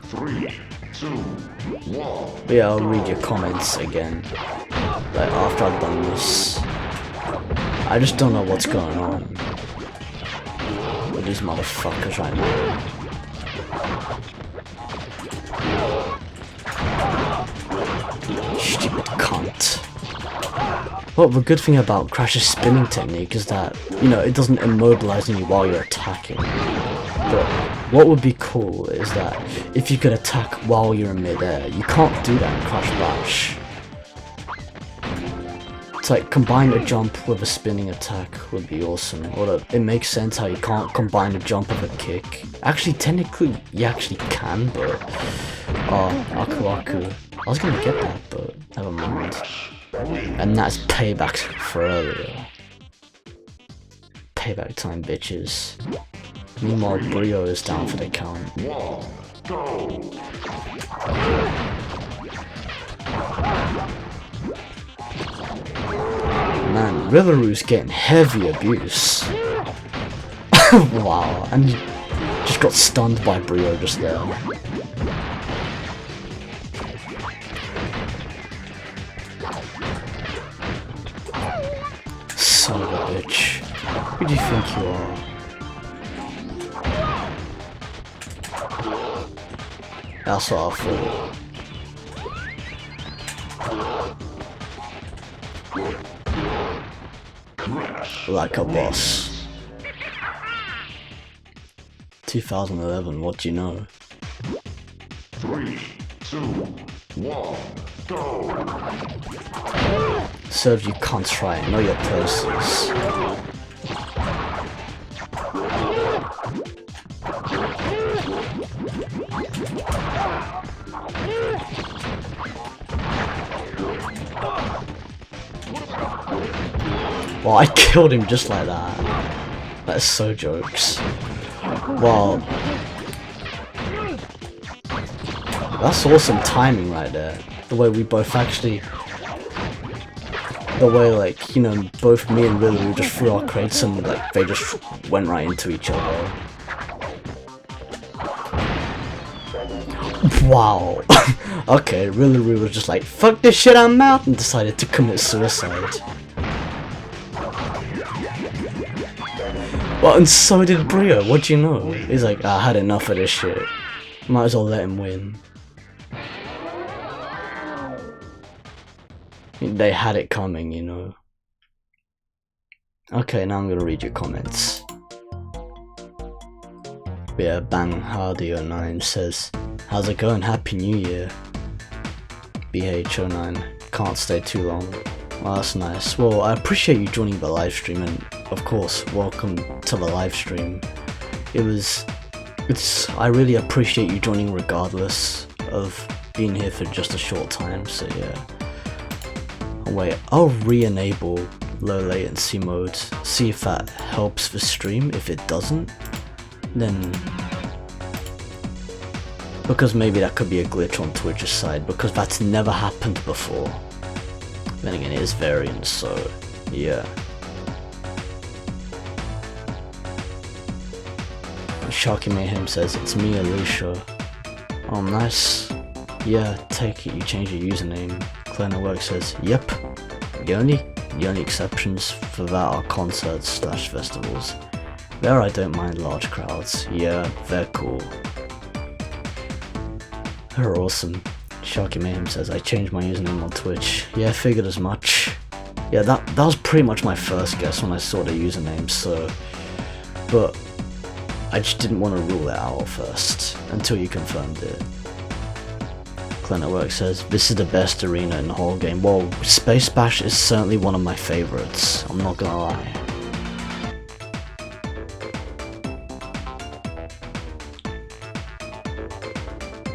3, 2, 1. But yeah, I'll read your comments again, like after I've done this. I just don't know what's going on with these motherfuckers right now. Stupid cunt. Well, the good thing about Crash's spinning technique is that, you know, it doesn't immobilize you while you're attacking. But what would be cool is that if you could attack while you're in midair, you can't do that in Crash Bash. It's like, combine a jump with a spinning attack would be awesome. Although it makes sense how you can't combine a jump with a kick. Actually, technically, you actually can, but... Oh, Aku Aku. I was gonna get that, but never mind. And that's payback for earlier. Payback time, bitches. Meanwhile, Brio is down for the count. Man, Rillaru's getting heavy abuse. Wow, and he just got stunned by Brio just there. Son of a bitch. Who do you think you are? That's what I thought. Like a boss. 2011, what do you know? 3, 2, 1, go! Serve you can't try and know your places. Well, I killed him just like that. That's so jokes. Wow. That's awesome timing right there. The way we both actually... The way, like, you know, both me and Rillaru just threw our crates and, like, they just went right into each other. Wow. Okay, Rillaru was just like, fuck this shit, I'm out, and decided to commit suicide. Well, and so did Brio, what do you know? He's like, I had enough of this shit. Might as well let him win. They had it coming, you know. Okay, now I'm gonna read your comments. Yeah, Bang Hardy09 says, how's it going? Happy New Year. BH09, can't stay too long. Well, that's nice. Well, I appreciate you joining the live stream, and of course, welcome to the live stream. I really appreciate you joining regardless of being here for just a short time, so yeah. Oh, wait, I'll re-enable low latency mode, see if that helps the stream. If it doesn't, then... because maybe that could be a glitch on Twitch's side, because that's never happened before. Then again, it is variant, so yeah. Sharky Mayhem says, it's me, Alicia. Oh, nice. Yeah, take it, you change your username. Cleaner Work says, yep. The only exceptions for that are concerts / festivals. There I don't mind large crowds. Yeah, they're cool. They're awesome. Sharky Mayhem says, I changed my username on Twitch. Yeah, I figured as much. Yeah, that was pretty much my first guess when I saw the username, so... But I just didn't want to rule it out first, until you confirmed it. Cleaner Work says, this is the best arena in the whole game. Well, Space Bash is certainly one of my favorites, I'm not gonna lie.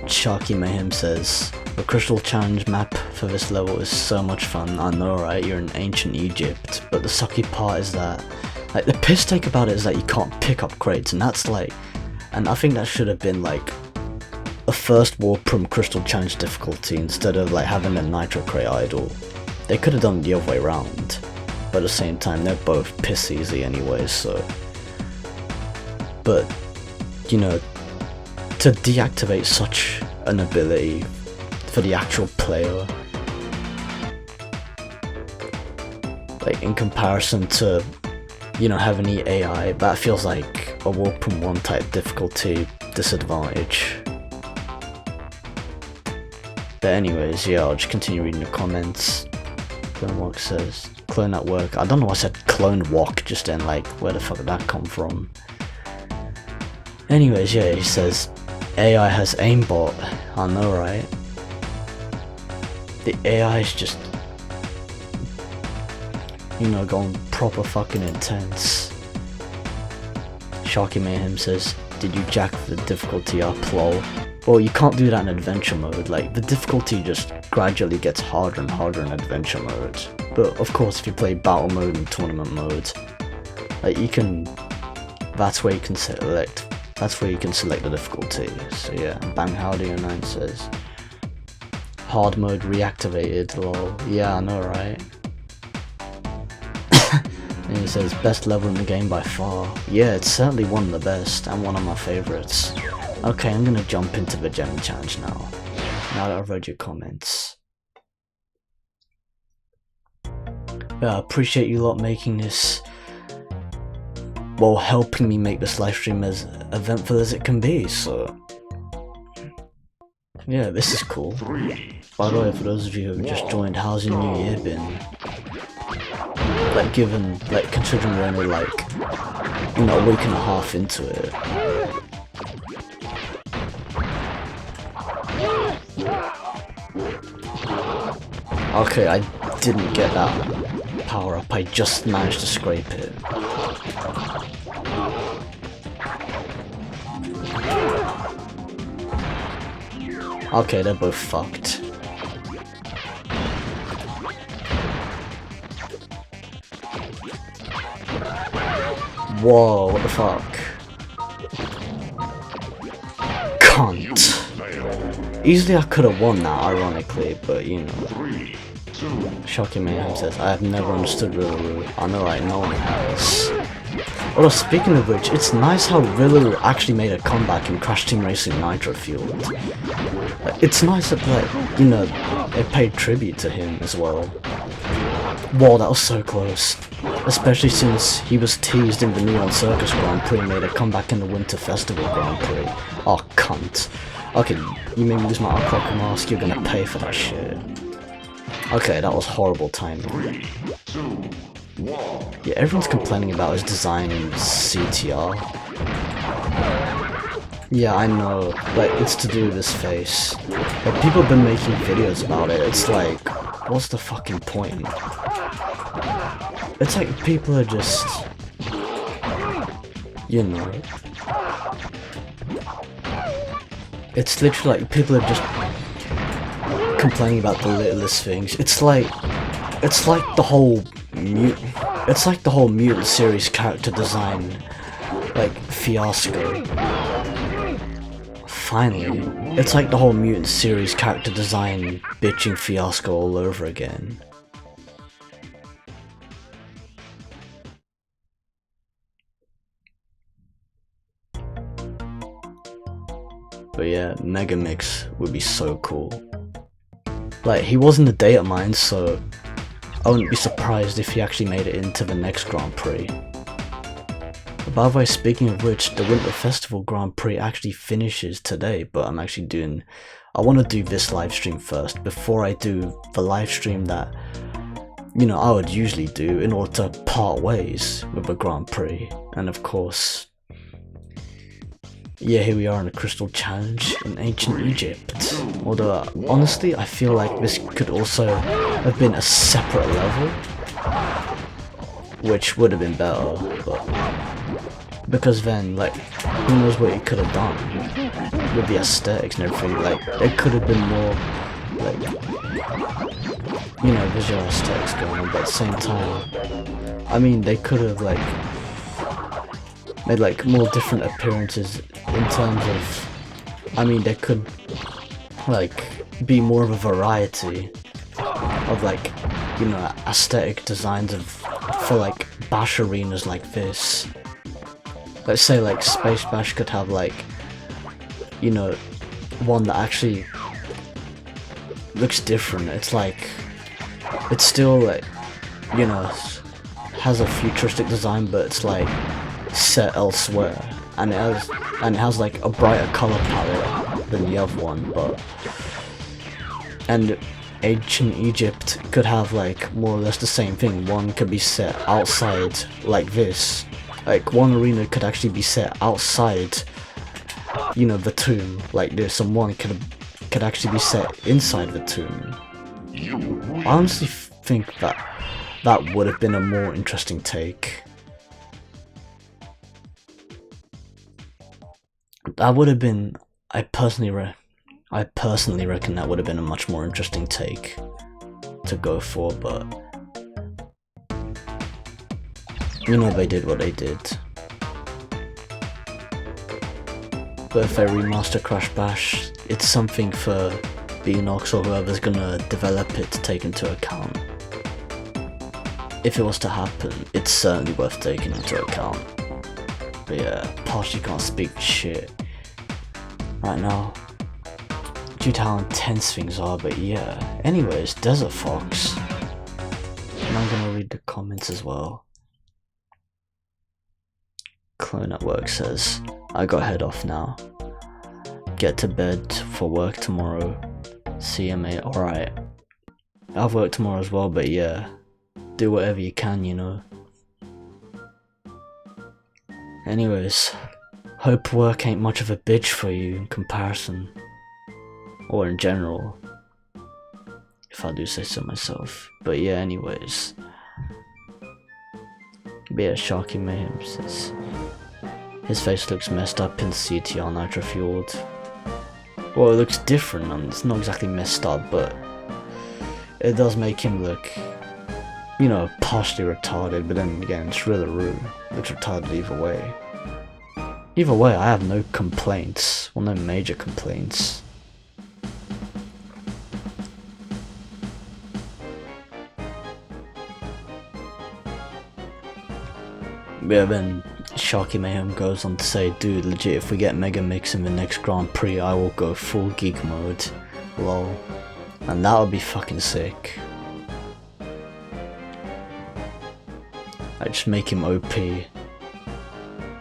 Sharky Mayhem says, the Crystal Challenge map for this level is so much fun. I know, right? You're in ancient Egypt, but the sucky part is that, like, the piss take about it is that you can't pick up crates, and that's like, and I think that should have been like a first world from Crystal Challenge difficulty instead of like having a Nitro crate idle. They could have done it the other way around, but at the same time they're both piss easy anyways, so. But, you know, to deactivate such an ability for the actual player, like in comparison to, you know, having the AI, that feels like a Warp from 1 type difficulty disadvantage. But anyways, yeah, I'll just continue reading the comments. Clone Walk says, clone at work. I don't know why I said clone walk just then, like, where the fuck did that come from? Anyways, yeah, he says, AI has aimbot. I know, right? The AI is just, you know, going proper fucking intense. Sharky Mayhem says, did you jack the difficulty up, lol? well, you can't do that in adventure mode. Like, the difficulty just gradually gets harder and harder in adventure mode. But of course, if you play battle mode and tournament mode, like, you can, that's where you can select the difficulty. So yeah, Bang Howdy 09 says, hard mode reactivated, lol. Yeah, I know, right? And he says, best level in the game by far. Yeah, it's certainly one of the best, and one of my favourites. Okay, I'm gonna jump into the gem challenge now that I've read your comments. Yeah, I appreciate you lot making this, well, helping me make this livestream as eventful as it can be, so yeah, this is cool. By the way, for those of you who have just joined, how's your new year been? Like, considering we're only like, you know, a week and a half into it. Okay, I didn't get that power up, I just managed to scrape it. Okay, they're both fucked. Whoa, what the fuck? Cunt. Easily I could have won that, ironically, but you know. Shocking Mayhem says, I have never understood Rillaru. I know, right? No one has. Although, speaking of which, it's nice how Rillaru actually made a comeback in Crash Team Racing Nitro Fueled. It's nice that, like, you know, they paid tribute to him as well. Whoa, that was so close. Especially since he was teased in the Neon Circus Grand Prix and made a comeback in the Winter Festival Grand Prix. Oh, cunt. Okay, you made me lose my Aquaco mask, you're gonna pay for that shit. Okay, that was horrible timing. Yeah, everyone's complaining about his design in CTR. Yeah, I know, but it's to do with his face. But people have been making videos about it, it's like, what's the fucking point? It's like people are just, you know, it's literally like people are just complaining about the littlest things. It's like the whole Mutant series character design, like, fiasco. Finally, it's like the whole Mutant series character design bitching fiasco all over again. But yeah, Megamix would be so cool. Like, he was in the data mine, so I wouldn't be surprised if he actually made it into the next Grand Prix. But by the way, speaking of which, the Winter Festival Grand Prix actually finishes today, but I'm actually I want to do this live stream first, before I do the live stream that, you know, I would usually do in order to part ways with the Grand Prix. And of course, yeah, here we are in the Crystal Challenge in ancient Egypt. Although, honestly, I feel like this could also have been a separate level, which would have been better, but because then, like, who knows what you could have done with the aesthetics and everything. Like, it could have been more, like, you know, visual aesthetics going on, but at the same time, I mean, they could have, like, made, like, more different appearances in terms of, I mean, there could, like, be more of a variety of, like, you know, aesthetic designs for, like, bash arenas like this. Let's say, like, Space Bash could have, like, you know, one that actually looks different. It's like, it's still, like, you know, has a futuristic design, but it's like set elsewhere, and it has like a brighter color palette than the other one. But and ancient Egypt could have, like, more or less the same thing. One could be set outside like this, like one arena could actually be set outside, you know, the tomb like this, and one could actually be set inside the tomb. I honestly think that would have been a more interesting take. That would have been, I personally I personally reckon that would have been a much more interesting take to go for, but you know, they did what they did. But if they remaster Crash Bash, it's something for Beanox or whoever's gonna develop it to take into account. If it was to happen, it's certainly worth taking into account. But yeah, partially can't speak shit right now due to how intense things are, but yeah. Anyways, Desert Fox. And I'm gonna read the comments as well. Clone at Work says, I got head off now. Get to bed for work tomorrow. CMA, alright. I have work tomorrow as well, but yeah. Do whatever you can, you know. Anyways, hope work ain't much of a bitch for you in comparison. Or in general. If I do say so myself. But yeah, anyways. Yeah, Sharky Mayhem says his face looks messed up in CTR Nitro Fueled. Well, it looks different, and it's not exactly messed up, but it does make him look, you know, partially retarded, but then again, it's really rude. It looks retarded either way. Either way, I have no complaints. Well, no major complaints. Yeah, then Sharky Mayhem goes on to say, dude, legit, if we get Mega Mix in the next Grand Prix, I will go full geek mode. Lol. And that would be fucking sick. I just make him OP.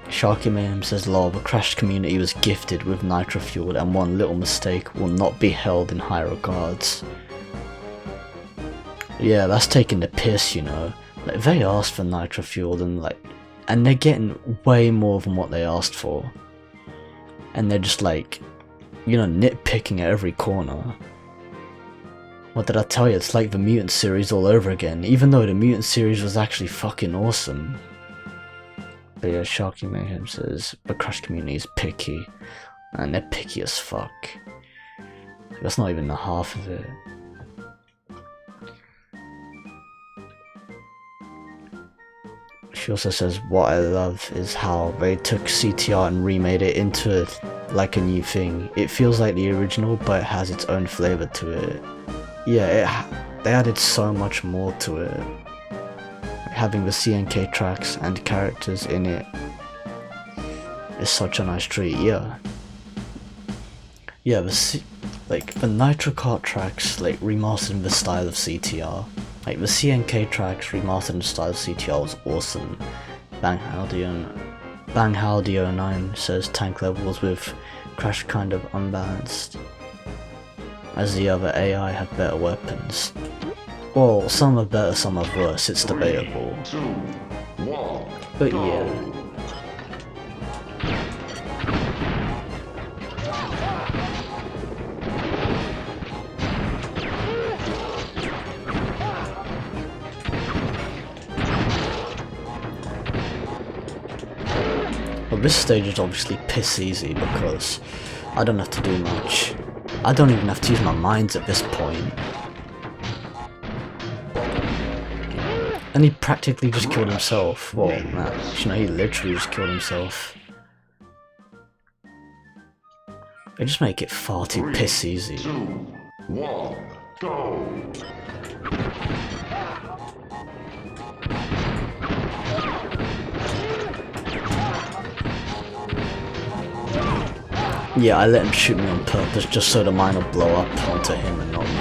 Sharky Mayhem says, lol, the Crash community was gifted with Nitro Fueled, and one little mistake will not be held in high regards. Yeah, that's taking the piss, you know. Like, they asked for Nitro Fueled, and they're getting way more than what they asked for. And they're just like, you know, nitpicking at every corner. What did I tell you? It's like the Mutant series all over again, even though the Mutant series was actually fucking awesome. But yeah, Sharky Mayhem says, the Crash community is picky. And they're picky as fuck. That's not even the half of it. She also says, what I love is how they took CTR and remade it into like a new thing. It feels like the original, but it has its own flavor to it. Yeah, they added so much more to it. Having the CNK tracks and characters in it is such a nice treat, yeah. Yeah, the Nitro Kart tracks, like, remastered in the style of CTR. Like, the CNK tracks remastered in the style of CTR was awesome. Bang Howdy 09 says tank levels with Crash kind of unbalanced, as the other AI have better weapons. Well, some are better, some are worse, it's debatable. 3, 2, 1, but go. yeah. Well, this stage is obviously piss easy because I don't have to do much. I don't even have to use my minds at this point. And he practically just killed himself. Well, man, you know, he literally just killed himself. They just make it far too piss easy. 2, 1, go. Yeah, I let him shoot me on purpose just so the mine will blow up onto him and not me.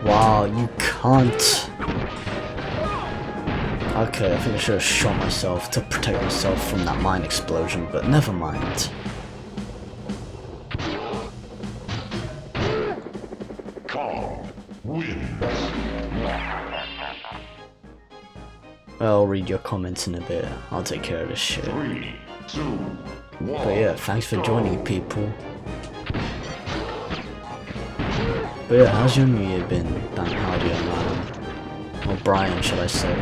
Wow, you can't. Okay, I think I should have shot myself to protect myself from that mine explosion, but never mind. Calm wins. I'll read your comments in a bit. I'll take care of this shit. 3, 2, 1. But yeah, thanks for joining, people. But yeah, how's your new year been? Dan Howdy and or Brian, should I say?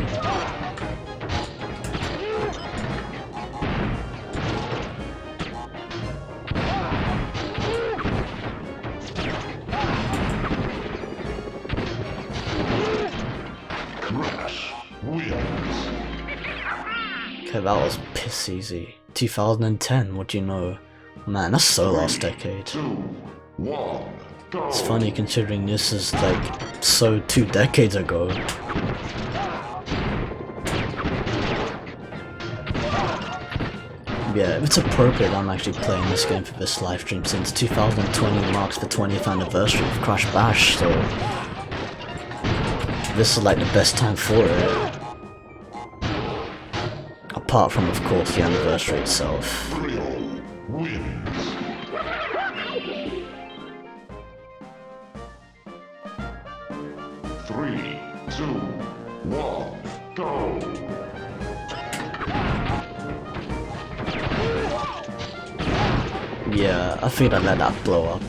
Okay, that was piss easy. 2010, what do you know? Man, that's so last decade. 2, 1, go. It's funny considering this is like so 2 decades ago. Yeah, it's appropriate I'm actually playing this game for this live stream since 2020 marks the 20th anniversary of Crash Bash, so this is like the best time for it. Apart from, of course, the anniversary itself. Wins. 3, 2, 1, go. Yeah, I think I'd let that blow up.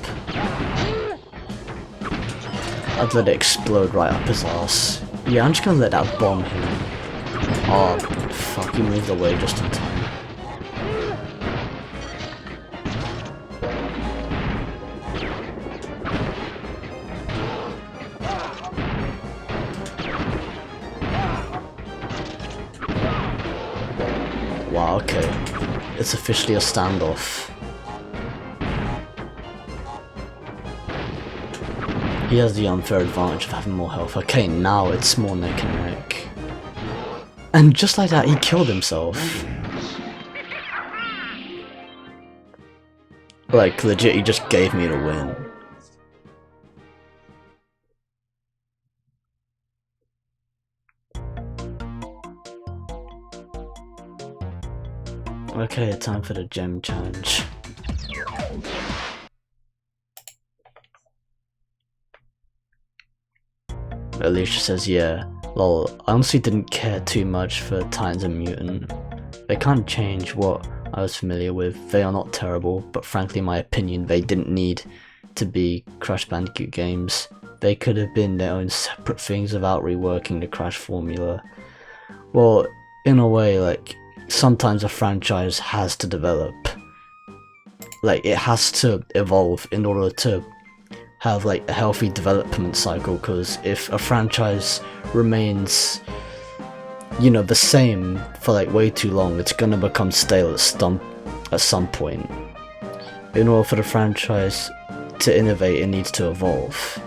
I'd let it explode right up his ass. Yeah, I'm just gonna let that bomb hit him. Oh, fuck, he moved away just in time. Wow, okay. It's officially a standoff. He has the unfair advantage of having more health. Okay, now it's more neck and neck. And just like that, he killed himself. Like, legit, he just gave me the win. Okay, time for the gem challenge. Alicia says, yeah, lol, I honestly didn't care too much for Titans and Mutant. They can't change what I was familiar with. They are not terrible, but frankly in my opinion they didn't need to be Crash Bandicoot games. They could have been their own separate things without reworking the Crash formula. Well, in a way, like, sometimes a franchise has to develop. Like, it has to evolve in order to have like a healthy development cycle, because if a franchise remains, you know, the same for like way too long, it's gonna become stale at some point. In order for the franchise to innovate, it needs to evolve.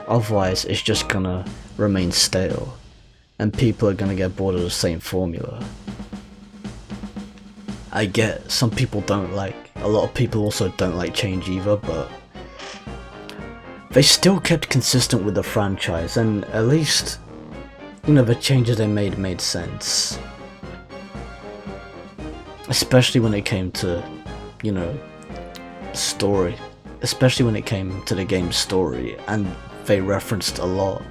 Otherwise, it's just gonna remain stale, and people are gonna get bored of the same formula. I get some people don't like, a lot of people also don't like change either, but they still kept consistent with the franchise, and at least, you know, the changes they made sense. Especially when it came to, you know, story. Especially when it came to the game's story, and they referenced a lot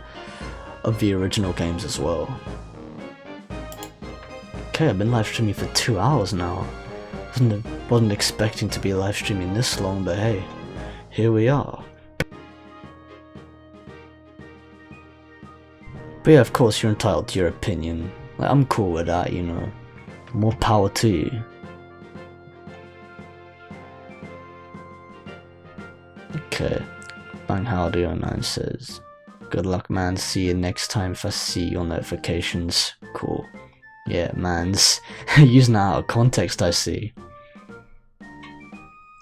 of the original games as well. Okay, I've been live streaming for 2 hours now. Wasn't expecting to be live streaming this long, but hey, here we are. But yeah, of course you're entitled to your opinion. Like, I'm cool with that, you know. More power to you. Okay. Bang Howdy09 says, good luck, man. See you next time if I see your notifications. Cool. Yeah, mans. Using that out of context, I see.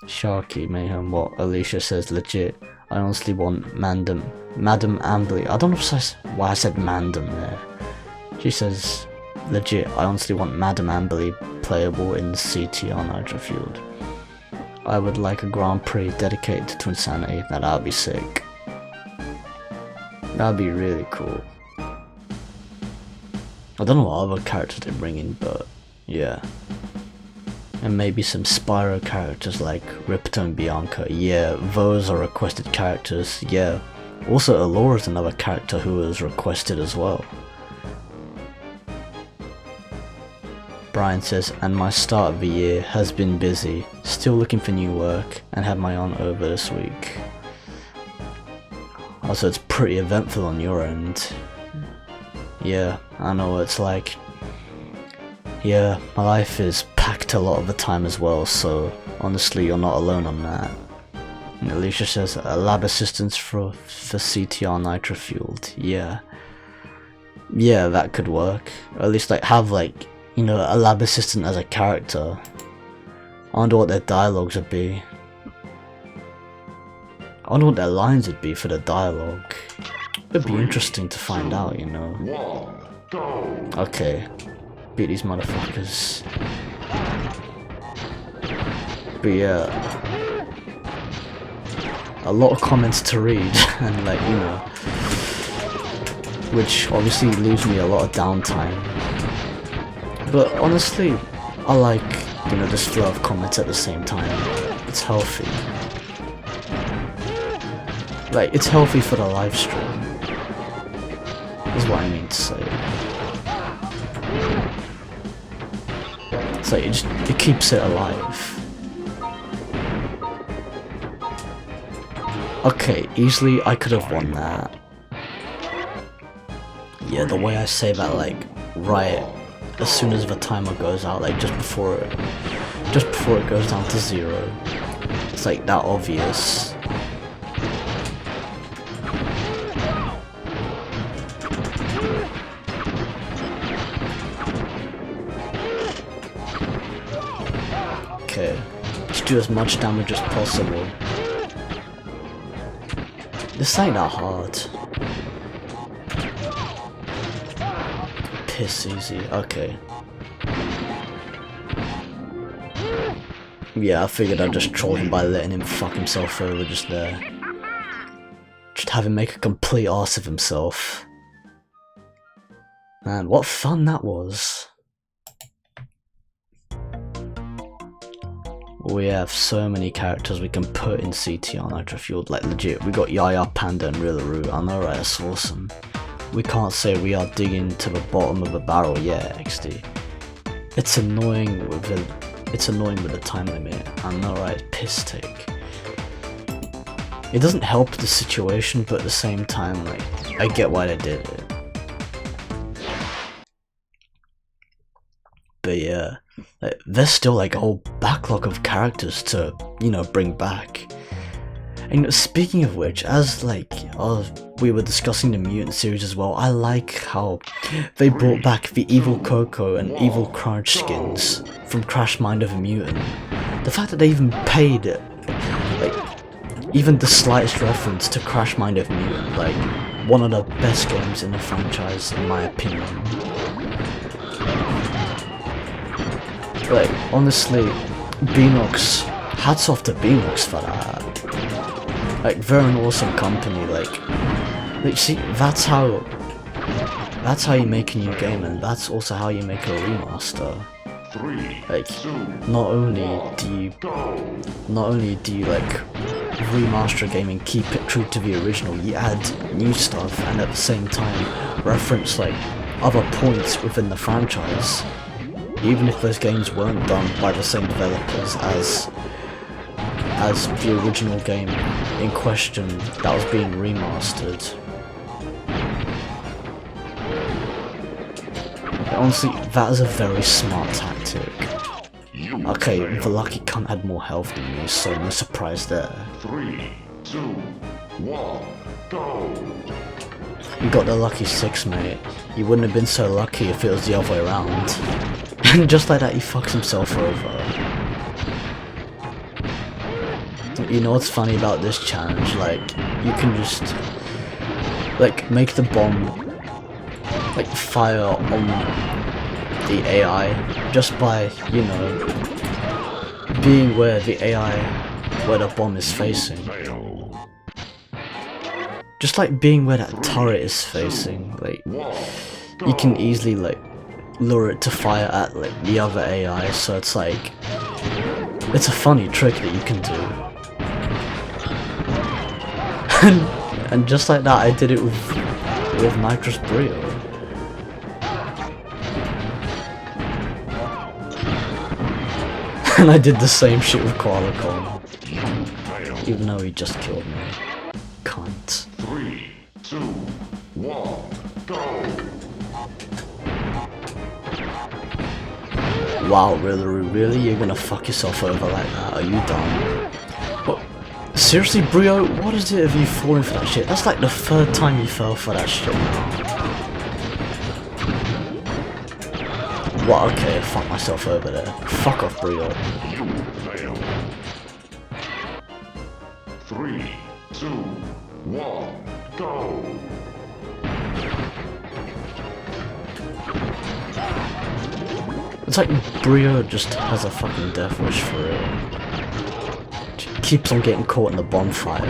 Sharky Mayhem, what? Alicia says, legit. I honestly want Madam Amberly. I don't know why I said Mandem there. She says, legit, I honestly want Madam Amberly playable in CTR Nitro Field. I would like a Grand Prix dedicated to Insanity. That'd be sick. That'd be really cool. I don't know what other characters they bring in, but yeah. And maybe some Spyro characters like Ripto and Bianca. Yeah, those are requested characters. Yeah. Also, Alora's another character who was requested as well. Brian says, and my start of the year has been busy. Still looking for new work and had my aunt over this week. Also, it's pretty eventful on your end. Yeah, I know what it's like. Yeah, my life is packed a lot of the time as well, so honestly you're not alone on that. And Alicia says, a lab assistance for CTR Nitro Fueled. Yeah. Yeah, that could work. Or at least like have like you know, a lab assistant as a character. I wonder what their dialogues would be. I wonder what their lines would be for the dialogue. It'd be interesting to find out, you know. Okay, beat these motherfuckers. But yeah, a lot of comments to read, and like, you know, which obviously leaves me a lot of downtime. But honestly, I like, you know, this flow of comments at the same time. It's healthy. Like, it's healthy for the live stream, is what I mean to say. It's like, it keeps it alive. Okay, easily I could have won that. Yeah, the way I say that, like, right as soon as the timer goes out, like just before it goes down to 0. It's like that obvious. Okay, let's do as much damage as possible. This ain't that hard. Piss easy, okay. Yeah, I figured I'd just troll him by letting him fuck himself over just there. Just have him make a complete arse of himself. Man, what fun that was. We have so many characters we can put in CT on Nitro Fueled, like legit. We got Yaya, Panda and Rillaru. I know, right? That's awesome. We can't say we are digging to the bottom of the barrel yet, XD. It's annoying with the time limit. I know, right? Piss take. It doesn't help the situation, but at the same time, like, I get why they did it. But yeah, like, there's still like a whole backlog of characters to, you know, bring back. And speaking of which, as like we were discussing the Mutant series as well, I like how they brought back the Evil Coco and Evil Crunch skins from Crash Mind of a Mutant. The fact that they even paid it, like, even the slightest reference to Crash Mind of a Mutant, like, one of the best games in the franchise in my opinion. Like, honestly, Beanox, hats off to Beanox for that. Like, they're an awesome company, like see, that's how you make a new game, and that's also how you make a remaster. Like, not only do you like remaster a game and keep it true to the original, you add new stuff and at the same time reference like other points within the franchise, even if those games weren't done by the same developers as the original game in question that was being remastered. Honestly, that is a very smart tactic. Okay, the lucky cunt had more health than me, so no surprise there. 3, 2, 1, go! You got the lucky 6, mate. You wouldn't have been so lucky if it was the other way around. And just like that, he fucks himself over. You know what's funny about this challenge? Like, you can just like make the bomb like fire on the AI just by, you know, being where the AI, where the bomb is facing. Just like being where that turret is facing, like, you can easily like lure it to fire at like the other AI, so it's like, it's a funny trick that you can do. And just like that, I did it with Nitrous Brio. And I did the same shit with Koala Kong, even though he just killed me. Cunt. 3, 2, 1, go! Wow, really? You're gonna fuck yourself over like that? Are you dumb? What? Seriously, Brio? What is it of you falling for that shit? That's like the 3rd time you fell for that shit now. What? Okay, I fucked myself over there. Fuck off, Brio. You failed. 3, 2, 1, go! It's like Brio just has a fucking death wish for it. She keeps on getting caught in the bonfire.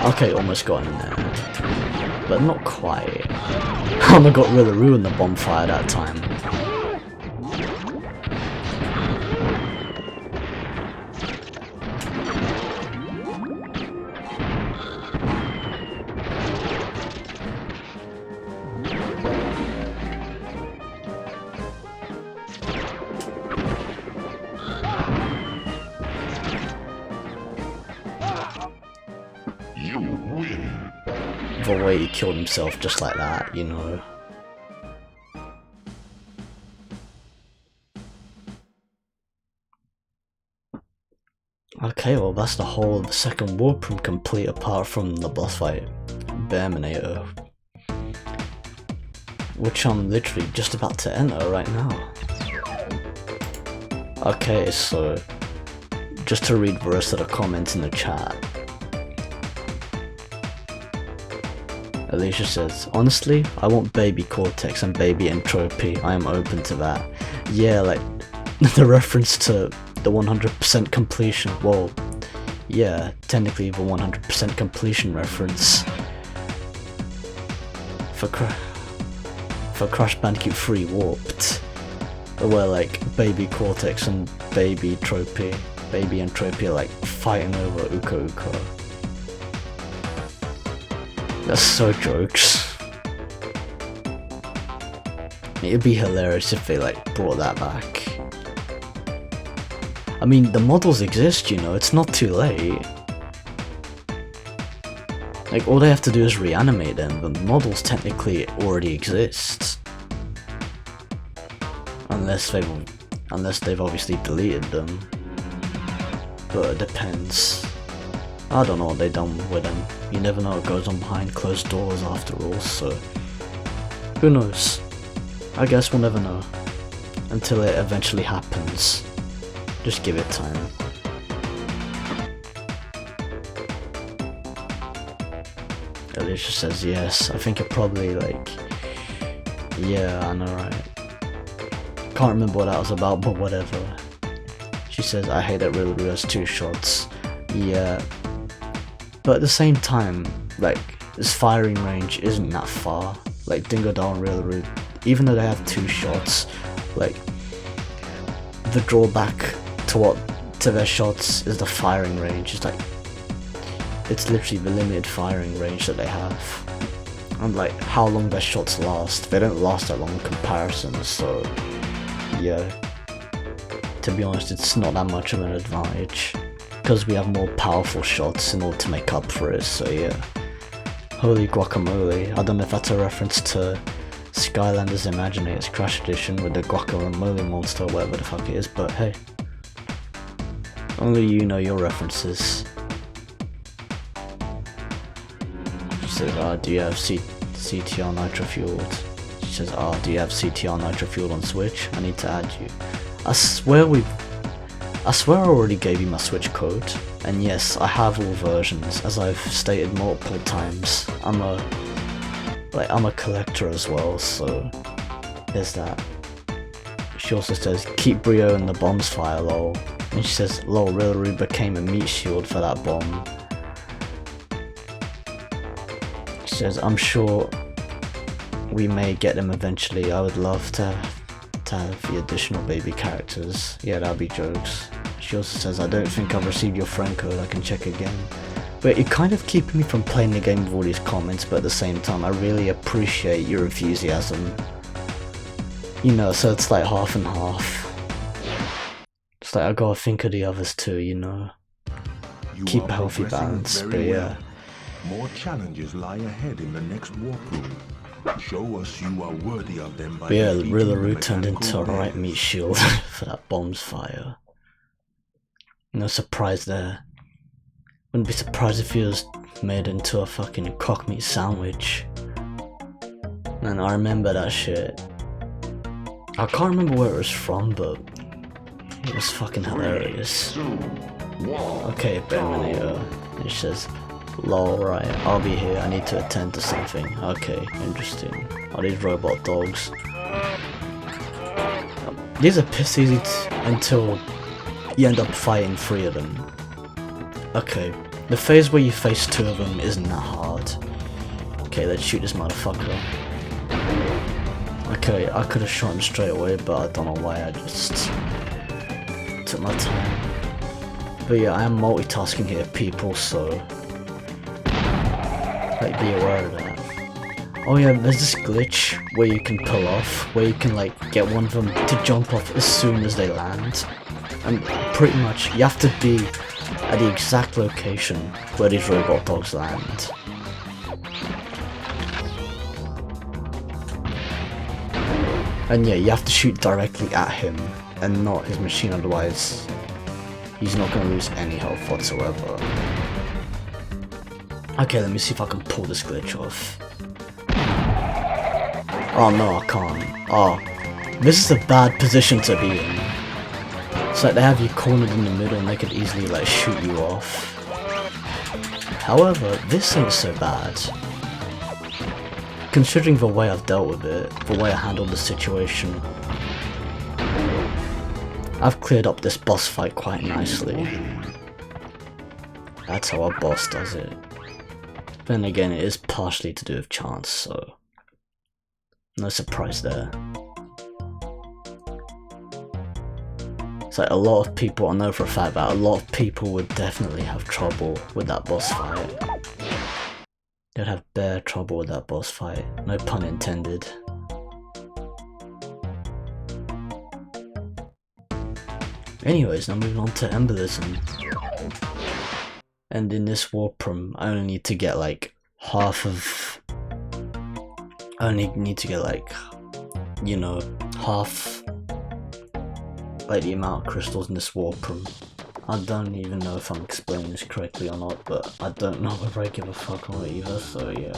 Okay, almost got in there. But not quite. I almost got really ruined the bonfire that time. You win. The way he killed himself just like that, you know. Okay, well that's the whole of the second warp room complete apart from the boss fight, Bearminator, which I'm literally just about to enter right now. Okay, so just to read the rest of the comments in the chat. Alicia says, honestly, I want baby Cortex and baby Entropy, I am open to that. Yeah, like, the reference to the 100% completion, well, yeah, technically the 100% completion reference for Crash Bandicoot 3 Warped, where like baby Cortex and baby Entropy are like fighting over Uka Uka. That's so jokes. It'd be hilarious if they like brought that back. I mean, the models exist, you know, it's not too late. Like, all they have to do is reanimate them, the models technically already exist. Unless they've obviously deleted them. But it depends. I don't know what they've done with them. You never know what goes on behind closed doors after all, so who knows? I guess we'll never know. Until it eventually happens. Just give it time. Alicia says yes, I think it probably like... Yeah, I know, right? Can't remember what that was about, but whatever. She says, I hate that Rillaru has 2 shots. Yeah. But at the same time, like, his firing range isn't that far. Like, Dingodile and Rillaru, even though they have 2 shots, like, the drawback to their shots is the firing range. It's like, it's literally the limited firing range that they have. And like, how long their shots last, they don't last that long in comparison, so yeah. To be honest, it's not that much of an advantage, because we have more powerful shots in order to make up for it, so yeah. Holy guacamole, I don't know if that's a reference to Skylanders Imagineers Crash Edition with the guacamole monster or whatever the fuck it is, but hey. Only you know your references. She says, do you have CTR Nitro Fueled? She says, do you have CTR Nitro Fueled on Switch? I need to add you. I swear I already gave you my Switch code, and yes, I have all versions, as I've stated multiple times. I'm a collector as well, so there's that. She also says, keep Brio in the bombs fire, lol. And she says, lol, Rillaru became a meat shield for that bomb. She says, I'm sure we may get them eventually. I would love to have the additional baby characters. Yeah, that'd be jokes. She also says, I don't think I've received your friend code, I can check again. But it kind of keeps me from playing the game with all these comments, but at the same time, I really appreciate your enthusiasm. You know, so it's like half and half. It's like, I gotta think of the others too, you know. Keep a healthy balance, but yeah. More challenges lie ahead in the next warp room. Show us you are worthy of them by yeah, Rillaru turned into a right meat shield for that bomb's fire. No surprise there. Wouldn't be surprised if he was made into a fucking cock meat sandwich. Man, I remember that shit. I can't remember where it was from, but it was fucking hilarious. Okay, Benvenio. It says, lol, right, I'll be here, I need to attend to something. Okay, interesting. Are these robot dogs? These are piss easy until you end up fighting 3 of them. Okay, the phase where you face 2 of them isn't that hard. Okay, let's shoot this motherfucker. Okay, I could have shot him straight away, but I don't know why, I just took my time. But yeah, I am multitasking here, people, so like, be aware of that. Oh yeah, there's this glitch where you can pull off, where you can like get one of them to jump off as soon as they land. And pretty much, you have to be at the exact location where these robot dogs land. And yeah, you have to shoot directly at him and not his machine, otherwise he's not going to lose any health whatsoever. Okay, let me see if I can pull this glitch off. Oh no, I can't. Oh, this is a bad position to be in. It's like they have you cornered in the middle and they could easily like shoot you off. However, this ain't so bad. Considering the way I've dealt with it, the way I handled the situation, I've cleared up this boss fight quite nicely. That's how a boss does it. Then again, it is partially to do with chance, so no surprise there. It's like a lot of people, I know for a fact that a lot of people would definitely have trouble with that boss fight. They'd have bare trouble with that boss fight, no pun intended. Anyways, now moving on to embolism. And in this warp room, I only need to get like half of... I only need to get like, you know, half like the amount of crystals in this warp room. I don't even know if I'm explaining this correctly or not, but I don't know whether I give a fuck on it either, so yeah.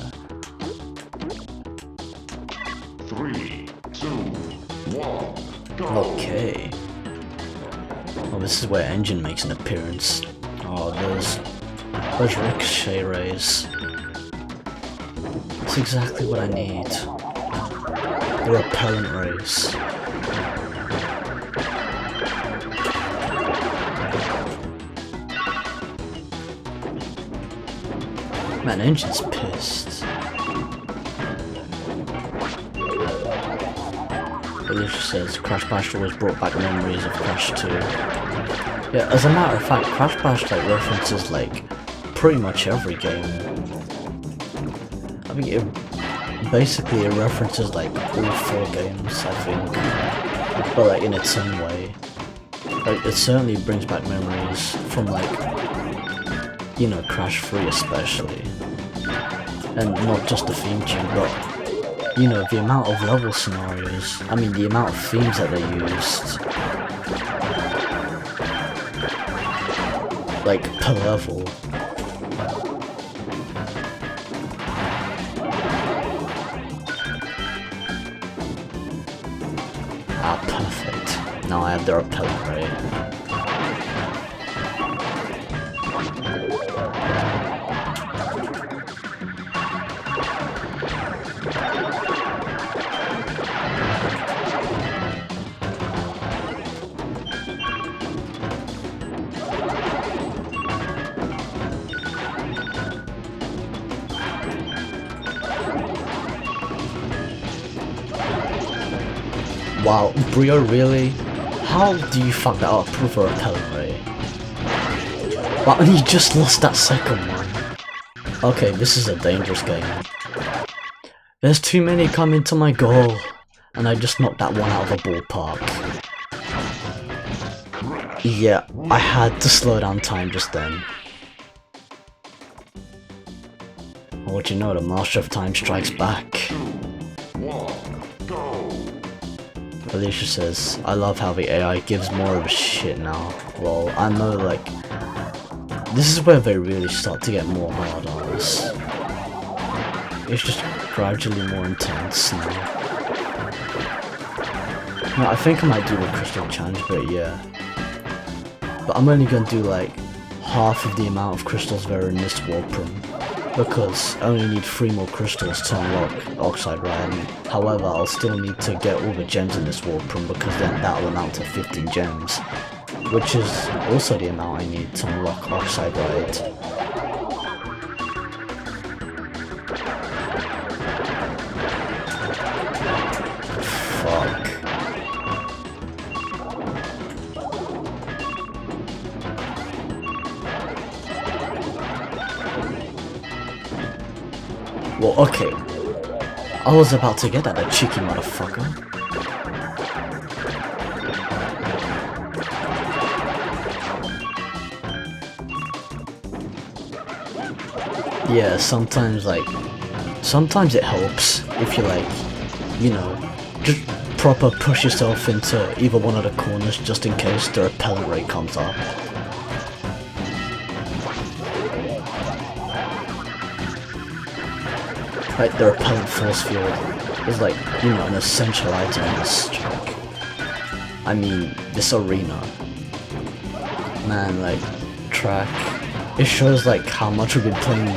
3, 2, 1, go! Okay. Well, this is where Engine makes an appearance. Oh, those ricochet rays. That's exactly what I need. The repellent rays. Man, Engine's pissed. Alicia says Crash Bash always brought back memories of Crash 2. Yeah, as a matter of fact, Crash Bash like references like pretty much every game. I think it references like all 4 games, I think, but like in its own way. Like it certainly brings back memories from like, you know, Crash 3 especially, and not just the theme tune, but you know, the amount of level scenarios, I mean the amount of themes that they used, like per level. Ah, perfect. Now I have the repellent ray. Wow, Brio, really? How do you fuck that up with a repellent ray? Wow, and you just lost that second one. Okay, this is a dangerous game. There's too many coming to my goal, and I just knocked that one out of the ballpark. Yeah, I had to slow down time just then. What you know, the Master of Time strikes back. 2, 1, go! Alicia says, I love how the AI gives more of a shit now. Well, I know like, this is where they really start to get more hard ons. It's just gradually more intense now. No, I think I might do the crystal challenge bit, yeah. But I'm only gonna do like half of the amount of crystals that are in this warp room, because I only need 3 more crystals to unlock Oxide Riot. However, I'll still need to get all the gems in this warp room, because then that'll amount to 15 gems, which is also the amount I need to unlock Oxide Riot. Fuck. Well, okay. I was about to get at that cheeky motherfucker. Yeah, sometimes it helps if you like, you know, just proper push yourself into either one of the corners just in case the repellent rate comes up. Like, the repellent force field is like, you know, an essential item in this track. I mean, this arena. Man, like, track. It shows like how much we've been playing.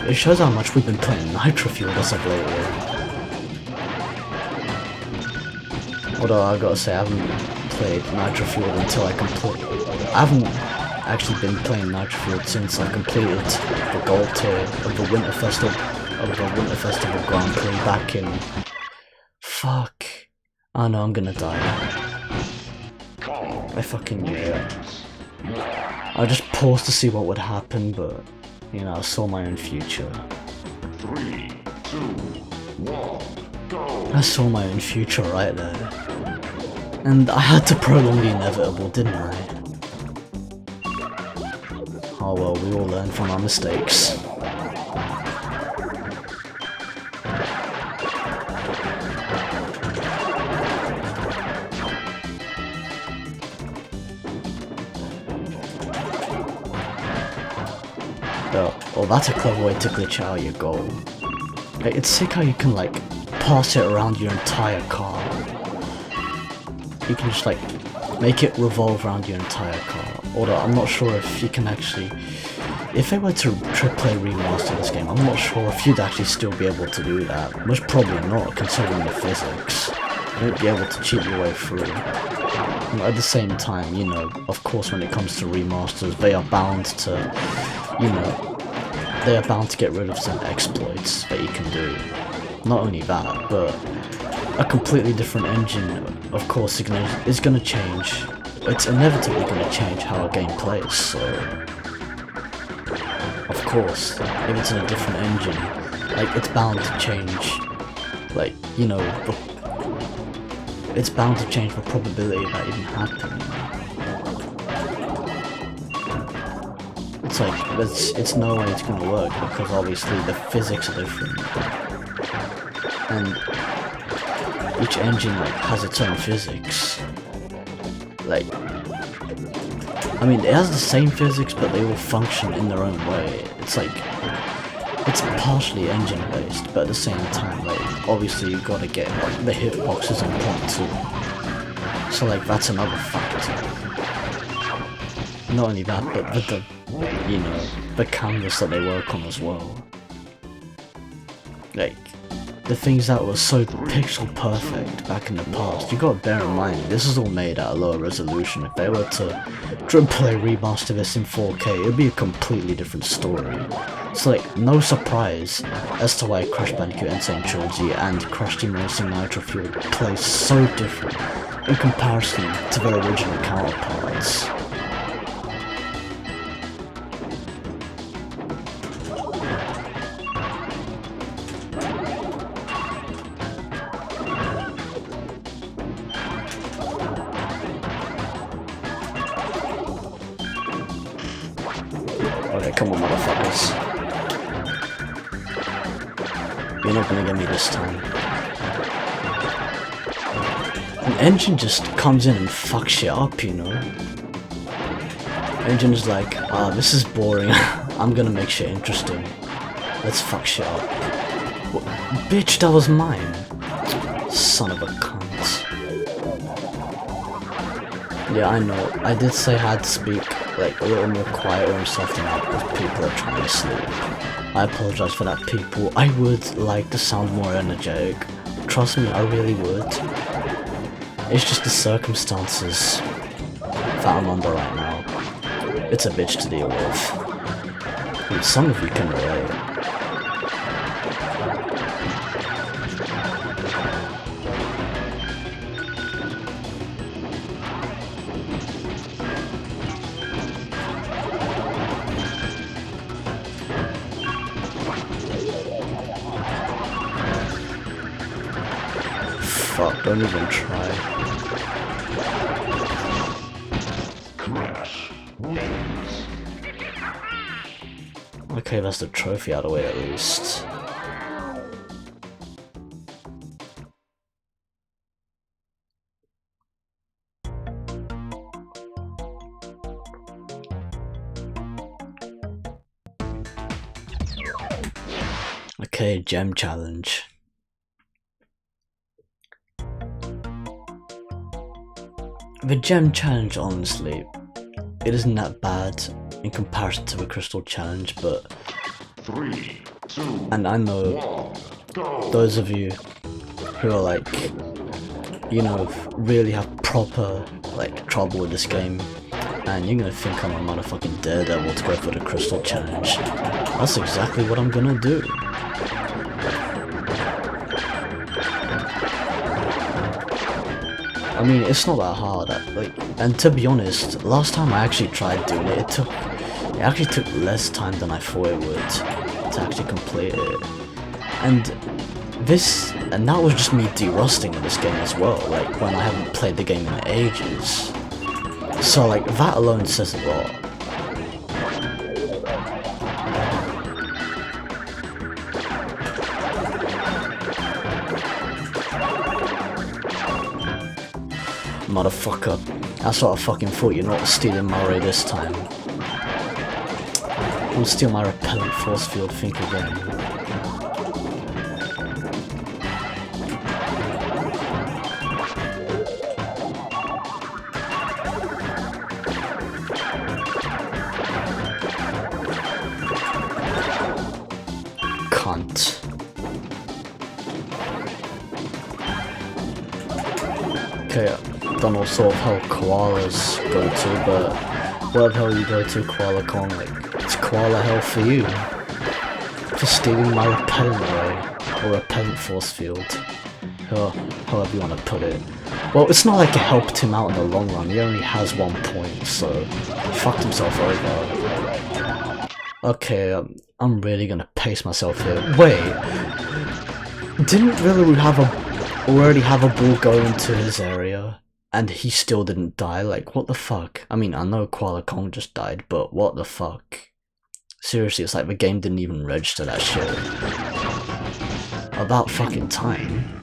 It shows how much we've been playing Nitro Fuel as of lately. Although I gotta say, I haven't played Nitro Fuel until I haven't actually been playing Nitro Fuel since I completed the gold tier of the Winter Festival Grand Prix back in. Fuck. I know I'm gonna die. I fucking knew it. I just paused to see what would happen, but you know, I saw my own future. 3, 2, 1, go! I saw my own future right there. And I had to prolong the inevitable, didn't I? Oh well, we all learn from our mistakes. Oh, that's a clever way to glitch out your goal. Like, it's sick how you can like pass it around your entire car. You can just like make it revolve around your entire car. Although I'm not sure if you can actually, if they were to AAA remaster this game, I'm not sure if you'd actually still be able to do that. Most probably not, considering the physics. You won't be able to cheat your way through. But at the same time, you know, of course when it comes to remasters, they are bound to, you know, they are bound to get rid of some exploits that you can do. Not only that, but a completely different engine, of course, is going to change. It's inevitably going to change how a game plays, so... Of course, if it's in a different engine, like, it's bound to change, like, you know, it's bound to change the probability of that even happening. It's like, it's no way it's gonna work, because obviously the physics are different. And each engine like has its own physics. Like, I mean, it has the same physics, but they all function in their own way. It's like, it's partially engine based, but at the same time, like, obviously you gotta get like the hitboxes on point too. So like, that's another factor. Not only that, but the you know, the canvas that they work on as well. Like, the things that were so pixel perfect back in the past, you gotta bear in mind, this is all made at a lower resolution. If they were to AAA remaster this in 4K, it would be a completely different story. It's like, no surprise as to why Crash Bandicoot Insane Trilogy and Crash Team Racing Nitro Fuel play so different in comparison to their original counterparts. Okay, come on, motherfuckers. You're not gonna get me this time. An engine just comes in and fucks shit up, you know? Engine's like, ah, this is boring. I'm gonna make shit interesting. Let's fuck shit up. What? Bitch, that was mine. Son of a cunt. Yeah, I know. I did say I had to speak like a little more quieter and soften up because people are trying to sleep. I apologize for that, people. I would like to sound more energetic. Trust me, I really would. It's just the circumstances that I'm under right now. It's a bitch to deal with. And some of you can relate. Fuck, don't even try. Okay, that's the trophy out of the way at least. Okay, gem challenge. The gem challenge, honestly, it isn't that bad in comparison to the crystal challenge, but 3, 2, and I know 1, go! those of you who are like, you know, really have proper like trouble with this game, and you're gonna think I'm a motherfucking daredevil to go for the crystal challenge. That's exactly what I'm gonna do. I mean, it's not that hard, like, and to be honest, last time I actually tried doing it, it actually took less time than I thought it would to actually complete it. And that was just me de-rusting in this game as well, like, when I haven't played the game in ages. So, like, that alone says a lot. Motherfucker. That's what I fucking thought. You're not stealing my ray this time. Don't steal my repellent force field, think again. Cunt. Okay, don't know sort of how koalas go to, but where the hell you go to, Koala Kong? Like, it's koala hell for you. For stealing my repellent ray, or repellent force field. However you want to put it. Well, it's not like it helped him out in the long run, he only has 1 point, so he fucked himself over. Okay, I'm really gonna pace myself here. Wait, didn't really already have a ball go into his area, and he still didn't die? Like, what the fuck? I mean, I know Koala Kong just died, but what the fuck? Seriously, it's like the game didn't even register that shit. About fucking time.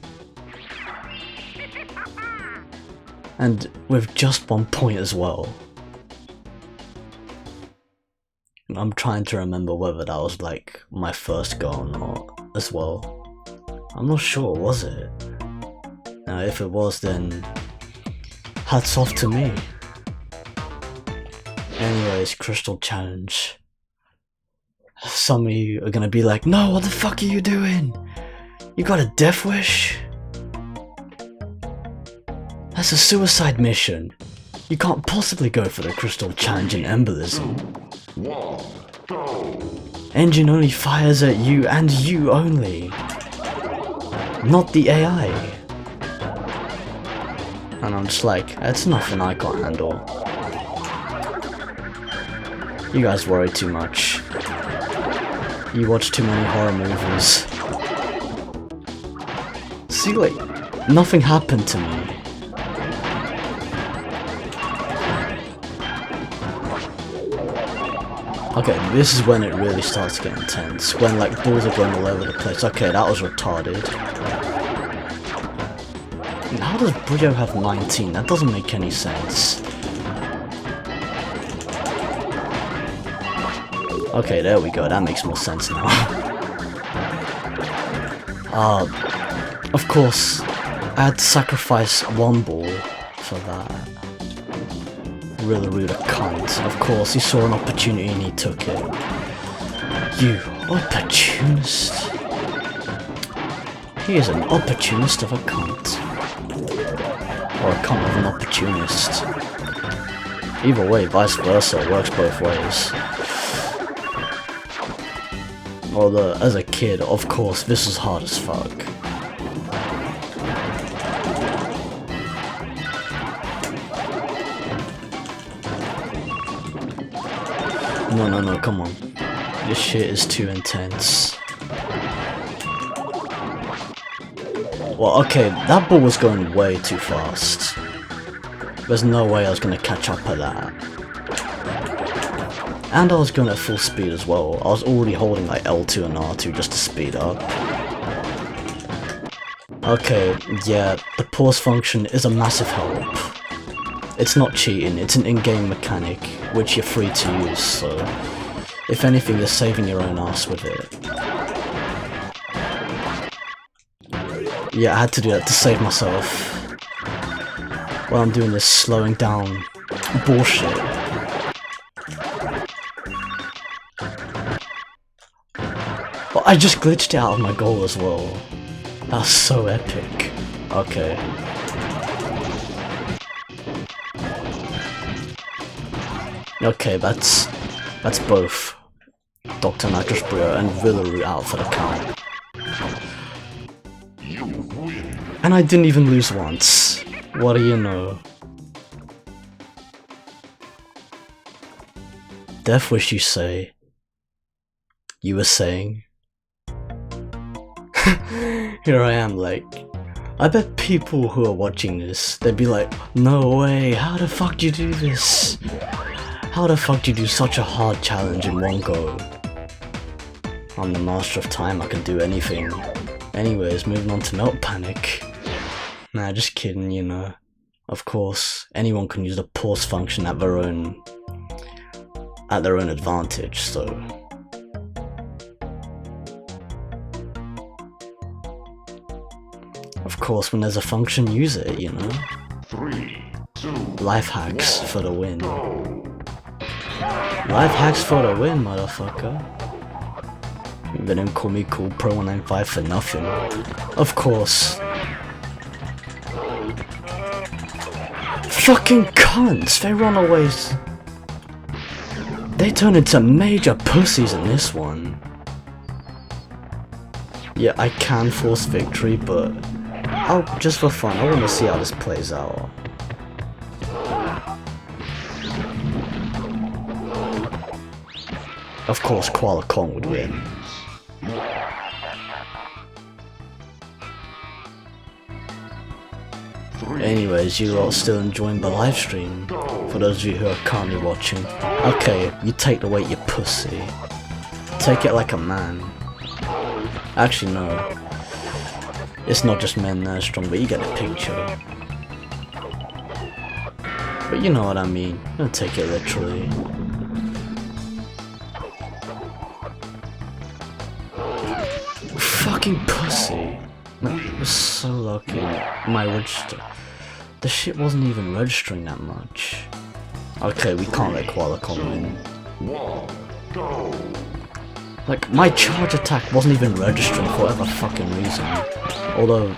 And with just 1 point as well. And I'm trying to remember whether that was like my first go or not as well. I'm not sure, was it? Now, if it was, then hats off to me. Anyways, crystal challenge. Some of you are gonna be like, no, what the fuck are you doing? You got a death wish? That's a suicide mission. You can't possibly go for the crystal challenge in embolism. 1, go! Engine only fires at you and you only. Not the AI. And I'm just like, it's nothing I can't handle. You guys worry too much. You watch too many horror movies. See, like, nothing happened to me. Okay, this is when it really starts getting tense. When, like, balls are going all over the place. Okay, that was retarded. And how does Brio have 19? That doesn't make any sense. Okay, there we go, that makes more sense now. Of course, I had to sacrifice one ball for that. Really rude a cunt. Of course, he saw an opportunity and he took it. You opportunist. He is an opportunist of a cunt. Or a cunt of an opportunist. Either way, vice versa, it works both ways. Although, as a kid, of course, this was hard as fuck. No, come on. This shit is too intense. Well, okay, that ball was going way too fast. There's no way I was gonna catch up at that. And I was going at full speed as well. I was already holding like L2 and R2 just to speed up. Okay, yeah, the pause function is a massive help. It's not cheating, it's an in-game mechanic, which you're free to use, so if anything, you're saving your own ass with it. Yeah, I had to do that to save myself. While I'm doing this slowing down bullshit. Oh, I just glitched it out of my goal as well. That's so epic. Okay. Okay, that's both Dr. Nitrous Brio and Villaroo out for the count. And I didn't even lose once. What do you know? Death Wish, you say? You were saying? Here I am, like, I bet people who are watching this, they'd be like, no way, how the fuck do you do this? How the fuck do you do such a hard challenge in one go? I'm the master of time, I can do anything. Anyways, moving on to Melt Panic. Nah, just kidding, you know. Of course, anyone can use the pause function at their own advantage, so. Of course, when there's a function, use it, you know. 3, 2, Life hacks for the win. Life hacks for the win, motherfucker. They don't call me Cool Pro 195 for nothing. Of course. Fucking cunts! They run away. They turn into major pussies in this one. Yeah, I can force victory, but just for fun, I want to see how this plays out. Of course, Koala Kong would win. Anyways, you lot still enjoying the live stream? For those of you who are currently watching. Okay, you take the weight, you pussy. Take it like a man. Actually, no. It's not just men that are strong, but you get the picture. But you know what I mean. Don't take it literally. Fucking pussy. It was so lucky. My register. The shit wasn't even registering that much. Okay, we can't let Koala Kong win. Like, my charge attack wasn't even registering for whatever fucking reason. Although,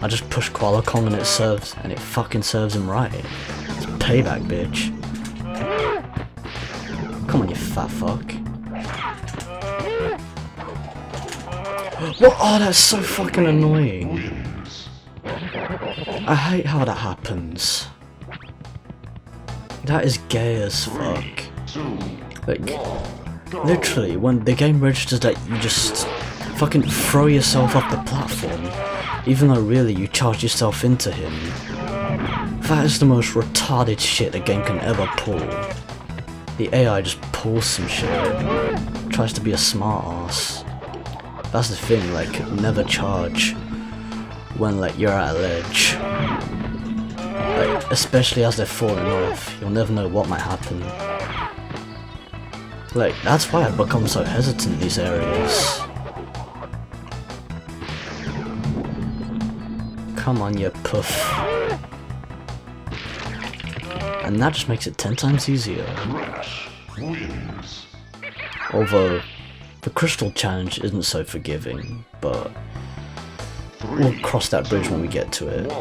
I just pushed Koala Kong and it fucking serves him right. It's payback, bitch. Come on, you fat fuck. What? Oh, that's so fucking annoying. I hate how that happens. That is gay as fuck. Like, literally, when the game registers that you just fucking throw yourself off the platform, even though really you charge yourself into him. That is the most retarded shit a game can ever pull. The AI just pulls some shit, tries to be a smart ass. That's the thing, like, never charge when, like, you're at a ledge. Like, especially as they're falling off, you'll never know what might happen. Like, that's why I've become so hesitant in these areas. Come on, you puff. And that just makes it 10 times easier. Although, the crystal challenge isn't so forgiving, but we'll cross that bridge when we get to it.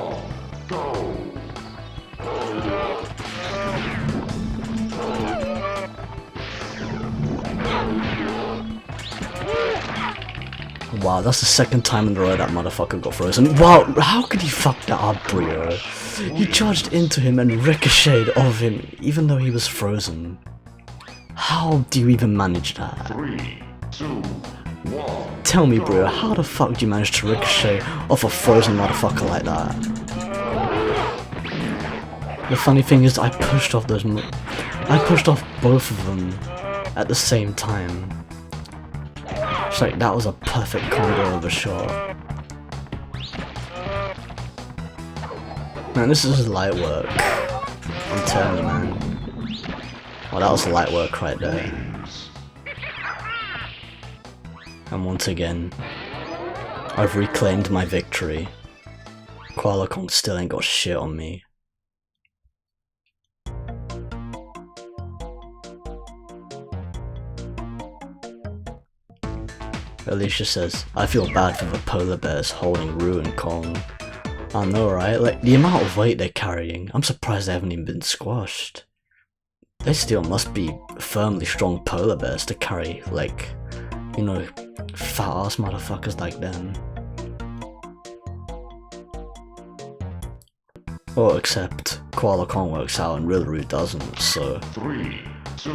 Wow, that's the second time in a row that motherfucker got frozen. Wow, how could he fuck that up, Brio? He charged into him and ricocheted off him, even though he was frozen. How do you even manage that? 3, 2, 1. Tell me, Brio, how the fuck do you manage to ricochet off a frozen motherfucker like that? The funny thing is, I pushed off both of them at the same time. It's like, that was a perfect combo of a shot. Man, this is light work. I'm telling you, man. Well, that was light work right there. And once again, I've reclaimed my victory. Koala Kong still ain't got shit on me. Alicia says, I feel bad for the polar bears holding Ruin Kong. I know, right? Like, the amount of weight they're carrying, I'm surprised they haven't even been squashed. They still must be firmly strong polar bears to carry, like, you know, fat ass motherfuckers like them. Well, except Koala Kong works out and Rillaroo doesn't, so 3, 2,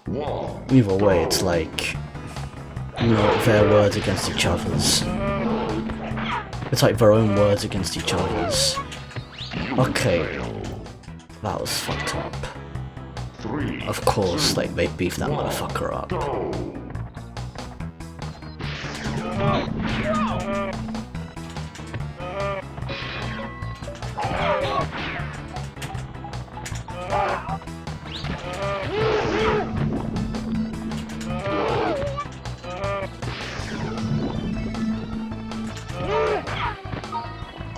1. either way, it's like, you know, their words against each other's. It's like their own words against each other's. Okay, that was fucked up. Of course, like, they beefed that motherfucker up.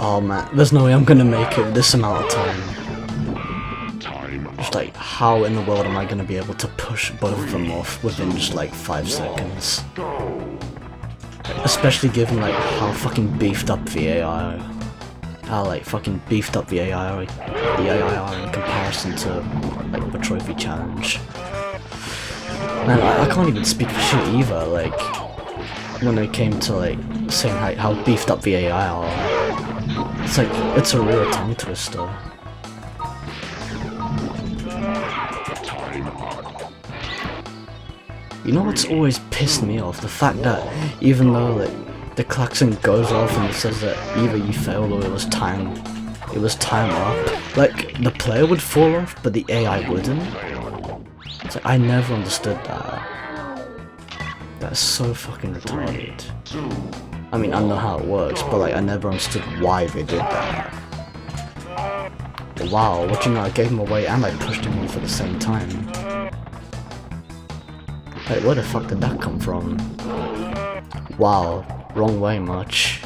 Oh man, there's no way I'm gonna make it this amount of time. Just like, how in the world am I gonna be able to push both of them off within just like 5 seconds? Especially given like how fucking beefed up the AI are. How like fucking beefed up the AI are in comparison to like the trophy challenge. Man, I can't even speak for shit either, like, when it came to like saying how beefed up the AI are. It's like, it's a real tongue twister. You know what's always pissed me off? The fact that even though like the klaxon goes off and it says that either you failed or it was time up, like the player would fall off but the AI wouldn't. It's like, I never understood that. That's so fucking retarded. I mean, I know how it works, but like I never understood why they did that. But wow, what you know, I gave him away and I pushed him off at the same time. Wait, where the fuck did that come from? Wow, wrong way much.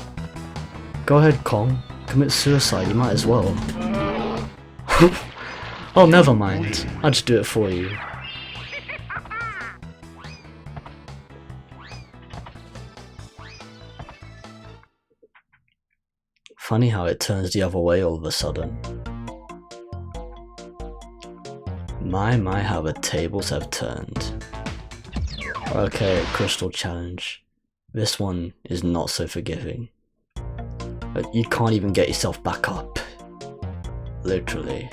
Go ahead, Kong. Commit suicide, you might as well. Oh, never mind. I'll just do it for you. Funny how it turns the other way all of a sudden. My, how the tables have turned. Okay, Crystal Challenge. This one is not so forgiving. But you can't even get yourself back up. Literally.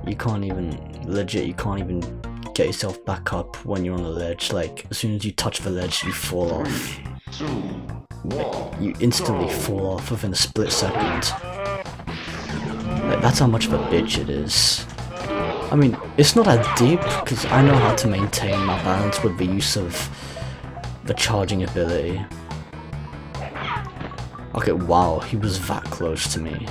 You can't even get yourself back up when you're on the ledge. Like, as soon as you touch the ledge, you fall off. You instantly fall off within a split second. Like, that's how much of a bitch it is. I mean, it's not that deep, because I know how to maintain my balance with the use of the charging ability. Okay, wow, he was that close to me.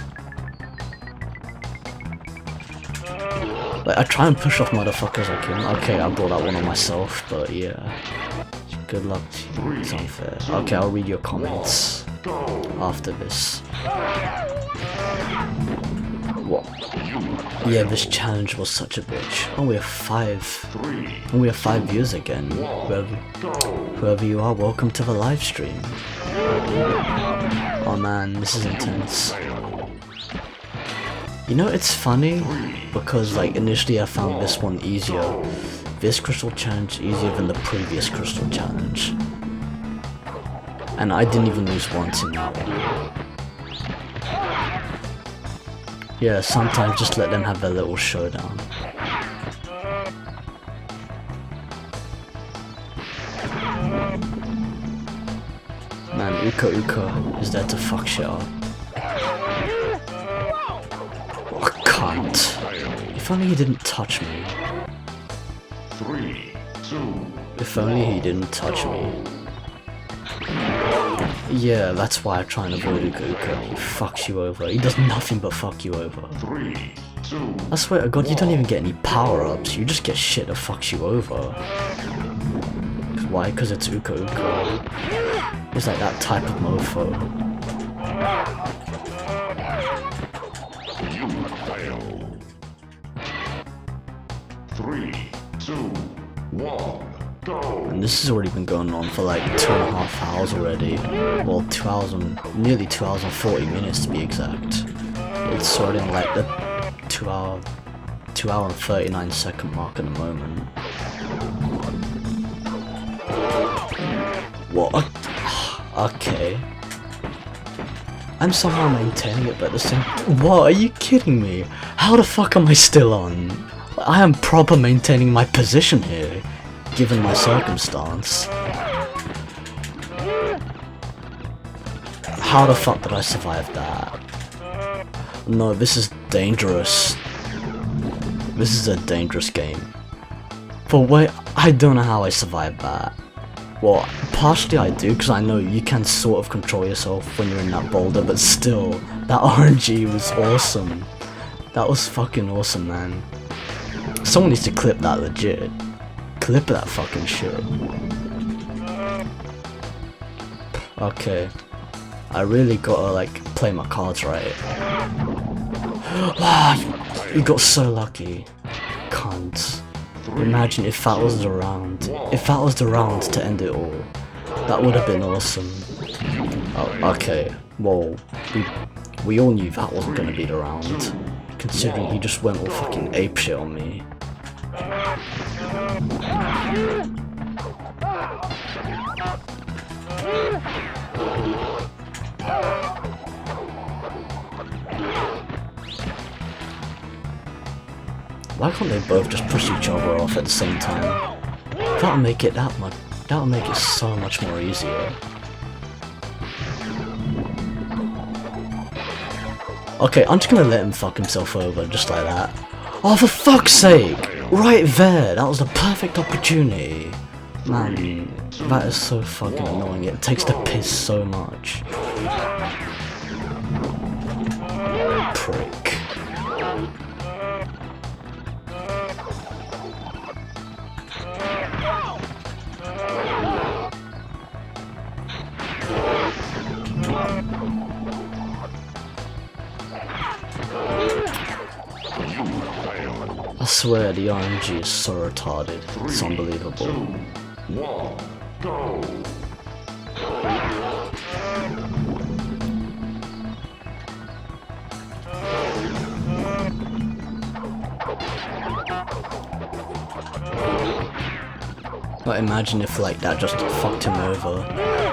Like, I try and push off motherfuckers like him. Okay, I brought that one on myself, but yeah. Good luck to you, it's unfair. Okay, I'll read your comments after this. What? Yeah, this challenge was such a bitch. Oh, we have 5. And we have 5 views again. Whoever you are, welcome to the live stream. Oh man, this is intense. You know, it's funny because like initially I found this one easier. This crystal challenge easier than the previous crystal challenge. And I didn't even lose once in that one. Yeah, sometimes just let them have their little showdown. Man, Uka Uka is there to fuck shit up. Oh, cunt. If only he didn't touch me. 3, 2, If only he didn't touch me. Yeah, that's why I try and avoid Uka Uka. He fucks you over. He does nothing but fuck you over. 3, 2. I swear to God, you don't even get any power-ups. You just get shit that fucks you over. Why? Because it's Uka Uka. He's like that type of mofo. You fail. 3, 2, 1, go. And this has already been going on for like 2.5 hours already. Well, 2 hours and nearly 2 hours and 40 minutes to be exact. It's sort of like the 2 hour and 39 second mark at the moment. What? Okay. I'm somehow maintaining it, but at the same. What? Are you kidding me? How the fuck am I still on? I am proper maintaining my position here, given my circumstance. How the fuck did I survive that? No, this is dangerous. This is a dangerous game. But wait, I don't know how I survived that. Well, partially I do, because I know you can sort of control yourself when you're in that boulder, but still, that RNG was awesome. That was fucking awesome, man. Someone needs to clip that legit. Clip that fucking shit. Okay. I really gotta, like, play my cards right. Ah, you got so lucky. Cunt. Imagine if that was the round. If that was the round to end it all. That would have been awesome. Oh, okay. Well, we all knew that wasn't gonna be the round. Considering he just went all fucking apeshit on me. Why can't they both just push each other off at the same time? That'll make it that'll make it so much more easier. Okay, I'm just gonna let him fuck himself over just like that. Oh, for fuck's sake! Right there! That was the perfect opportunity. Man, that is so fucking annoying. It takes the piss so much. Prick. I swear the RNG is so retarded, it's unbelievable. 2, 1, go. Like, imagine if like that just fucked him over.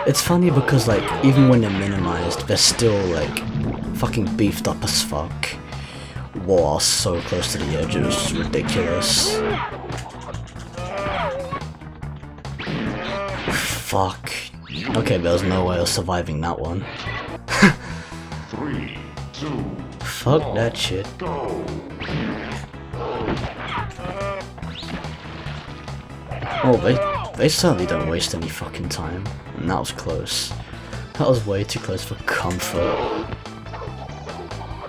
It's funny because like even when they're minimized, they're still like fucking beefed up as fuck. Wow, so close to the edge, it was ridiculous. Fuck. Okay, there was no way of surviving that one. 3, 2, Fuck that shit. go. Oh, they certainly don't waste any fucking time. And that was close. That was way too close for comfort.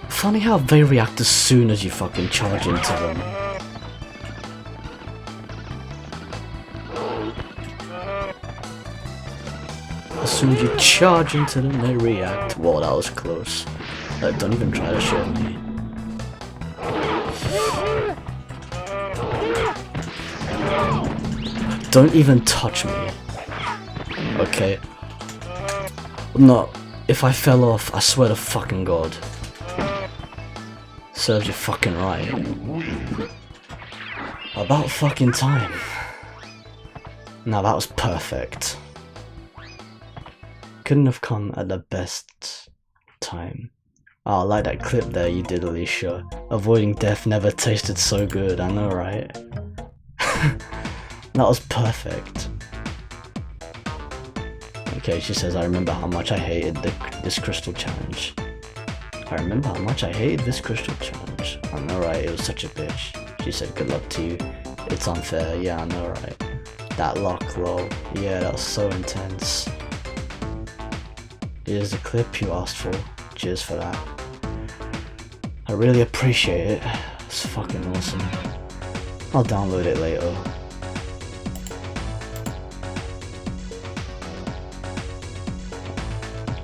Funny how they react as soon as you fucking charge into them. As soon as you charge into them, they react. Whoa, that was close. Don't even try to shoot me. Don't even touch me. Okay. No, if I fell off, I swear to fucking God. Serves you fucking right. About fucking time. Now that was perfect. Couldn't have come at the best time. Oh, I like that clip there you did, Alicia. Avoiding death never tasted so good, I know, right? That was perfect. Okay, she says, I remember how much I hated this crystal challenge. I remember how much I hated this crystal challenge. I know, right? It was such a bitch. She said, good luck to you. It's unfair. Yeah, I know, right? That lock, lol. Yeah, that was so intense. Here's the clip you asked for. Cheers for that. I really appreciate it. It's fucking awesome. I'll download it later.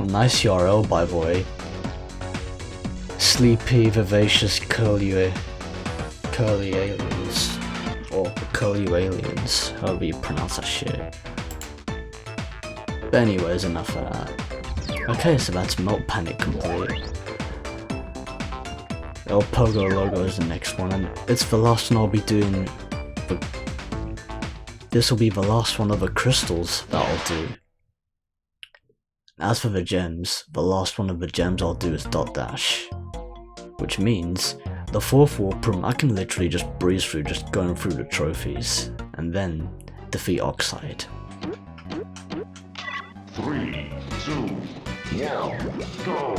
Nice URL, by the way. Sleepy, vivacious, curly aliens. Or curly aliens, however you pronounce that shit. But anyways, enough of that. Okay, so that's Melt Panic complete. El Pogo logo is the next one, and it's the last one I'll be doing. This will be the last one of the crystals that I'll do. As for the gems, the last one of the gems I'll do is Dot Dash. Which means, the 4th warp room I can literally just breeze through just going through the trophies, and then defeat Oxide. 3, 2, 1, go!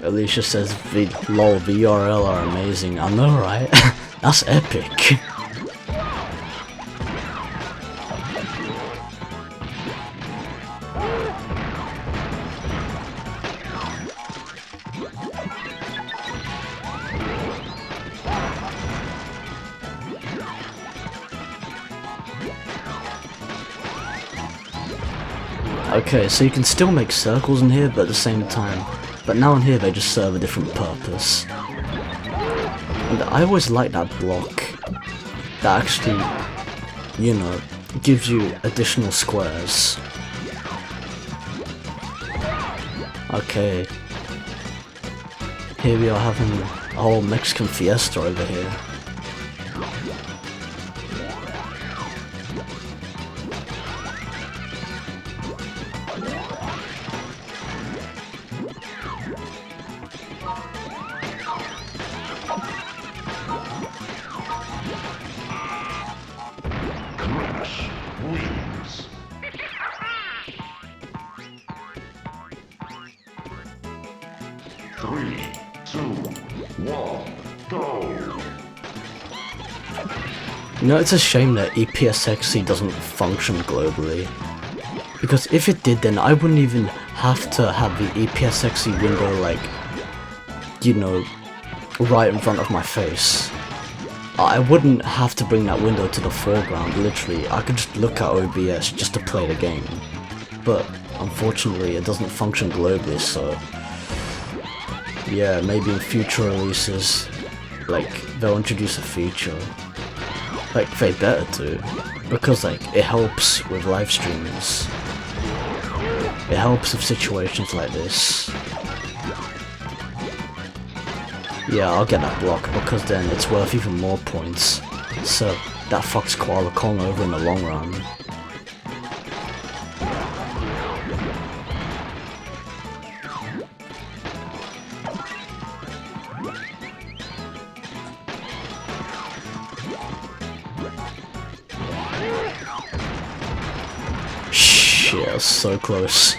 Alicia says, lol, VRL are amazing. I know, right? That's epic. Okay, so you can still make circles in here, but at the same time. But now in here they just serve a different purpose. And I always like that block that actually, you know, gives you additional squares. Okay. Here we are having a whole Mexican fiesta over here. Wings. 3, 2, 1, go! You know, it's a shame that EPSXC doesn't function globally. Because if it did, then I wouldn't even have to have the EPSXC window, like, you know, right in front of my face. I wouldn't have to bring that window to the foreground, literally. I could just look at OBS just to play the game. But unfortunately, it doesn't function globally, so yeah, maybe in future releases, like, they'll introduce a feature. Like, they better do, because, like, it helps with live streams. It helps with situations like this. Yeah, I'll get that block, because then it's worth even more points. So, that fucks Koala Kong over in the long run. Shit, that was so close.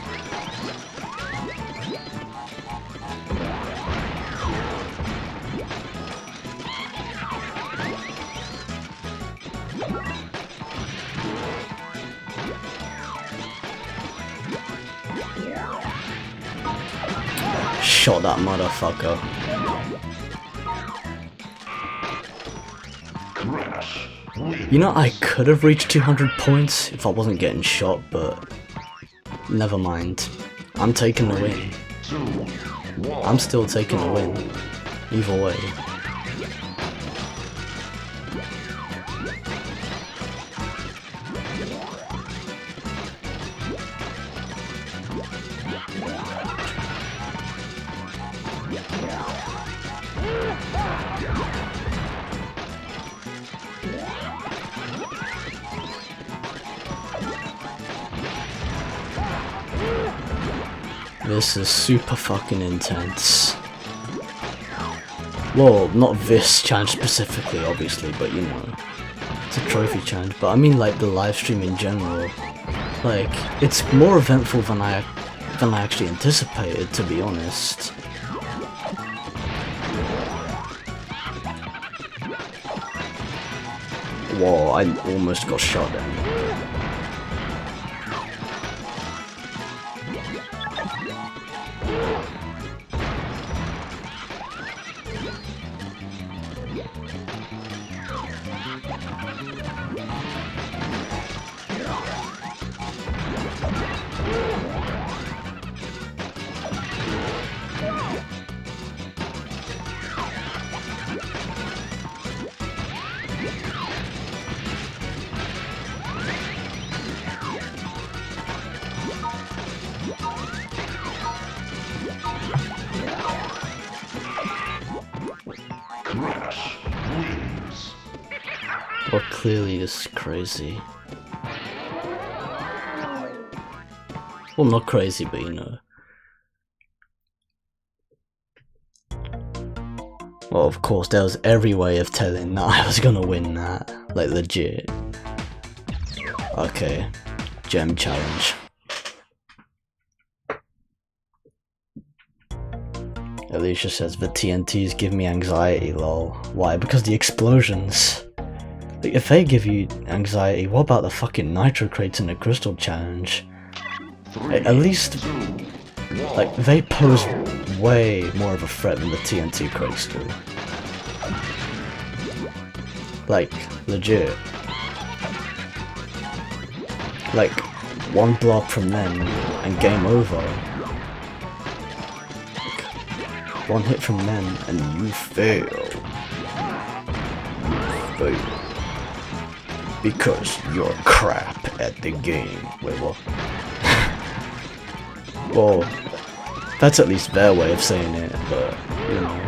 shot that motherfucker. You know, I could have reached 200 points if I wasn't getting shot, but never mind. I'm taking the win. I'm still taking the win. Either way. This is super fucking intense. Well, not this challenge specifically, obviously, but you know, it's a trophy challenge. But I mean, like the live stream in general. Like, it's more eventful than I actually anticipated, to be honest. Whoa, I almost got shot then. Well, clearly this is crazy. Well, not crazy, but you know. Well, of course, there was every way of telling that I was gonna win that. Like, legit. Okay. Gem challenge. Alicia says, the TNTs give me anxiety, lol. Why? Because the explosions. Like, if they give you anxiety, what about the fucking nitro crates in the crystal challenge? At least, like, they pose way more of a threat than the TNT crates do. Like, legit. Like, one block from them and game over. Like, one hit from them and you fail. You fail. Because you're crap at the game. Wait, what? Well, that's at least their way of saying it, but, you know.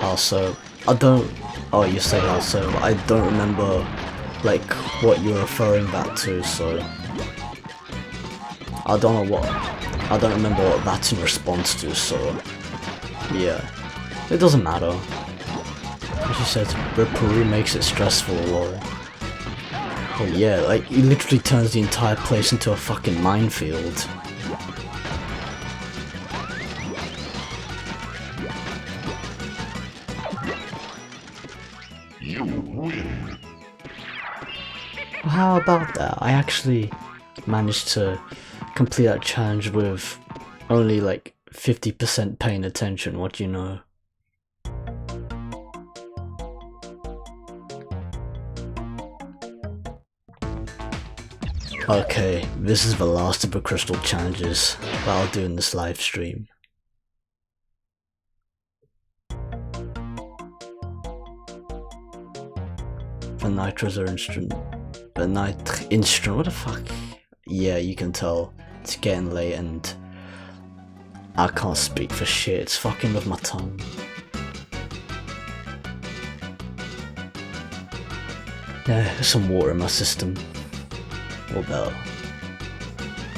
Also, I don't... Oh, you say also, I don't remember, like, what you're referring back to, so... I don't remember what that's in response to, so... Yeah. It doesn't matter. She says, Ripperoo makes it stressful, lol. Oh yeah, like, he literally turns the entire place into a fucking minefield. You win. Well, how about that? I actually managed to complete that challenge with only like 50% paying attention, what do you know? Okay, this is the last of the crystal challenges that I'll do in this live stream. The nitros are instrument. What the fuck? Yeah, you can tell. It's getting late and I can't speak for shit. It's fucking with my tongue. Yeah, there's some water in my system. What better?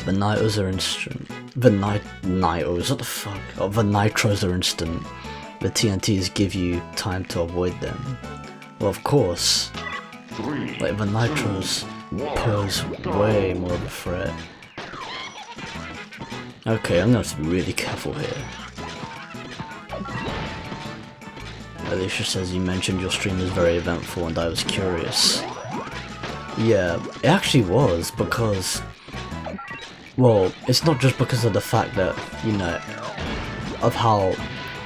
The nitros are instant. The nitros, what the fuck? Oh, the nitros are instant. The TNTs give you time to avoid them. Well, of course. Like, the nitros pose way more of a threat. Okay, I'm gonna have to be really careful here. Alicia says you mentioned your stream was very eventful and I was curious. Yeah, it actually was, because, well, it's not just because of the fact that, you know, of how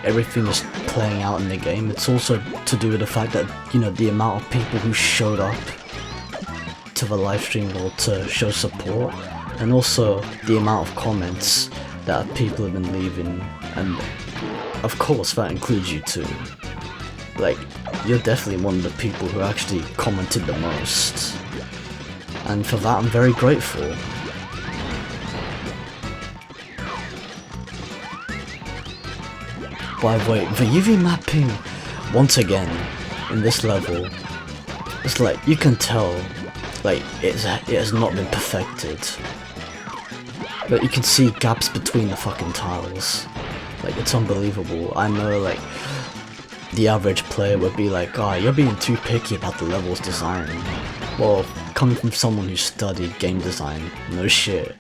everything is playing out in the game, it's also to do with the fact that, you know, the amount of people who showed up to the live stream or to show support, and also the amount of comments that people have been leaving, and of course that includes you too. Like, you're definitely one of the people who actually commented the most, and for that I'm very grateful. By the way, the UV mapping, once again, in this level, it's like, you can tell, like, it has not been perfected. But you can see gaps between the fucking tiles. Like, it's unbelievable. I know, like, the average player would be like, oh, you're being too picky about the level's design. Well, coming from someone who studied game design, no shit.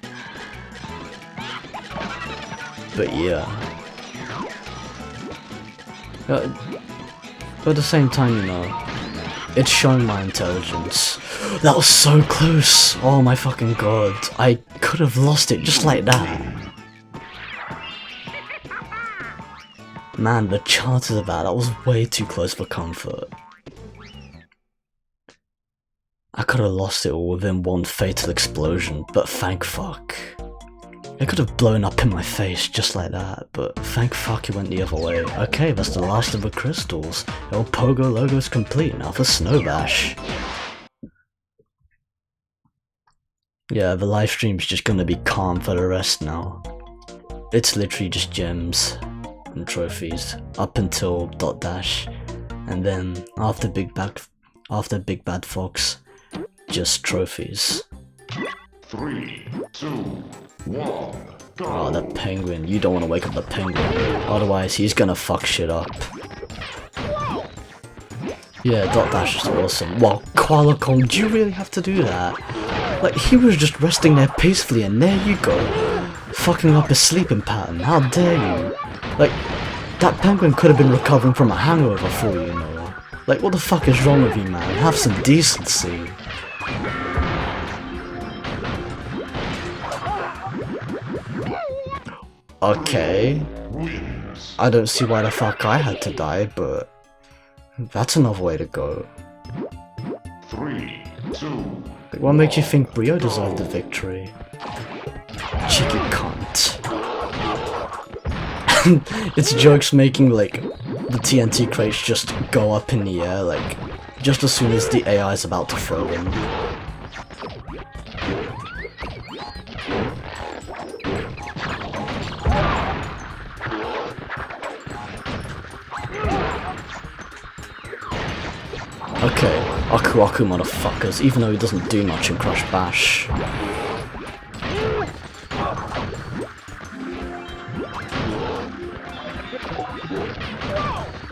But yeah. But at the same time, you know, it's showing my intelligence. That was so close! Oh my fucking god. I could have lost it just like that. Man, the chances of that was way too close for comfort. I could have lost it all within one fatal explosion, but thank fuck. It could have blown up in my face just like that, but thank fuck it went the other way. Okay, that's the last of the crystals. El Pogo logo's complete now for Snow Bash. Yeah, the live stream's just gonna be calm for the rest now. It's literally just gems and trophies up until Dot Dash, and then after Big Bad Fox, just trophies. 3, 2, 1, go! Oh, the penguin. You don't want to wake up the penguin. Otherwise, he's gonna fuck shit up. Yeah, Dot Dash is awesome. Well, Koala Kong, do you really have to do that? Like, he was just resting there peacefully, and there you go. Fucking up his sleeping pattern. How dare you? Like, that penguin could have been recovering from a hangover for you, you know. Like, what the fuck is wrong with you, man? Have some decency. Okay. I don't see why the fuck I had to die, but that's another way to go. 3, 2, Like, what makes you think Brio deserved the victory? Cheeky cunt. It's jokes making, like, the TNT crates just go up in the air, like, just as soon as the AI is about to throw them. Okay, Aku Aku motherfuckers, even though he doesn't do much in Crush Bash.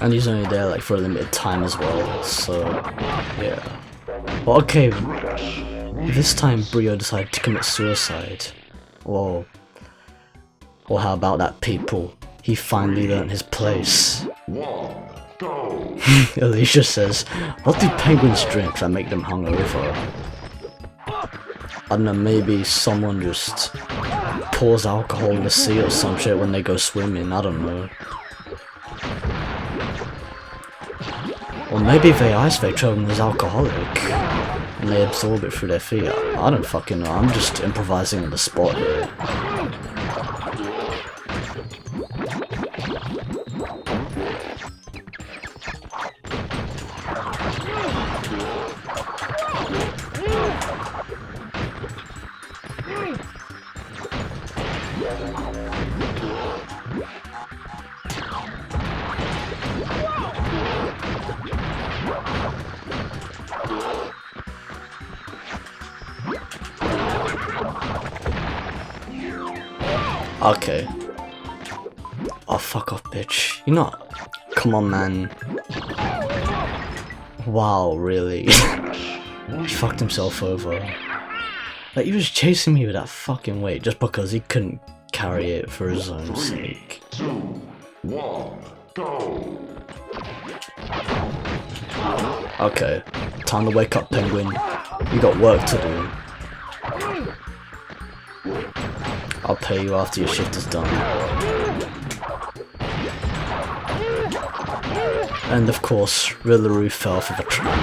And he's only there like for a limited time as well, so yeah. Well, okay, this time Brio decided to commit suicide. Well, how about that, people? He finally learned his place. 1, go! Alicia says, what do penguins drink that make them hungover? I don't know, maybe someone just pours alcohol in the sea or some shit when they go swimming, I don't know. Or maybe they ice travel when there's alcoholic and they absorb it through their feet. I don't fucking know, I'm just improvising on the spot here. Okay. Oh, fuck off, bitch. You're not... Come on, man. Wow, really? He fucked himself over. Like, he was chasing me with that fucking weight just because he couldn't carry it for his own 3, sake. 2, 1, go! Okay, time to wake up, Penguin. You got work to do. I'll pay you after your shift is done. And of course, Rillaroo fell for the trap.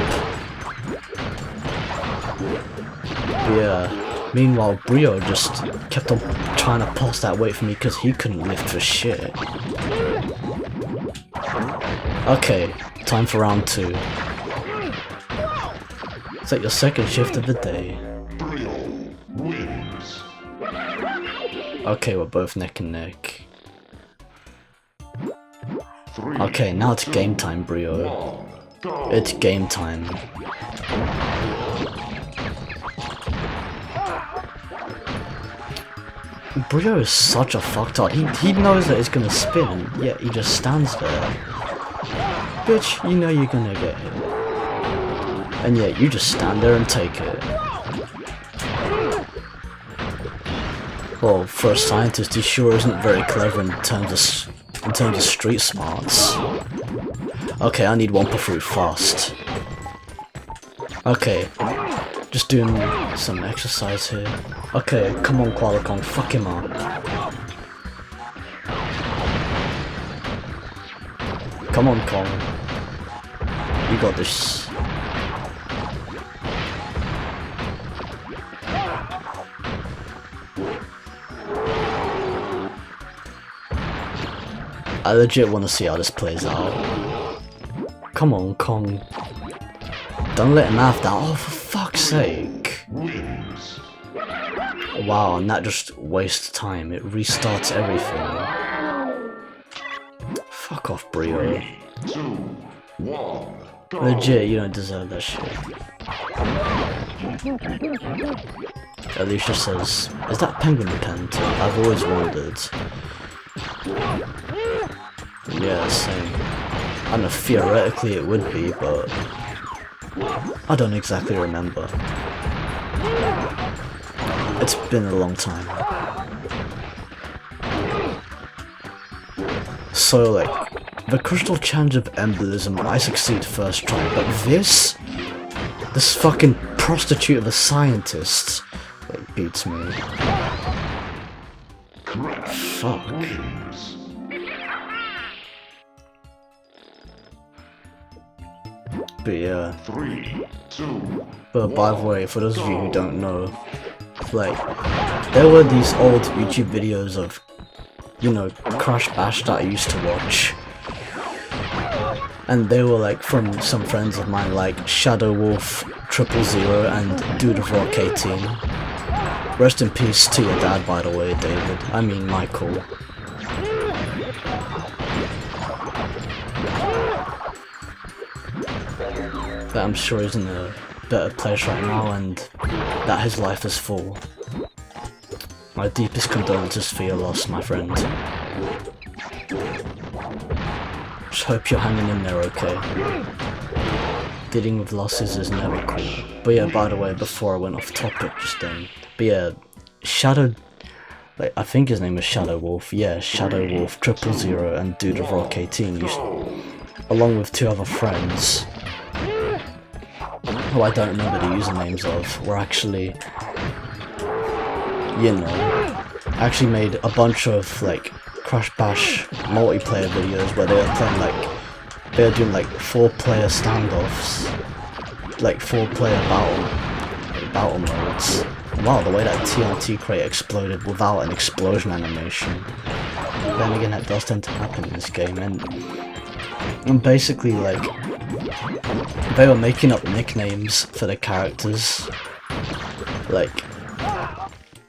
Yeah. Meanwhile, Brio just kept on trying to pass that weight for me because he couldn't lift for shit. Okay, time for round 2. It's like your second shift of the day. Brio wins. Okay, we're both neck and neck. 3, Okay, now it's game time, 1, Brio. go! It's game time. Brio is such a fucktard. He knows that it's gonna spin, yet he just stands there. Bitch, you know you're gonna get hit. And yet you just stand there and take it. Well, for a scientist, he sure isn't very clever in terms of street smarts. Okay, I need Wumpa Fruit fast. Okay, just doing some exercise here. Okay, come on, Koala Kong, fuck him up. Come on, Kong. You got this. I legit want to see how this plays out. Come on, Kong. Don't let him have that. Oh, for fuck's sake. Wins. Wow, and that just wastes time. It restarts everything. Fuck off, Brio. 3, 2, 1, go! Legit, you don't deserve that shit. Alicia says, is that penguin repent? I've always wondered. Yeah, same. I know theoretically it would be, but I don't exactly remember. It's been a long time. So, like, the Crystal Challenge of Embolism, I succeed first try, but this fucking prostitute of a scientist, like, beats me. Fuck. But yeah. 3, 2, But by the way, for those of you who don't know, like, there were these old YouTube videos of, you know, Crash Bash that I used to watch. And they were like from some friends of mine like Shadow Wolf, 000 and Dude of Rock 18. Rest in peace to your dad, by the way, David. I mean Michael. But I'm sure he's in a better place right now and that his life is full. My deepest condolences for your loss, my friend. Just hope you're hanging in there okay. Dealing with losses is never cool. But yeah, by the way, before I went off topic just then. But yeah, Shadow... Like, I think his name was Shadow Wolf. Yeah, Shadow Wolf, 000 and Dude of Rock 18 along with 2 other friends, who I don't remember the usernames of, were actually, you know, actually made a bunch of like Crash Bash multiplayer videos where they were playing like, they were doing like 4-player standoffs, like 4-player battle modes. Wow, the way that TNT crate exploded without an explosion animation. Then again, that does tend to happen in this game, and basically like, they were making up nicknames for the characters, like,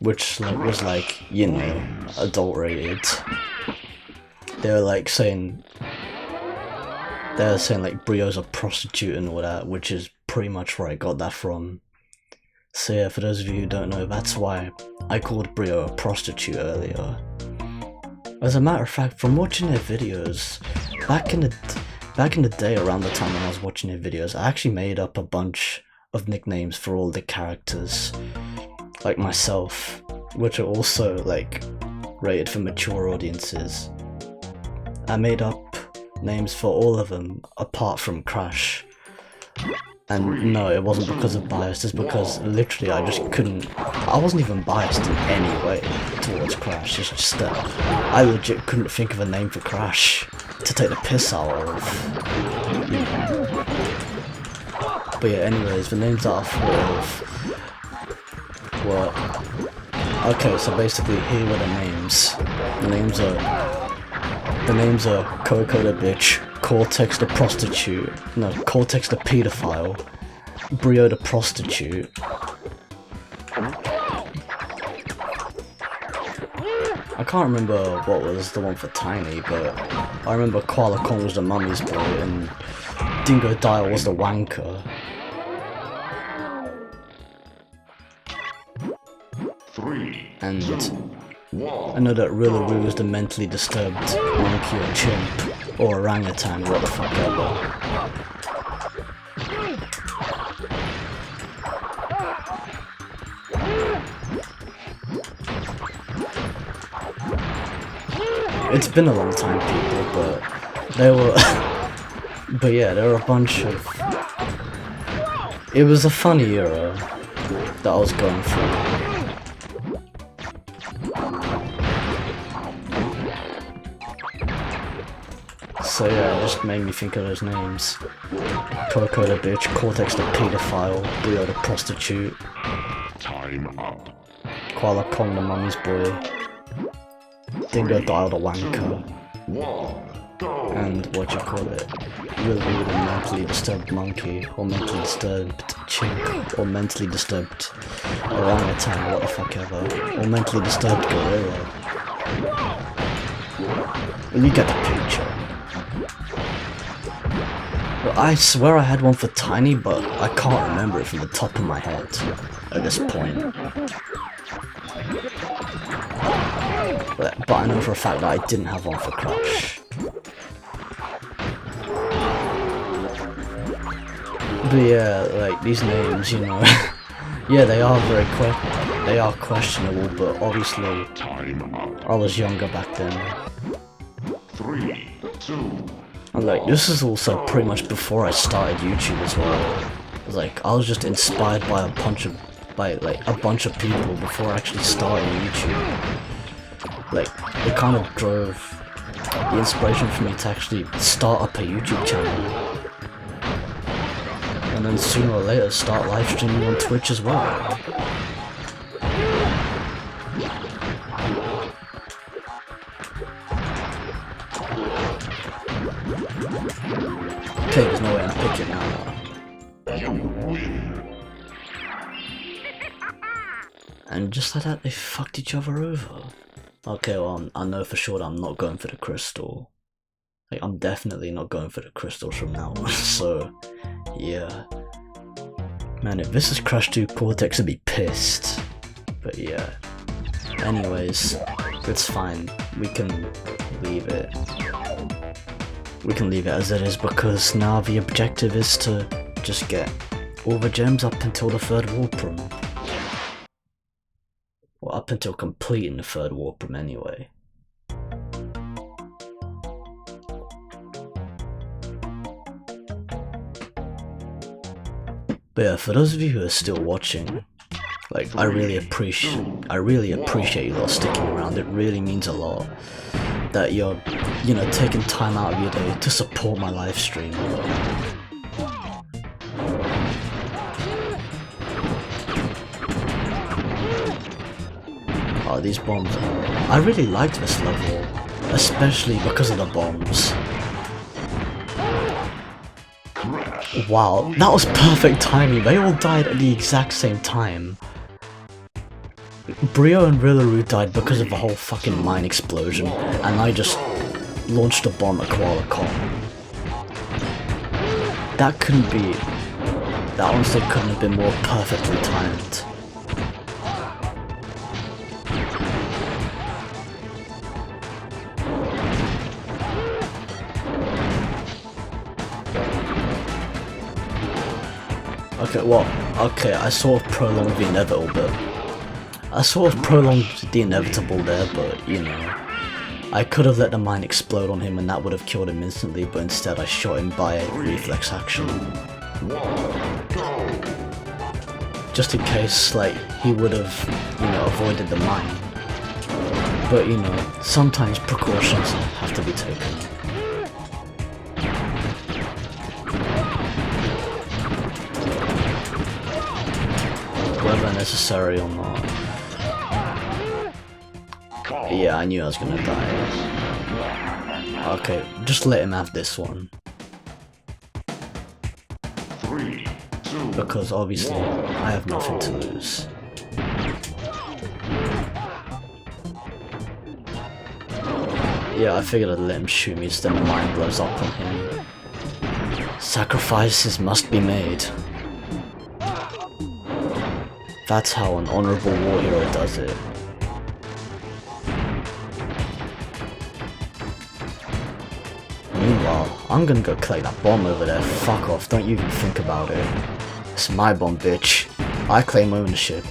which like, was like, you know, adult rated. They were like saying like Brio's a prostitute and all that, which is pretty much where I got that from. So yeah, for those of you who don't know, that's why I called Brio a prostitute earlier. As a matter of fact, from watching their videos, back in the day, around the time when I was watching their videos, I actually made up a bunch of nicknames for all the characters, like myself, which are also like rated for mature audiences. I made up names for all of them apart from Crash. And no, it wasn't because of bias, it's because literally I just couldn't, I wasn't even biased in any way towards Crash, it's just that I legit couldn't think of a name for Crash to take the piss out of, you know. But yeah, anyways, the names that I thought of were, okay, so basically here were the names. The names are Coco the bitch, Cortex the prostitute, no, Cortex the pedophile, Brio the prostitute, I can't remember what was the one for Tiny, but I remember Koala Kong was the mummy's boy and Dingo Dial was the wanker. 3, And 2, 1. I know that Rillaroo was the mentally disturbed monkey or chimp or orangutan, what the fuck ever. It's been a long time, people, but there were, but yeah, there were a bunch of, it was a funny era that I was going through. So yeah, it just made me think of those names. Coco the bitch, Cortex the pedophile, Brio the prostitute, Time up. Koala Kong the mummy's boy, Dingo Dial the wanker, 1, go. and what you call it, Rillaroo the mentally disturbed monkey, or mentally disturbed chimp, or mentally disturbed orangutan, or what the fuck ever, or mentally disturbed gorilla. You get the picture. I swear I had one for Tiny, but I can't remember it from the top of my head at this point. But I know for a fact that I didn't have one for Crash. But yeah, like these names, you know, yeah, they are questionable, but obviously Time up. I was younger back then. 3, 2. And like, this is also pretty much before I started YouTube as well. Like, I was just inspired by a bunch of people before actually starting YouTube. Like, it kind of drove the inspiration for me to actually start up a YouTube channel. And then sooner or later start live streaming on Twitch as well. Okay, there's no way I'm picking now. You win. And just like that, they fucked each other over. Okay, well, I know for sure that I'm not going for the crystal. Like, I'm definitely not going for the crystals from now on, so, yeah. Man, if this is Crash 2, Cortex would be pissed. But yeah. Anyways, it's fine. We can leave it. We can leave it as it is, because now the objective is to just get all the gems up until the third warp room. Well, up until completing the third warp room anyway. But yeah, for those of you who are still watching, like, I really appreciate you lot sticking around. It really means a lot that you're, you know, taking time out of your day to support my live stream. Oh, these bombs. I really liked this level, especially because of the bombs. Wow, that was perfect timing. They all died at the exact same time. Brio and Rillaroo died because of the whole fucking mine explosion, and I just launched a bomb at Koala Kong. That honestly couldn't have been more perfectly timed. Okay, well, okay, I sort of prolonged the inevitable, but I sort of prolonged the inevitable there, but you know, I could have let the mine explode on him and that would have killed him instantly, but instead I shot him by a reflex action. Just in case, like, he would have, you know, avoided the mine. But you know, sometimes precautions have to be taken. Whether necessary or not. Yeah, I knew I was gonna die. Okay, just let him have this one. Because obviously, I have nothing to lose. Yeah, I figured I'd let him shoot me so then the mine blows up on him. Sacrifices must be made. That's how an honorable war hero does it. Meanwhile, I'm gonna go collect that bomb over there. Fuck off, don't you even think about it. It's my bomb, bitch. I claim ownership.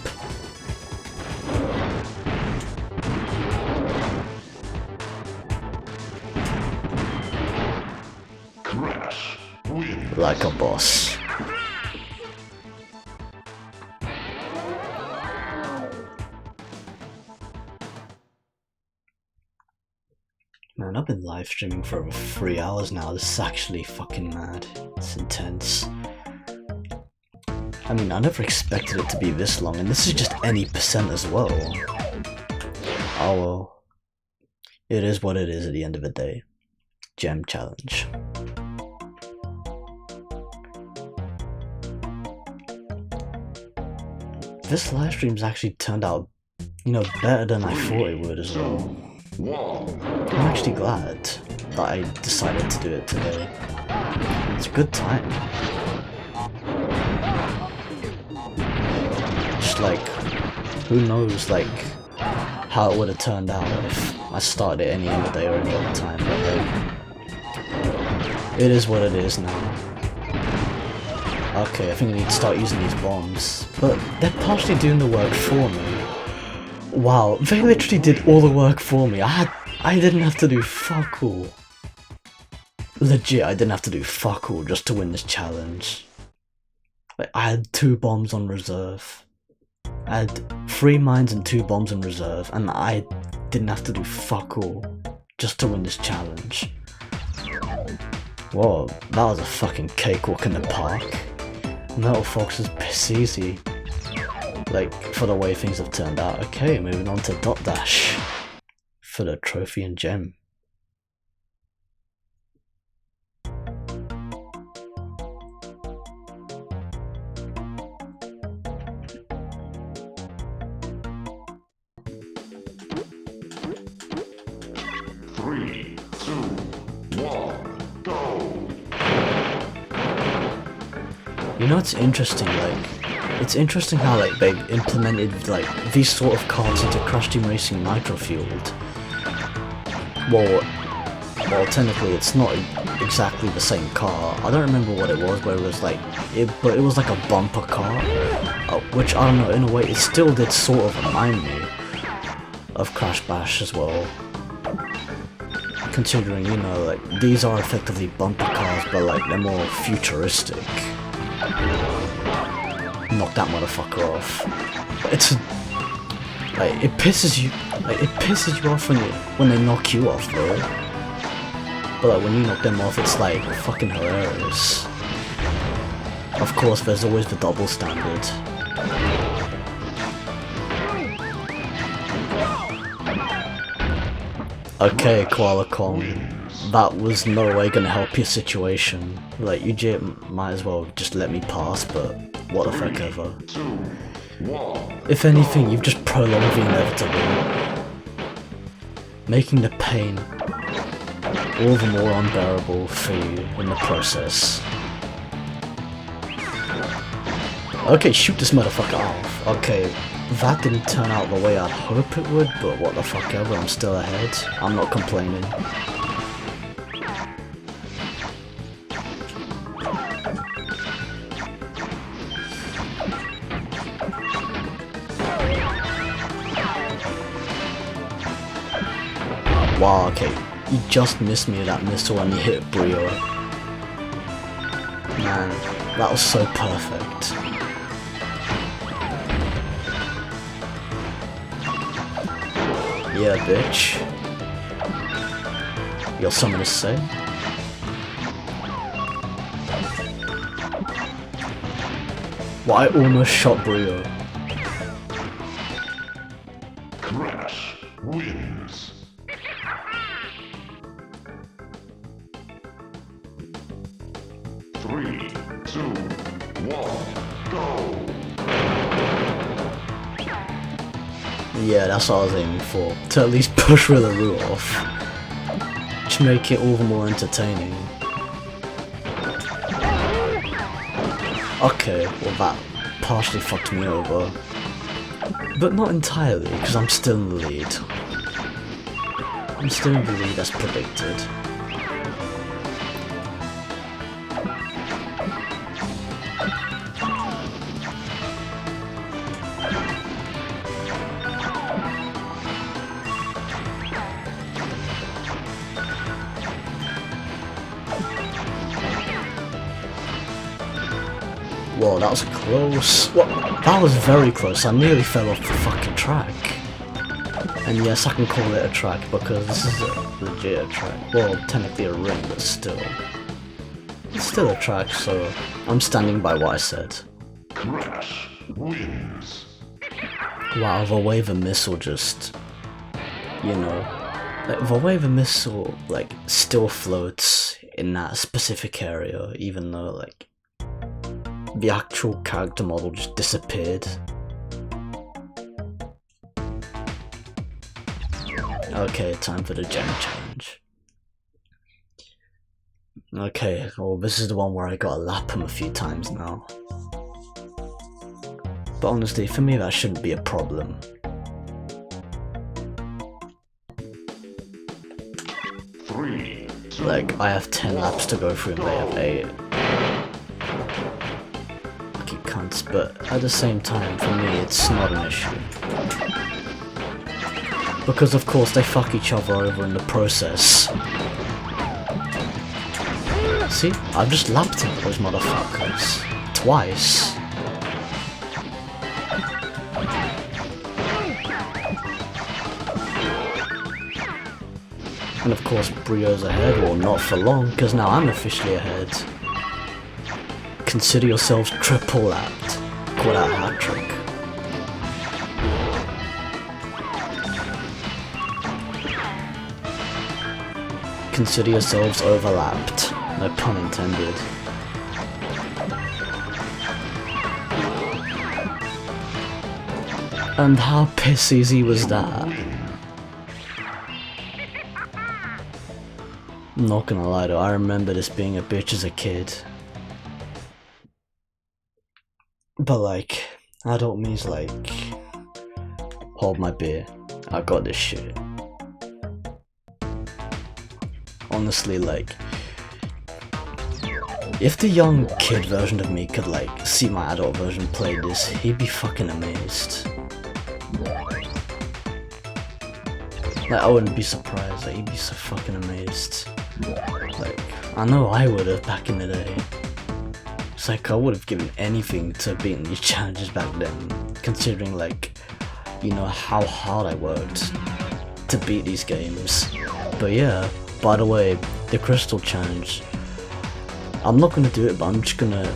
Like a boss. Man, I've been live streaming for over 3 hours now. This is actually fucking mad. It's intense. I mean, I never expected it to be this long, and this is just any percent as well. Oh well. It is what it is at the end of the day. Gem challenge. This live stream's actually turned out, you know, better than I thought it would as well. I'm actually glad that I decided to do it today. It's a good time. Just like, who knows like how it would have turned out if I started it any other day or any other time, but like, it is what it is now. Okay, I think I need to start using these bombs, but they're partially doing the work for me. Wow, they literally did all the work for me. I didn't have to do fuck all. Legit, I didn't have to do fuck all just to win this challenge. Like, I had 2 bombs on reserve. I had 3 mines and 2 bombs in reserve, and I didn't have to do fuck all just to win this challenge. Whoa, that was a fucking cakewalk in the park. Metal Fox is piss easy. Like, for the way things have turned out. Okay, moving on to Dot Dash. For the trophy and gem. You know, it's interesting, like, it's interesting how, like, they implemented, like, these sort of cars into Crash Team Racing Nitro Fueled. Well, technically, it's not exactly the same car. I don't remember what it was, but it was, like, but it was, like, a bumper car, which, I don't know, in a way, it still did sort of remind me of Crash Bash as well. Considering, you know, like, these are effectively bumper cars, but, like, they're more futuristic. Knock that motherfucker off. It's like, it pisses you off when they knock you off though. But like, when you knock them off, it's like fucking hilarious. Of course, there's always the double standard. Okay, Koala Kong, that was no way gonna help your situation. Like, you might as well just let me pass, but what the fuck ever. If anything, you've just prolonged the inevitable, making the pain all the more unbearable for you in the process. Okay, shoot this motherfucker off. Okay, that didn't turn out the way I'd hope it would, but what the fuck ever, I'm still ahead. I'm not complaining. Wow, okay. You just missed me with that missile and you hit Brio. Man, that was so perfect. Yeah, bitch. You got something to say? Well, I almost shot Brio. Crash wins. Three, two, one, go. Yeah, that's what I was aiming for. To at least push Rillaru off. To make it all the more entertaining. Okay, well that partially fucked me over. But not entirely, because I'm still in the lead. I'm still in the lead as predicted. Whoa, that was close. What? That was very close. I nearly fell off the fucking track. And yes, I can call it a track because this is a legit track. Well, technically a ring, but still. It's still a track, so I'm standing by what I said. Crash wins. Wow, the wave of missile just, you know, like the wave of missile like still floats in that specific area, even though like the actual character model just disappeared. Okay, time for the gem challenge. Okay, well this is the one where I gotta lap him a few times now. But honestly, for me that shouldn't be a problem. Three, two, Like, I have 10 laps to go through and they have 8. Lucky cunts, but at the same time, for me, it's not an issue. Because of course they fuck each other over in the process. See? I've just lapped into those motherfuckers. Twice. And of course Brio's ahead, well not for long, because now I'm officially ahead. Consider yourselves triple lapped. Call that a hat trick. Consider yourselves overlapped. No pun intended. And how piss easy was that? I'm not gonna lie though, I remember this being a bitch as a kid. But like, adult me's like, hold my beer, I got this shit. Honestly, like, if the young kid version of me could like see my adult version play this, he'd be fucking amazed. Like, I wouldn't be surprised, like, he'd be so fucking amazed. Like, I know I would have back in the day. It's like, I would have given anything to beat these challenges back then, considering like, you know, how hard I worked to beat these games. But yeah, by the way, the Crystal Challenge, I'm not gonna do it, but I'm just gonna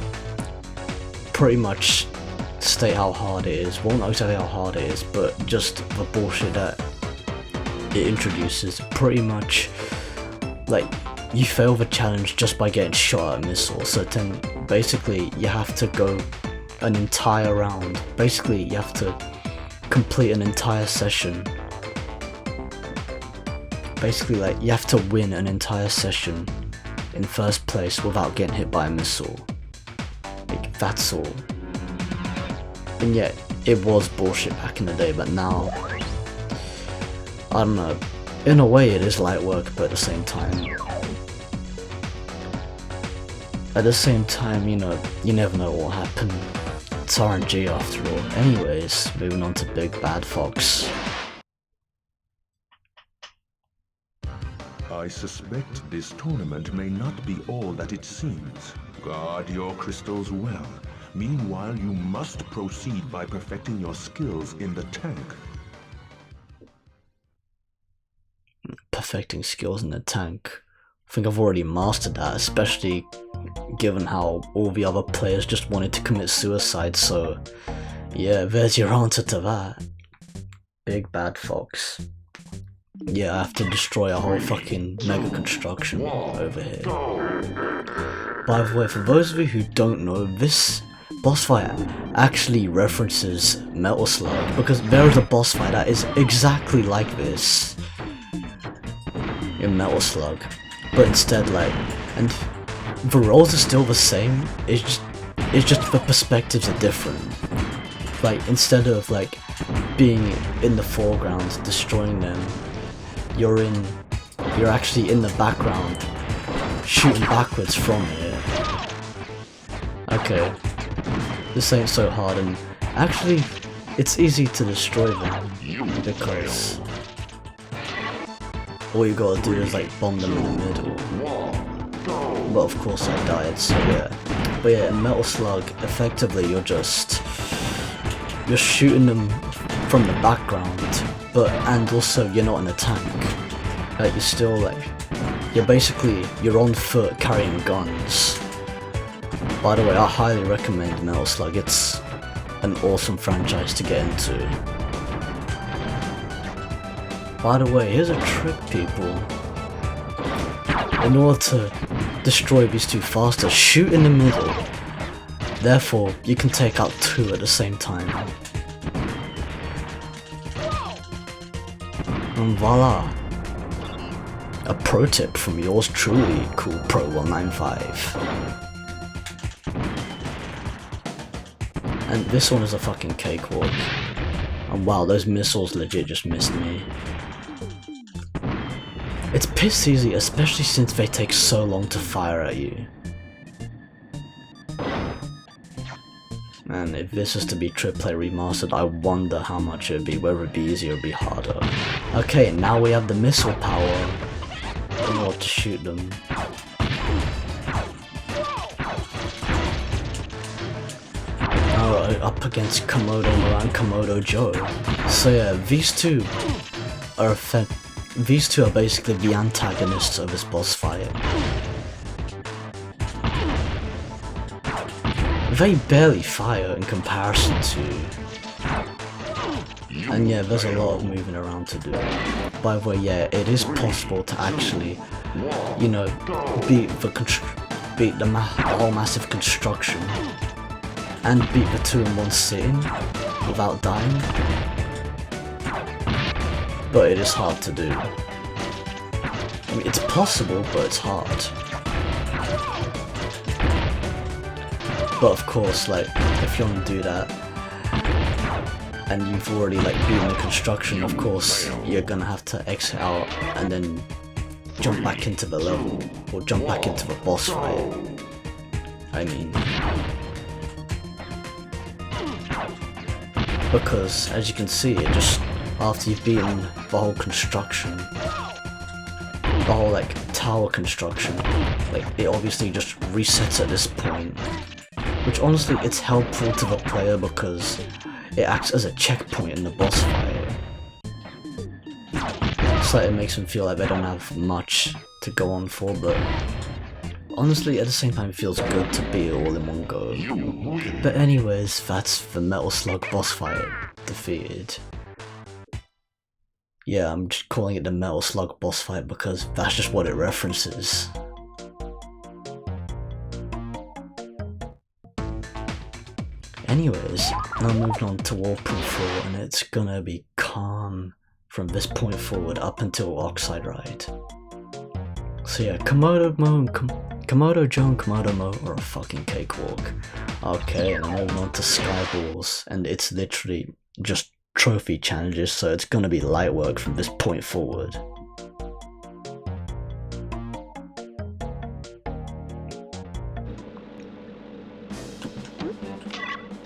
pretty much state how hard it is. Well, not exactly how hard it is, but just the bullshit that it introduces. Pretty much, like, you fail the challenge just by getting shot at a missile. So then, basically, you have to go an entire round. Basically, you have to complete an entire session. Basically, like, you have to win an entire session in first place without getting hit by a missile. Like, that's all. And yet, it was bullshit back in the day, but now, I don't know, in a way it is light work, but at the same time, you know, you never know what will happen. It's RNG after all. Anyways, moving on to Big Bad Fox. I suspect this tournament may not be all that it seems. Guard your crystals well. Meanwhile, you must proceed by perfecting your skills in the tank. Perfecting skills in the tank. I think I've already mastered that, especially given how all the other players just wanted to commit suicide, so yeah, there's your answer to that. Big bad fox. Yeah, I have to destroy a whole fucking mega construction over here. By the way, for those of you who don't know, this boss fight actually references Metal Slug, because there is a boss fight that is exactly like this in Metal Slug, but instead and the roles are still the same, it's just the perspectives are different. Like, instead of like being in the foreground destroying them, you're actually in the background shooting backwards from it. Okay, this ain't so hard, and actually it's easy to destroy them because all you gotta do is like bomb them in the middle. But of course I died, so yeah. But yeah, in Metal Slug, effectively you're shooting them from the background, and also you're not in a tank. Like, you're still you're on foot carrying guns. By the way, I highly recommend Metal Slug. It's an awesome franchise to get into. By the way, here's a trick, people. In order to destroy these two faster, shoot in the middle. Therefore, you can take out two at the same time. And voila! A pro tip from yours truly, Cool Pro 195. And this one is a fucking cakewalk. And wow, those missiles legit just missed me. It's piss easy, especially since they take so long to fire at you. And if this is to be AAA remastered, I wonder how much it would be, whether it would be easier or be harder. Okay, now we have the missile power in order to shoot them. Alright, up against Komodo Moran, Komodo Joe. So yeah, these two are basically the antagonists of this boss fight. They barely fire in comparison to... And yeah, there's a lot of moving around to do. By the way, yeah, it is possible to actually, you know, beat the whole massive construction and beat the two in one sitting without dying. But it is hard to do. I mean, it's possible, but it's hard. But of course, like, if you want to do that, and you've already like beaten the construction, of course, you're gonna have to exit out and then jump back into the level, or jump back into the boss fight. I mean, because as you can see, it just, after you've beaten the whole construction, the whole like tower construction, like it obviously just resets at this point. Which honestly, it's helpful to the player because it acts as a checkpoint in the boss fight. So it makes them feel like they don't have much to go on for, but honestly, at the same time, it feels good to beat it all in one go. But anyways, that's the Metal Slug boss fight defeated. Yeah, I'm just calling it the Metal Slug boss fight because that's just what it references. Anyways, now moving on to Warproof 4, and it's gonna be calm from this point forward up until Oxide Ride. So yeah, Komodo Joe and Komodo Mo are a fucking cakewalk. Okay, and I'm moving on to Skyballs, and it's literally just trophy challenges, so it's gonna be light work from this point forward.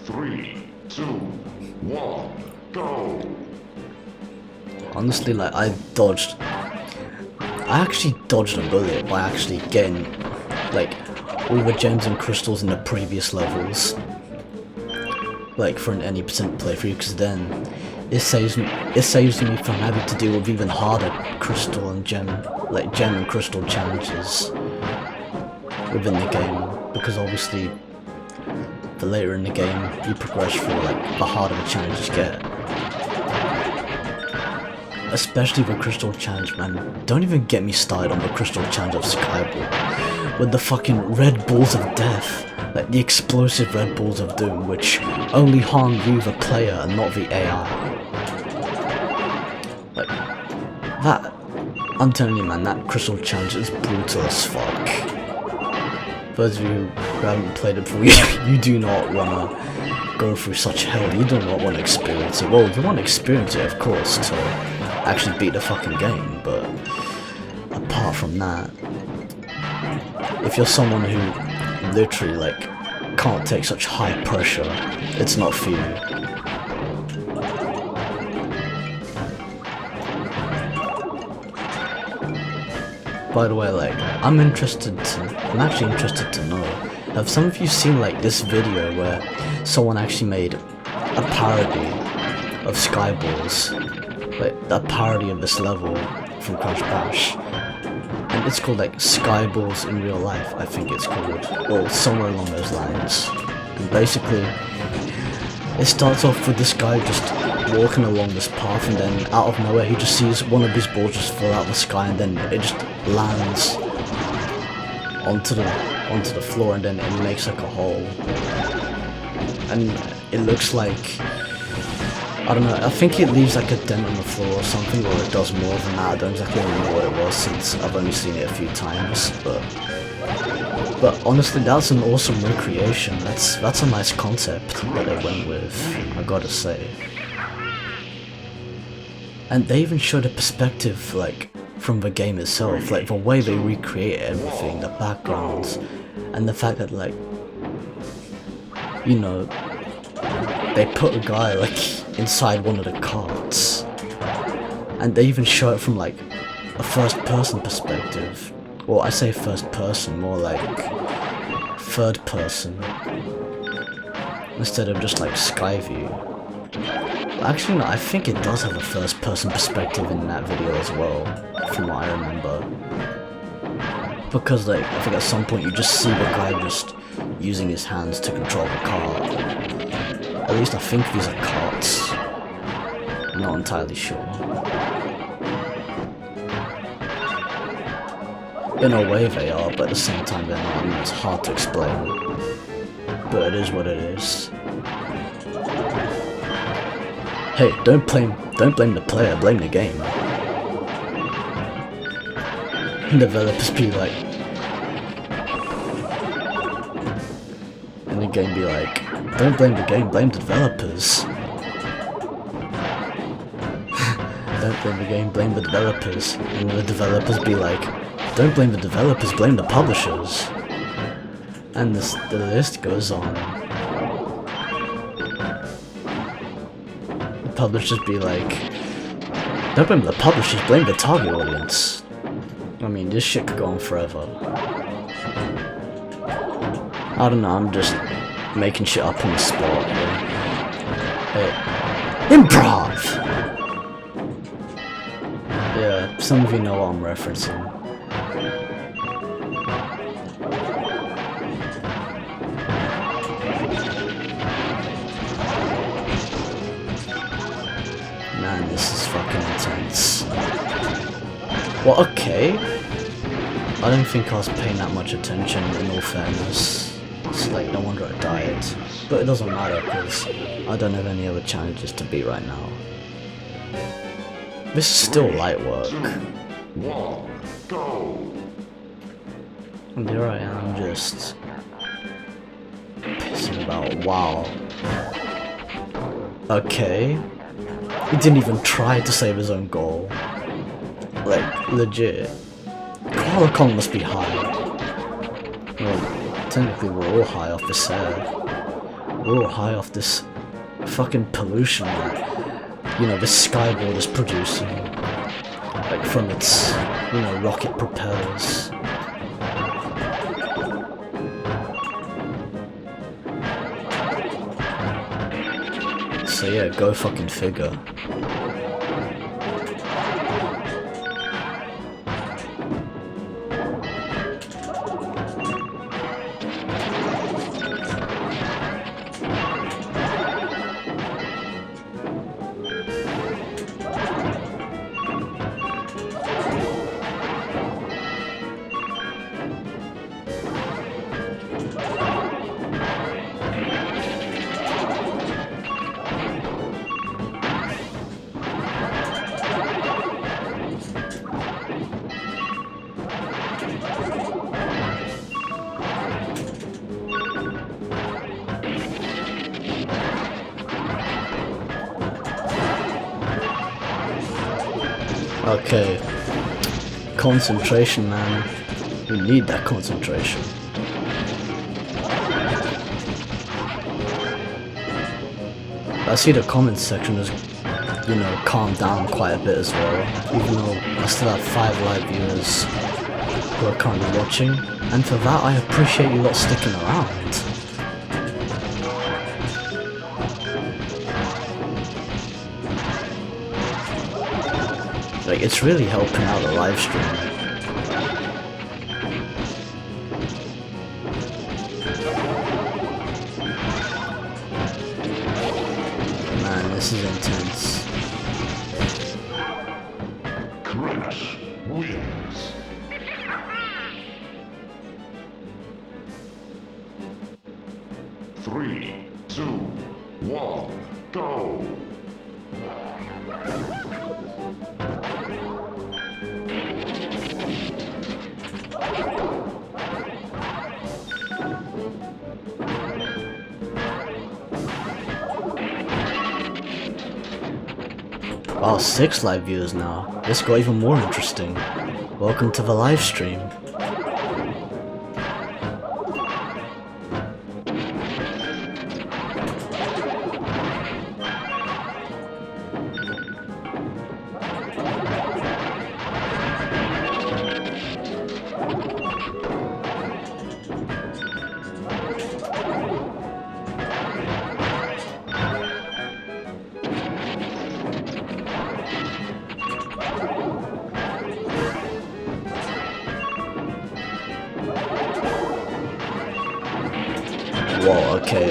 Three, 2, 1, go! Honestly, like, I dodged I actually dodged a bullet by actually getting like all the gems and crystals in the previous levels, like for an any percent playthrough, because then it saves me from having to deal with even harder crystal and gem and crystal challenges within the game, because obviously the later in the game you progress through, like the harder the challenges get. Especially the crystal challenge, man. Don't even get me started on the crystal challenge of Skyball with the fucking red balls of death, like the explosive red balls of doom, which only harm you the player and not the AI. Like that, I'm telling you, man, that crystal challenge is brutal as fuck. Those of you who haven't played it before, you do not want to go through such hell. You do not want to experience it. Well, you want to experience it, of course, to actually beat the fucking game, but apart from that, if you're someone who literally like can't take such high pressure, it's not for you. By the way, like, I'm actually interested to know, have some of you seen like this video where someone actually made a parody of Skyballs, like that parody of this level from Crash Bash, and it's called like Skyballs in Real Life, I think it's called, or somewhere along those lines. And basically, it starts off with this guy just walking along this path, and then out of nowhere he just sees one of his balls just fall out of the sky, and then it just lands onto the floor, and then it makes like a hole, and it looks like, I don't know, I think it leaves like a dent on the floor or something, or it does more than that. I don't exactly remember what it was since I've only seen it a few times, but honestly, that's an awesome recreation. That's a nice concept that they went with, I gotta say. And they even showed a perspective, like, from the game itself, like the way they recreate everything, the backgrounds, and the fact that, like, you know, they put a guy like inside one of the carts, and they even show it from like a first person perspective. Well, I say first person, more like third person, instead of just like sky view. Actually, no, I think it does have a first person perspective in that video as well, from what I remember. Because like, I think at some point you just see the guy just using his hands to control the cart. At least I think these are carts. I'm not entirely sure. In a way they are, but at the same time they're not, and it's hard to explain. But it is what it is. Hey, don't blame the player, blame the game. Developers be like, and the game be like, don't blame the game, blame the developers. Don't blame the game, blame the developers. And the developers be like, don't blame the developers, blame the publishers. And the list goes on. The publishers be like, don't blame the publishers, blame the target audience. I mean, this shit could go on forever. I don't know, I'm just making shit up on the spot here. Hey. Improv! Yeah, some of you know what I'm referencing. Man, this is fucking intense. Well, okay. I don't think I was paying that much attention, in all fairness. It's like, no wonder I died. But it doesn't matter, because I don't have any other challenges to beat right now. This is still light work. And here I am, just pissing about. Wow. Okay. He didn't even try to save his own goal. Like, legit. Koala Kong must be high. Well, technically we're all high off this air. We're all high off this fucking pollution that, you know, this Skyball is producing. like from its, you know, rocket propellers. So yeah, go fucking figure. Okay, concentration, man. We need that concentration. I see the comments section has, you know, calmed down quite a bit as well, even though I still have 5 live viewers who are currently watching, and for that I appreciate you lot sticking around. Like, it's really helping out the live stream. Man, this is intense. Crash wins. Three, two, one, go. Wow, 6 live viewers now. This got even more interesting. Welcome to the live stream. Whoa, okay.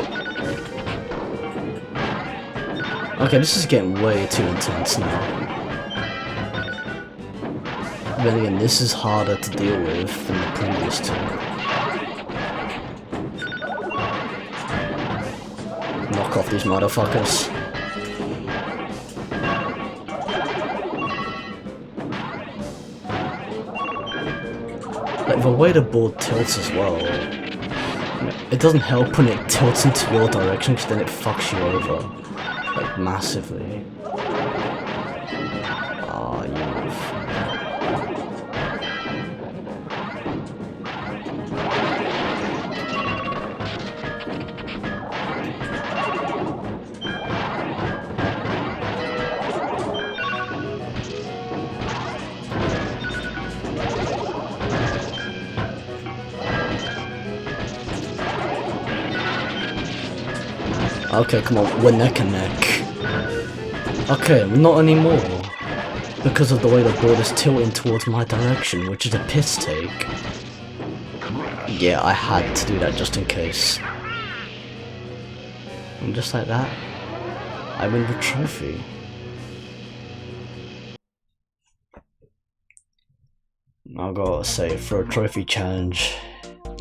Okay, this is getting way too intense now. Then again, this is harder to deal with than the previous 2. Knock off these motherfuckers. Like, the way the board tilts as well. It doesn't help when it tilts into your direction, because then it fucks you over, like, massively. Ah, you. Okay, come on, we're neck and neck. Okay, not anymore. Because of the way the board is tilting towards my direction, which is a piss take. Yeah, I had to do that just in case. And just like that, I win the trophy. I gotta say, for a trophy challenge,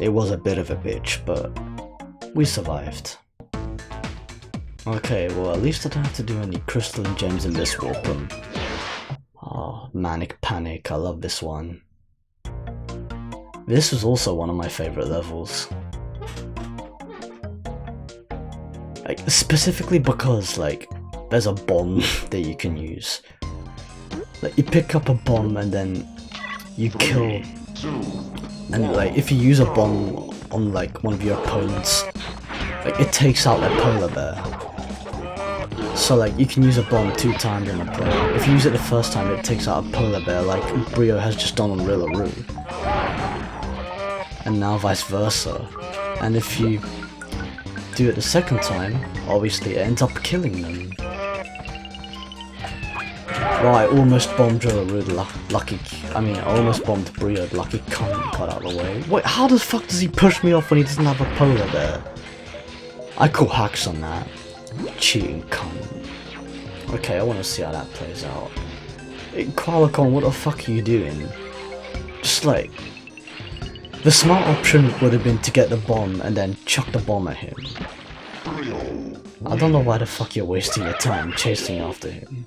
it was a bit of a bitch, but we survived. Okay, well at least I don't have to do any crystal and gems in this weapon. Oh, Manic Panic, I love this one. This was also one of my favourite levels. Like, specifically because, like, there's a bomb that you can use. Like, you pick up a bomb and then you kill, and like, if you use a bomb on like one of your opponents, like, it takes out their polar bear. So like you can use a bomb 2 times on a player. If you use it the first time, it takes out a polar bear like Brio has just done on Rillaroo. And now vice versa. And if you do it the second time, obviously it ends up killing them. Well, I almost bombed Rillaroo, I almost bombed Brio, the lucky cunt got out of the way. Wait, how the fuck does he push me off when he doesn't have a polar bear? I call hacks on that. Cheating cunt. Okay, I want to see how that plays out. Koalacon, what the fuck are you doing? Just like... The smart option would have been to get the bomb and then chuck the bomb at him. I don't know why the fuck you're wasting your time chasing after him.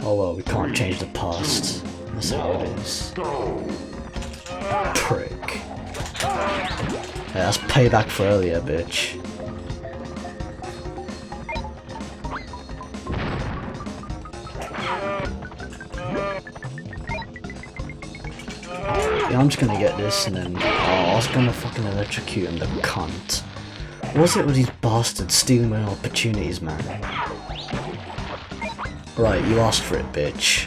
Oh well, we can't change the past. That's how it is. Prick. Yeah, that's payback for earlier, bitch. Yeah, I'm just gonna get this and then... Oh, I was gonna fucking electrocute him, the cunt. What was it with these bastards stealing my opportunities, man? Right, you asked for it, bitch.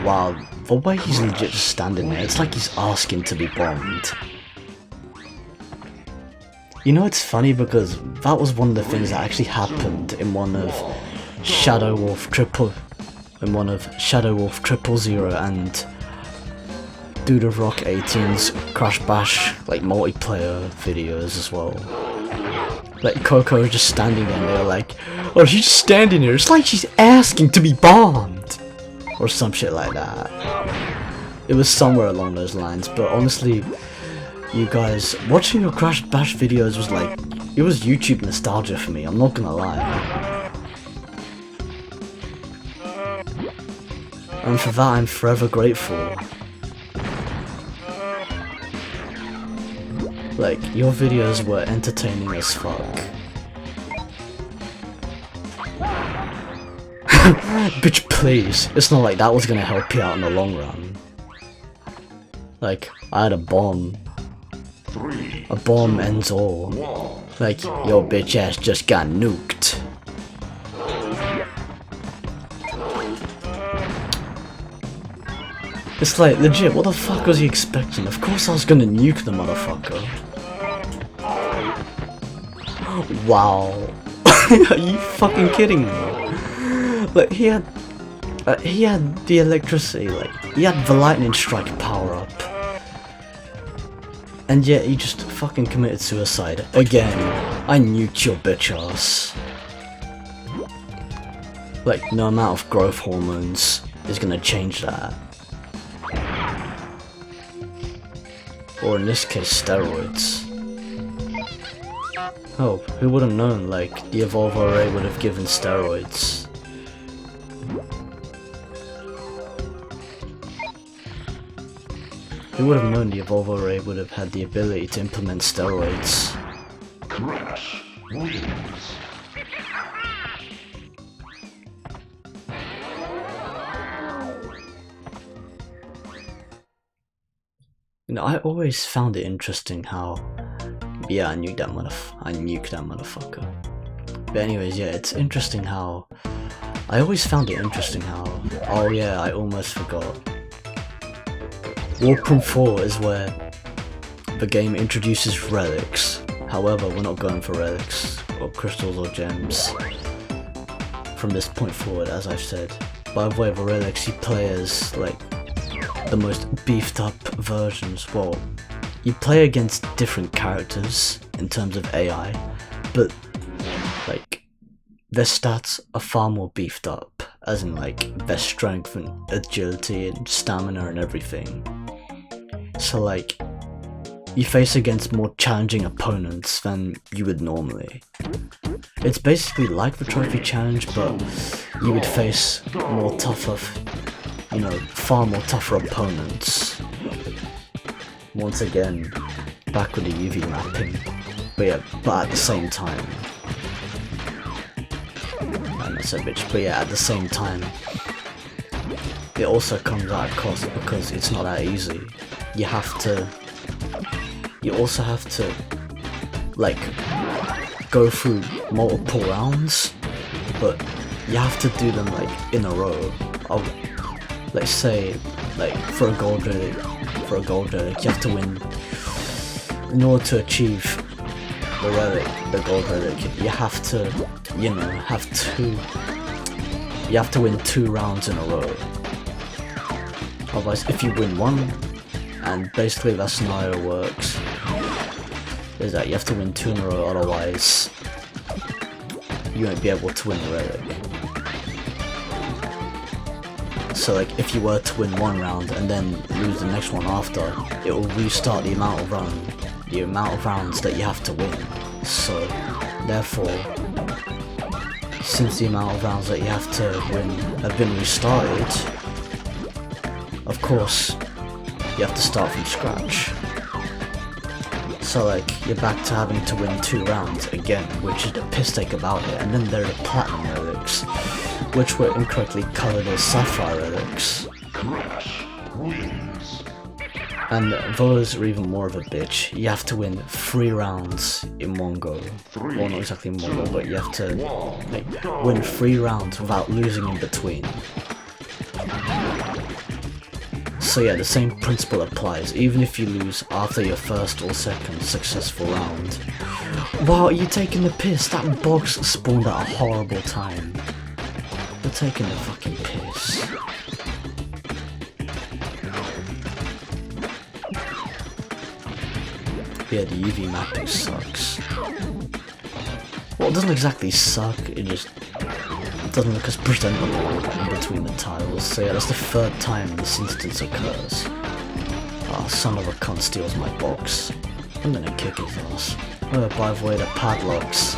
Wow, the way he's legit just standing there, it's like he's asking to be bombed. You know, it's funny because that was one of the things that actually happened in one of Shadow Wolf 000 and Dude of Rock 18's Crash Bash like multiplayer videos as well. Like Coco was just standing there and they were like, oh, she's just standing there, it's like she's asking to be bombed! Or some shit like that. It was somewhere along those lines, but honestly, you guys, watching your Crash Bash videos was like, it was YouTube nostalgia for me, I'm not gonna lie. And for that I'm forever grateful. Like, your videos were entertaining as fuck. Bitch, please. It's not like that was gonna help you out in the long run. Like, I had a bomb. A bomb ends all. Like, your bitch ass just got nuked. It's like, legit, what the fuck was he expecting? Of course I was gonna nuke the motherfucker. Wow. Are you fucking kidding me? Like, he had the electricity, like, he had the lightning strike power up. And yet he just fucking committed suicide. Again, I nuked your bitch ass. Like, no amount of growth hormones is gonna change that. Or in this case, steroids. Oh, who would have known, like, the Evolve Array would have given steroids. Who would have known the Evolve Array would have had the ability to implement steroids? Crash wins. You know, I always found it interesting how... Yeah, I nuked that motherfucker. But anyways, yeah, it's interesting how... I always found it interesting how... Oh yeah, I almost forgot. Warcroom 4 is where the game introduces relics. However, we're not going for relics, or crystals or gems. From this point forward, as I've said. By way of relics, you play as, like, the most beefed up versions. Well, you play against different characters in terms of AI, but like their stats are far more beefed up, as in like their strength and agility and stamina and everything. So like you face against more challenging opponents than you would normally. It's basically like the trophy challenge, but you would face more tougher, you know, far more tougher opponents. Once again, back with the UV mapping, but yeah, but at the same time, I'm not so bitch, but yeah, at the same time, it also comes at a cost because it's not that easy. you also have to like go through multiple rounds, but you have to do them like in a row. Let's say like for a gold relic, you have to win. In order to achieve the gold relic, you have to, you have to win 2 rounds in a row. Otherwise, if you win one, and basically that scenario works, is that you have to win 2 in a row, otherwise you won't be able to win the relic. So like, if you were to win 1 round and then lose the next one after, it will restart the amount of rounds that you have to win. So therefore, since the amount of rounds that you have to win have been restarted, of course you have to start from scratch. So like, you're back to having to win 2 rounds again, which is the piss take about it. And then there are the platinum relics, which were incorrectly coloured as sapphire relics. And those are even more of a bitch. You have to win 3 rounds in one go. Well, not exactly in one go, but you have to win 3 rounds without losing in between. So yeah, the same principle applies, even if you lose after your first or second successful round. Wow, are you taking the piss? That box spawned at a horrible time. You're taking the fucking piss. Yeah, the UV mapping sucks. Well, it doesn't exactly suck, it just doesn't look as presentable in between the tiles. So yeah, that's the 3rd time this instance occurs. Ah, son of a cunt steals my box. I'm gonna kick his ass. Oh, by the way, the padlocks.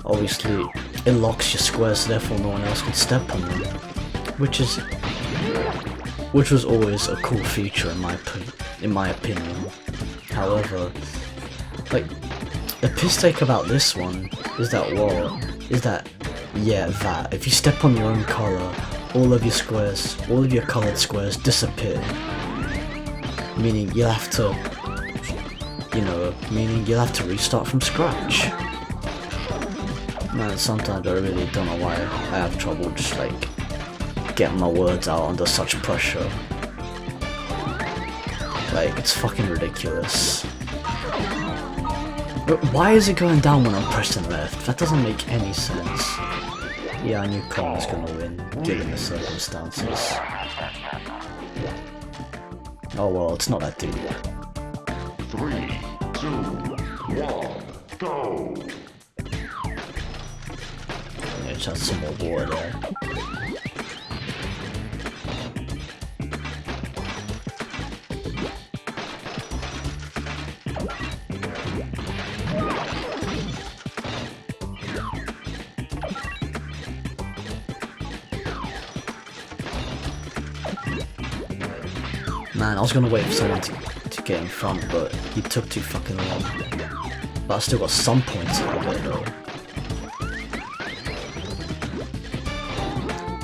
Obviously, it locks your squares, so therefore no one else can step on them. Which was always a cool feature in my opinion. However, like, the piss take about this one is that if you step on your own colour, all of your coloured squares disappear. Meaning you'll have to restart from scratch. Man, sometimes I really don't know why I have trouble just like getting my words out under such pressure. Like, it's fucking ridiculous. But why is it going down when I'm pressing left? That doesn't make any sense. Yeah, I knew Con was gonna win, given the circumstances. Oh well, it's not that deep. 3, 2, 1, go! Yeah, just have some more water there. Man, I was gonna wait for someone to get in front, but he took too fucking long. But I still got some points out of it though.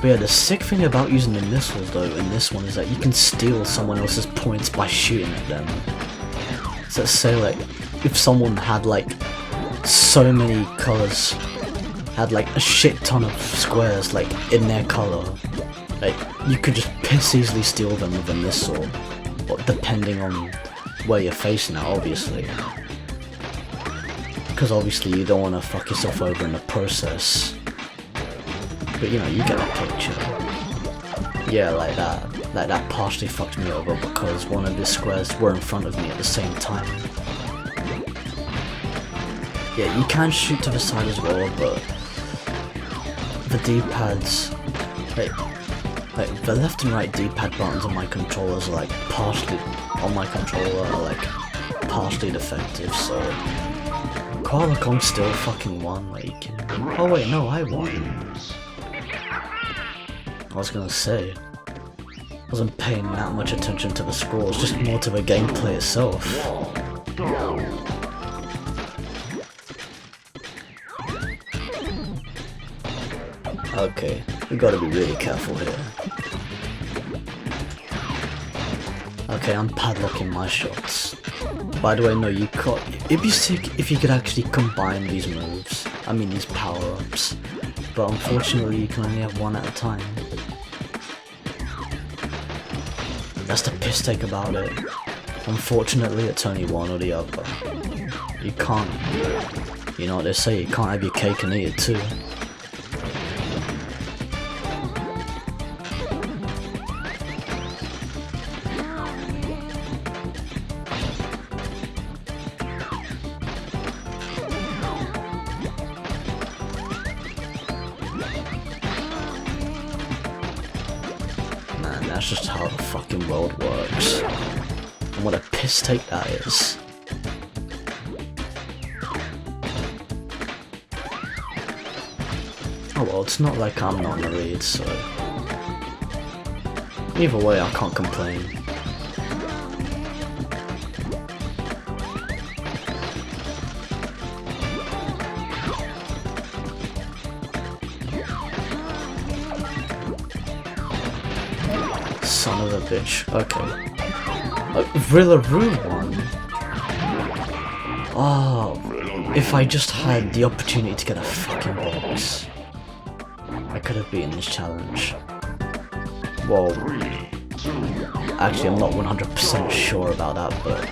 But yeah, the sick thing about using the missiles though in this one is that you can steal someone else's points by shooting at them. So let's say like, if someone had like so many colours, had like a shit ton of squares like in their colour, like, you could just piss easily steal them with a missile, but depending on where you're facing at, obviously. Because obviously you don't want to fuck yourself over in the process. But you know, you get the picture. Yeah, like that partially fucked me over because one of the squares were in front of me at the same time. Yeah, you can shoot to the side as well, but the D-pads, like the left and right D-pad buttons on my controllers are like partially defective, so Koala Kong still fucking won, like. Oh wait, no, I won. I was gonna say, I wasn't paying that much attention to the scores, just more to the gameplay itself. Okay, we gotta be really careful here. Okay, I'm padlocking my shots. By the way, no, you can't. It'd be sick if you could actually combine these moves. I mean, these power-ups. But unfortunately, you can only have one at a time. That's the piss take about it. Unfortunately, it's only one or the other. You can't. You know what they say, you can't have your cake and eat it too. Man, that's just how the fucking world works. And what a piss take that is. Oh well, it's not like I'm not gonna read, so... Either way, I can't complain. Son of a bitch. Okay. Rillaroo one. Oh, if I just had the opportunity to get a fucking box, I could have beaten this challenge. Well, actually I'm not 100% sure about that, but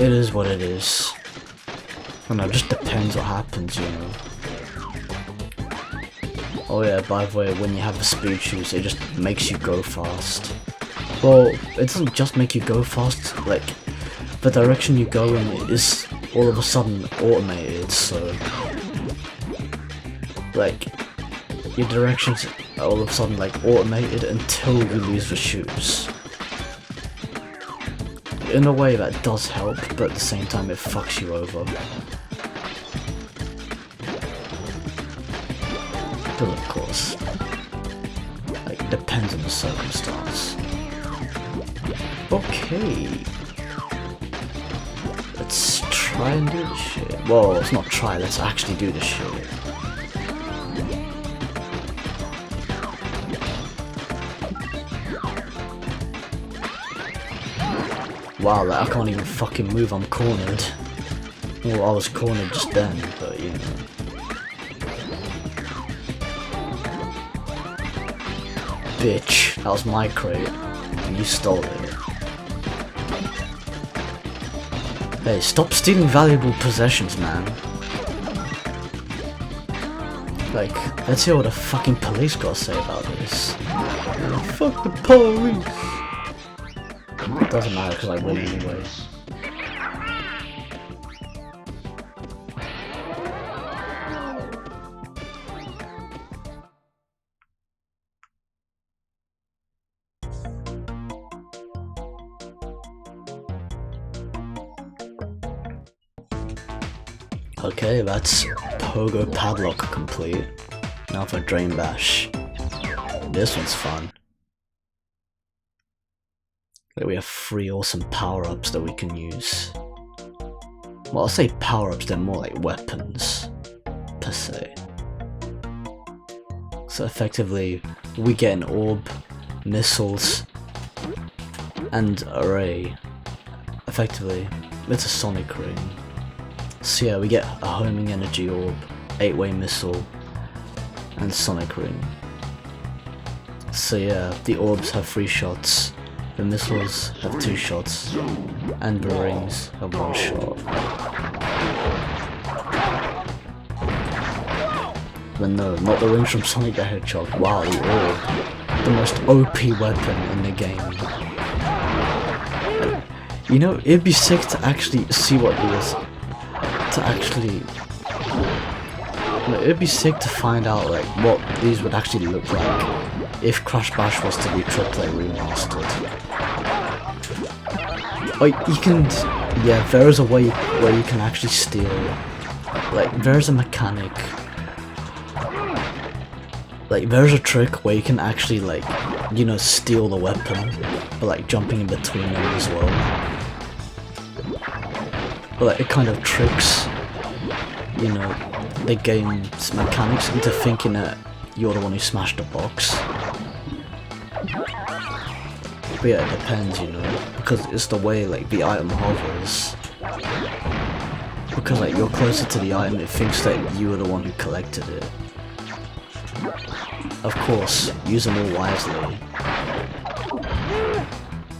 it is what it is. I don't know, it just depends what happens, you know. Oh yeah, by the way, when you have the speed shoes, it just makes you go fast. Well, it doesn't just make you go fast, like, the direction you go in is all of a sudden automated, so... Like, your directions are all of a sudden like automated until you lose the shoes. In a way that does help, but at the same time it fucks you over. But of course, like, it depends on the circumstance. Okay. Let's try and do this shit. Well, let's not try, let's actually do this shit. Wow, like, I can't even fucking move, I'm cornered. Well, I was cornered just then, but you know. Bitch, that was my crate, and you stole it. Hey, stop stealing valuable possessions, man. Like, let's hear what the fucking police gotta say about this. Fuck the police! It doesn't matter because I win anyway. Okay, that's Pogo Padlock complete. Now for Drain Bash. This one's fun. Like, we have 3 awesome power-ups that we can use. Well, I'll say power-ups, they're more like weapons, per se. So effectively, we get an orb, missiles, and array. Effectively, it's a sonic ring. So yeah, we get a homing energy orb, 8-way missile, and sonic ring. So yeah, the orbs have 3 shots. The missiles have 2 shots, and the rings have 1 shot. But no, not the rings from Sonic the Hedgehog. Wow, the orb. The most OP weapon in the game. You know, it'd be sick to actually see what these... it'd be sick to find out, like, what these would actually look like if Crash Bash was to be AAA remastered. Oh, you can... Yeah, there is a way where you can actually steal... Like, there's a mechanic... Like, there's a trick where you can actually, like, you know, steal the weapon, but, like, jumping in between them as well. But, like, it kind of tricks, you know, the game's mechanics into thinking that you're the one who smashed the box. But yeah, it depends, you know, because it's the way like the item hovers. Because like you're closer to the item, it thinks that you are the one who collected it. Of course, use them all wisely.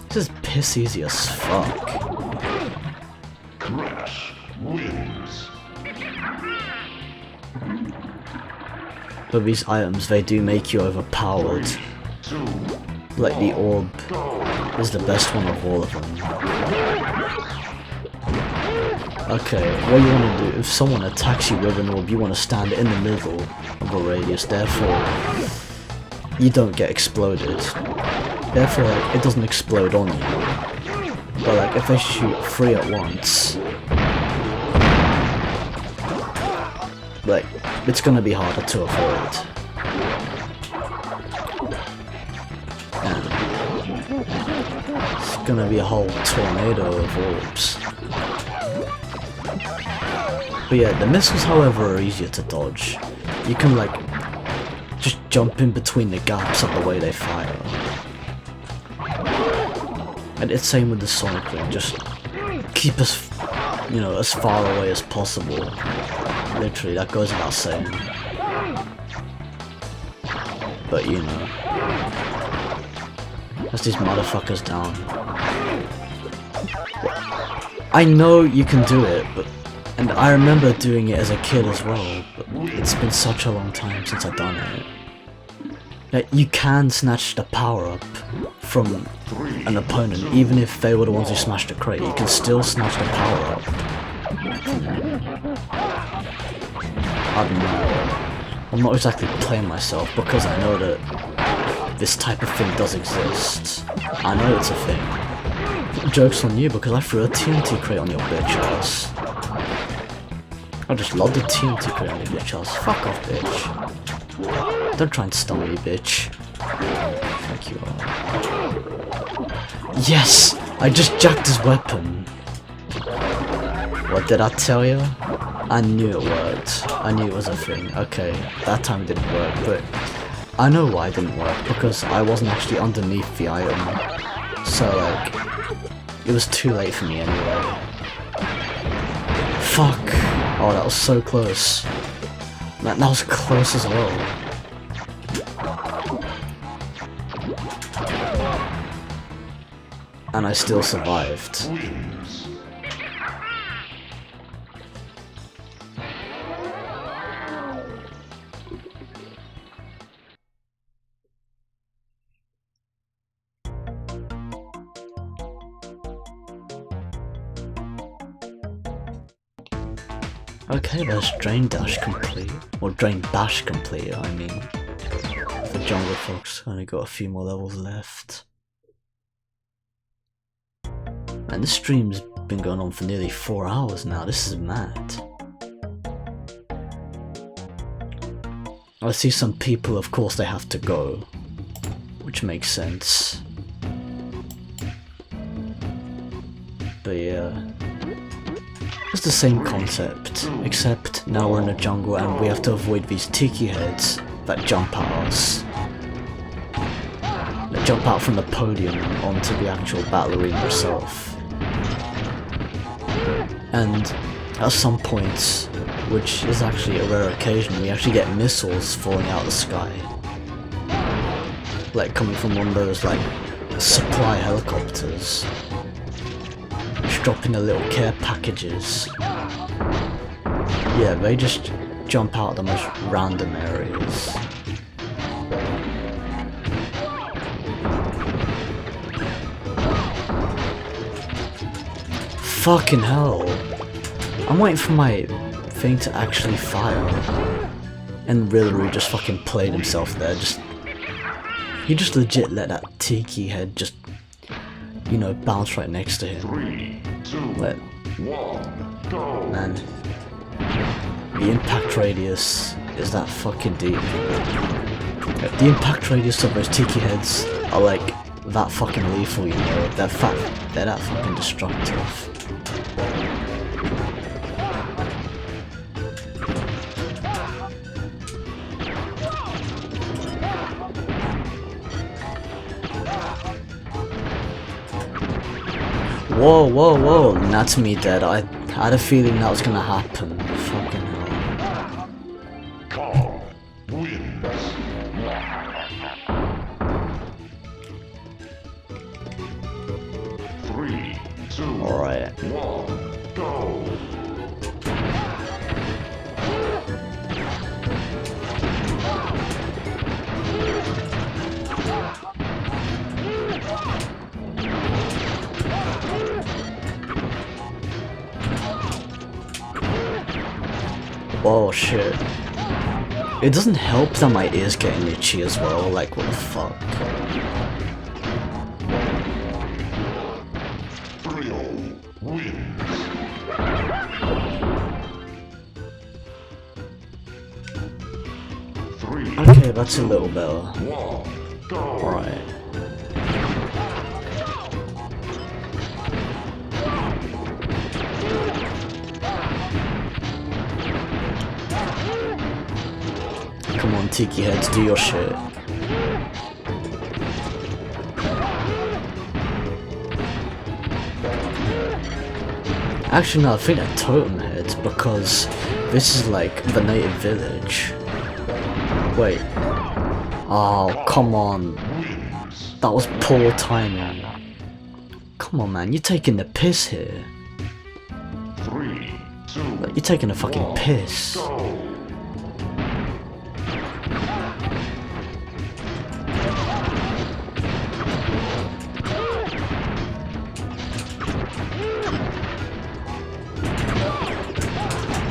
This is piss easy as fuck. Crash wins. But these items, they do make you overpowered. Like the orb is the best one of all of them. Okay, what you want to do, if someone attacks you with an orb, you want to stand in the middle of a radius, therefore you don't get exploded. Therefore, like, it doesn't explode on you. But like, if they shoot 3 at once, like, it's gonna be harder to avoid. And it's gonna be a whole tornado of orbs. But yeah, the missiles, however, are easier to dodge. You can like just jump in between the gaps of the way they fire. And it's same with the sonic ring, just keep us, you know, as far away as possible. Literally, that goes without saying. But you know, as these motherfuckers down. I know you can do it, but and I remember doing it as a kid as well, but it's been such a long time since I've done it. Like, you can snatch the power up from an opponent, even if they were the ones who smashed the crate. You can still snatch the power up. I don't know. I'm not exactly playing myself because I know that this type of thing does exist. I know it's a thing. Joke's on you because I threw a TNT crate on your bitch ass. I just love the TNT crate on your bitch ass. Fuck off, bitch. Don't try and stun me, bitch. Fuck you all. Yes! I just jacked his weapon. What did I tell you? I knew it worked. I knew it was a thing. Okay, that time it didn't work, but I know why it didn't work, because I wasn't actually underneath the item. So like, it was too late for me anyway. Fuck! Oh, that was so close. That was close as well. And I still survived. Okay, there's Drain Dash complete. Or Drain Bash complete, I mean. The Jungle Fox only got a few more levels left. And this stream's been going on for nearly 4 hours now, this is mad. I see some people, of course they have to go. Which makes sense. But yeah. It's the same concept, except now we're in a jungle and we have to avoid these tiki heads that jump at us. They jump out from the podium onto the actual battle arena itself. And at some points, which is actually a rare occasion, we actually get missiles falling out of the sky. Like coming from one of those like supply helicopters. Dropping the little care packages. Yeah, they just jump out of the most random areas. Fucking hell. I'm waiting for my thing to actually fire. And Rillaru just fucking played himself there. He just legit let that tiki head just, you know, bounce right next to him. 3, 2, 1, go. Man, the impact radius is that fucking deep. The impact radius of those tiki heads are like that fucking lethal, you know. They're that fucking destructive. Whoa, whoa, whoa. That's me dead. I had a feeling that was gonna happen. Fucking hell. Calm wins. 3, 2, Alright. 1, go. Oh shit. It doesn't help that my ears getting itchy as well, like what the fuck. Trio wins. Okay, that's a little better. 1, go. Alright. Come on, Tiki Heads, do your shit. Actually, no, I think they're Totem Heads because this is like the native village. Wait. Oh, come on. That was poor timing. Come on, man, you're taking the piss here. 3, 2, Like, you're taking a fucking piss. go.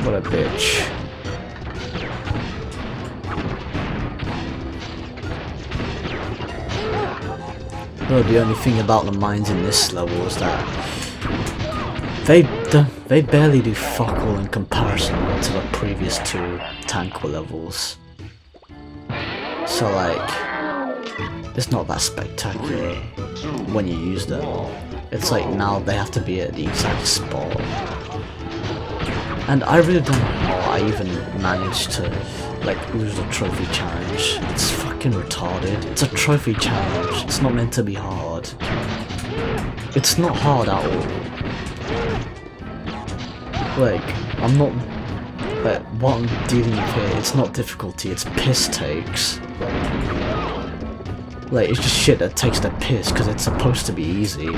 What a bitch. Well, the only thing about the mines in this level is that they barely do fuck all in comparison to the previous two Tanqua levels. So like, it's not that spectacular when you use them. It's like now they have to be at the exact spot. And I really don't know how I even managed to like lose the trophy challenge. It's fucking retarded. It's a trophy challenge. It's not meant to be hard. It's not hard at all. Like, I'm not... Like, what I'm dealing with here, it's not difficulty, it's piss takes. Like, it's just shit that takes the piss because it's supposed to be easy.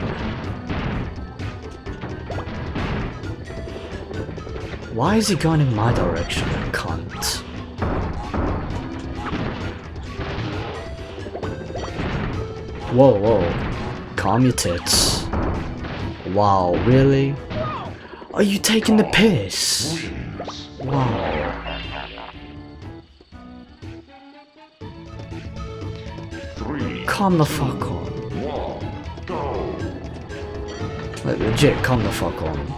Why is he going in my direction, you cunt? Whoa, whoa. Calm your tits. Wow, really? Are you taking the piss? Wow. Calm the fuck on. Like, legit, calm the fuck on.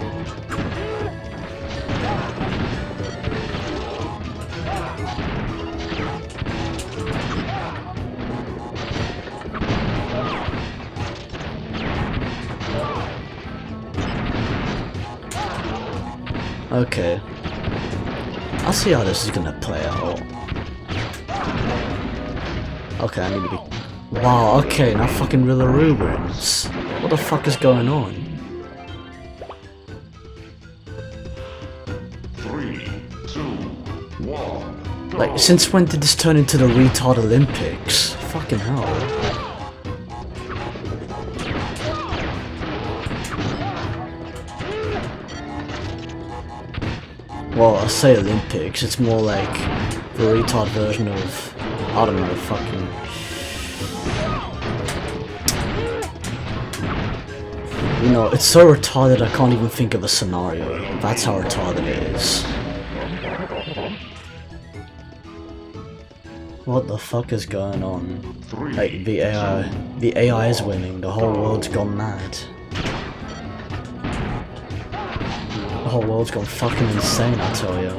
Okay. I'll see how this is gonna play out. Okay, I need to be... Wow, okay, now fucking Rillaroo wins. What the fuck is going on? 3, 2, 1, go. Like, since when did this turn into the retard Olympics? Fucking hell. Well, I say Olympics, it's more like the retard version of, I don't know, fucking... You know, it's so retarded I can't even think of a scenario. That's how retarded it is. What the fuck is going on? Like, the AI is winning, the whole world's gone mad. The whole world's gone fucking insane, I tell ya.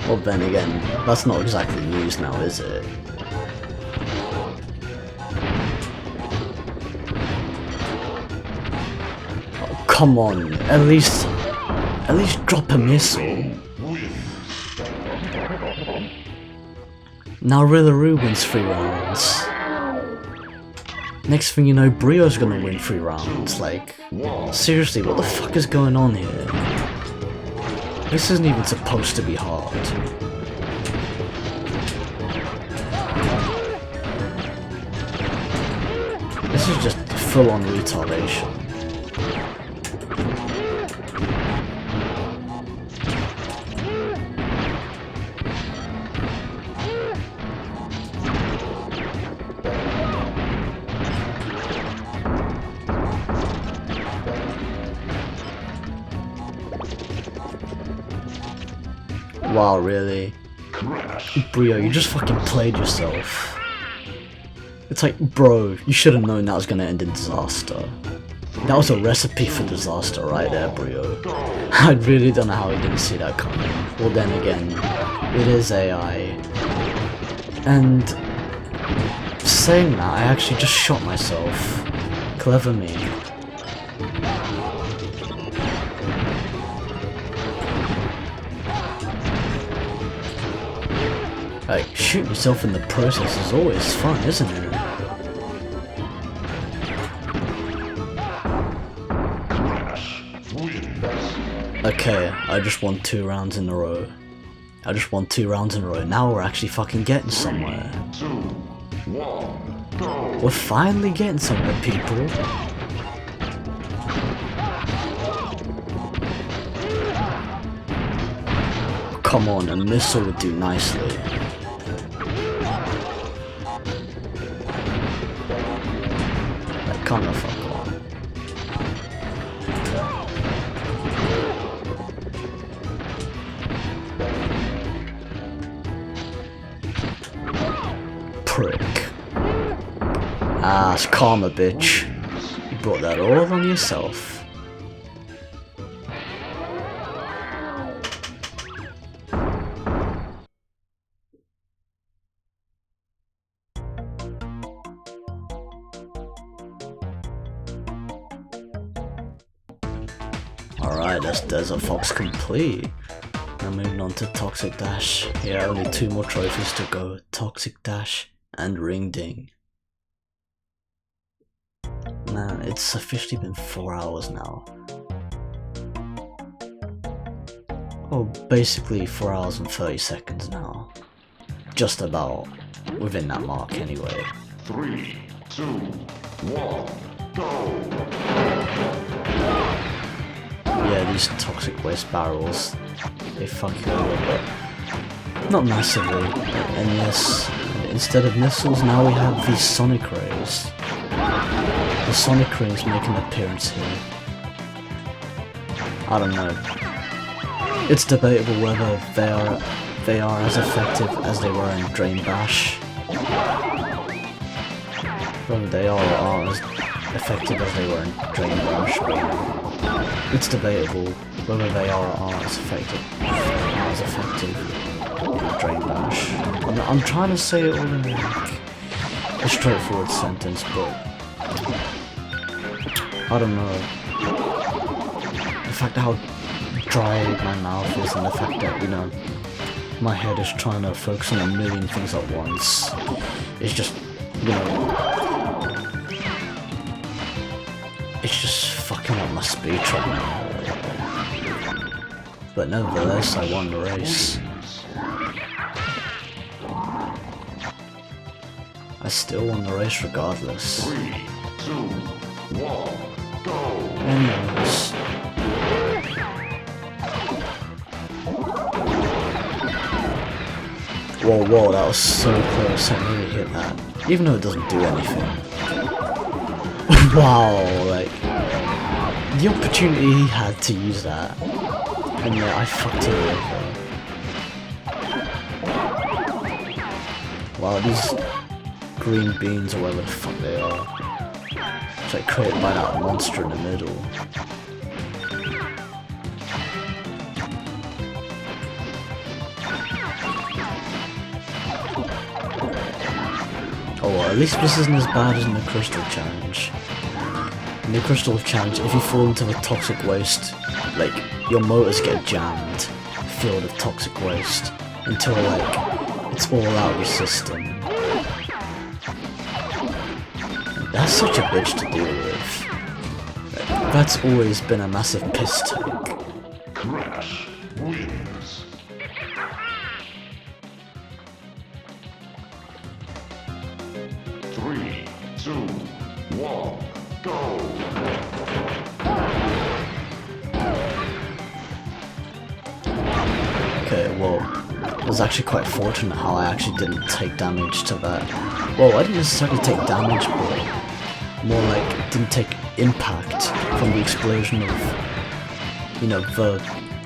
Well, then again, that's not exactly news now, is it? Oh, come on, at least drop a missile. Now Rillaroo wins 3 rounds. Next thing you know, Brio's gonna win 3 rounds. Like, seriously, what the fuck is going on here? This isn't even supposed to be hard. This is just full-on retardation. Wow, really? Brio, you just fucking played yourself. It's like, bro, you should have known that was gonna end in disaster. That was a recipe for disaster right there, Brio. I really don't know how he didn't see that coming. Well, then again, it is AI. And saying that, I actually just shot myself. Clever me. Like, shooting yourself in the process is always fun, isn't it? Okay, I just won 2 rounds in a row. Now we're actually fucking getting somewhere. 2, 1, go! We're finally getting somewhere, people. Come on, a missile would do nicely. Like, come the fuck on. Prick. Ah, it's karma, bitch. You brought that all on yourself. Alright, that's Desert Fox complete. Now moving on to Toxic Dash. Yeah, only 2 more trophies to go. Toxic Dash and Ring Ding. Man, it's officially been 4 hours now. Well, basically 4 hours and 30 seconds now. Just about within that mark anyway. 3, 2, 1, go! Yeah, these toxic waste barrels, they fuck you over, but not massively. And yes, instead of missiles, now we have these sonic rays. The sonic rays make an appearance here. I don't know. It's debatable whether they are as effective as they were in Drain Bash. Whether they are or aren't as effective as they were in Drain Bash. It's debatable whether they are or aren't as effective in Drain Bash. I'm trying to say it all in like a straightforward sentence, but I don't know. The fact how dry my mouth is and the fact that, you know, my head is trying to focus on a million things at once is just, you know, it's just fucking up my speech right now. But nevertheless, I won the race. I still won the race regardless. 3, 2, 1, go! Anyways. Whoa, that was so close, I nearly hit that. Even though it doesn't do anything. Wow, like, the opportunity he had to use that, and yeah, I fucked it over. Wow, these green beans or whatever the fuck they are, it's like created by that monster in the middle. Oh well, at least this isn't as bad as in the Crystal Challenge. In the Crystal Challenge, if you fall into the toxic waste, like, your motors get jammed, filled with toxic waste, until like, It's all out of your system. That's such a bitch to deal with. That's always been a massive piss take. Crash wins. Three, two, one, go. Okay, well, it was actually quite fortunate how I actually didn't take damage to that. Well, I didn't necessarily take damage, but more like didn't take impact from the explosion of, you know, the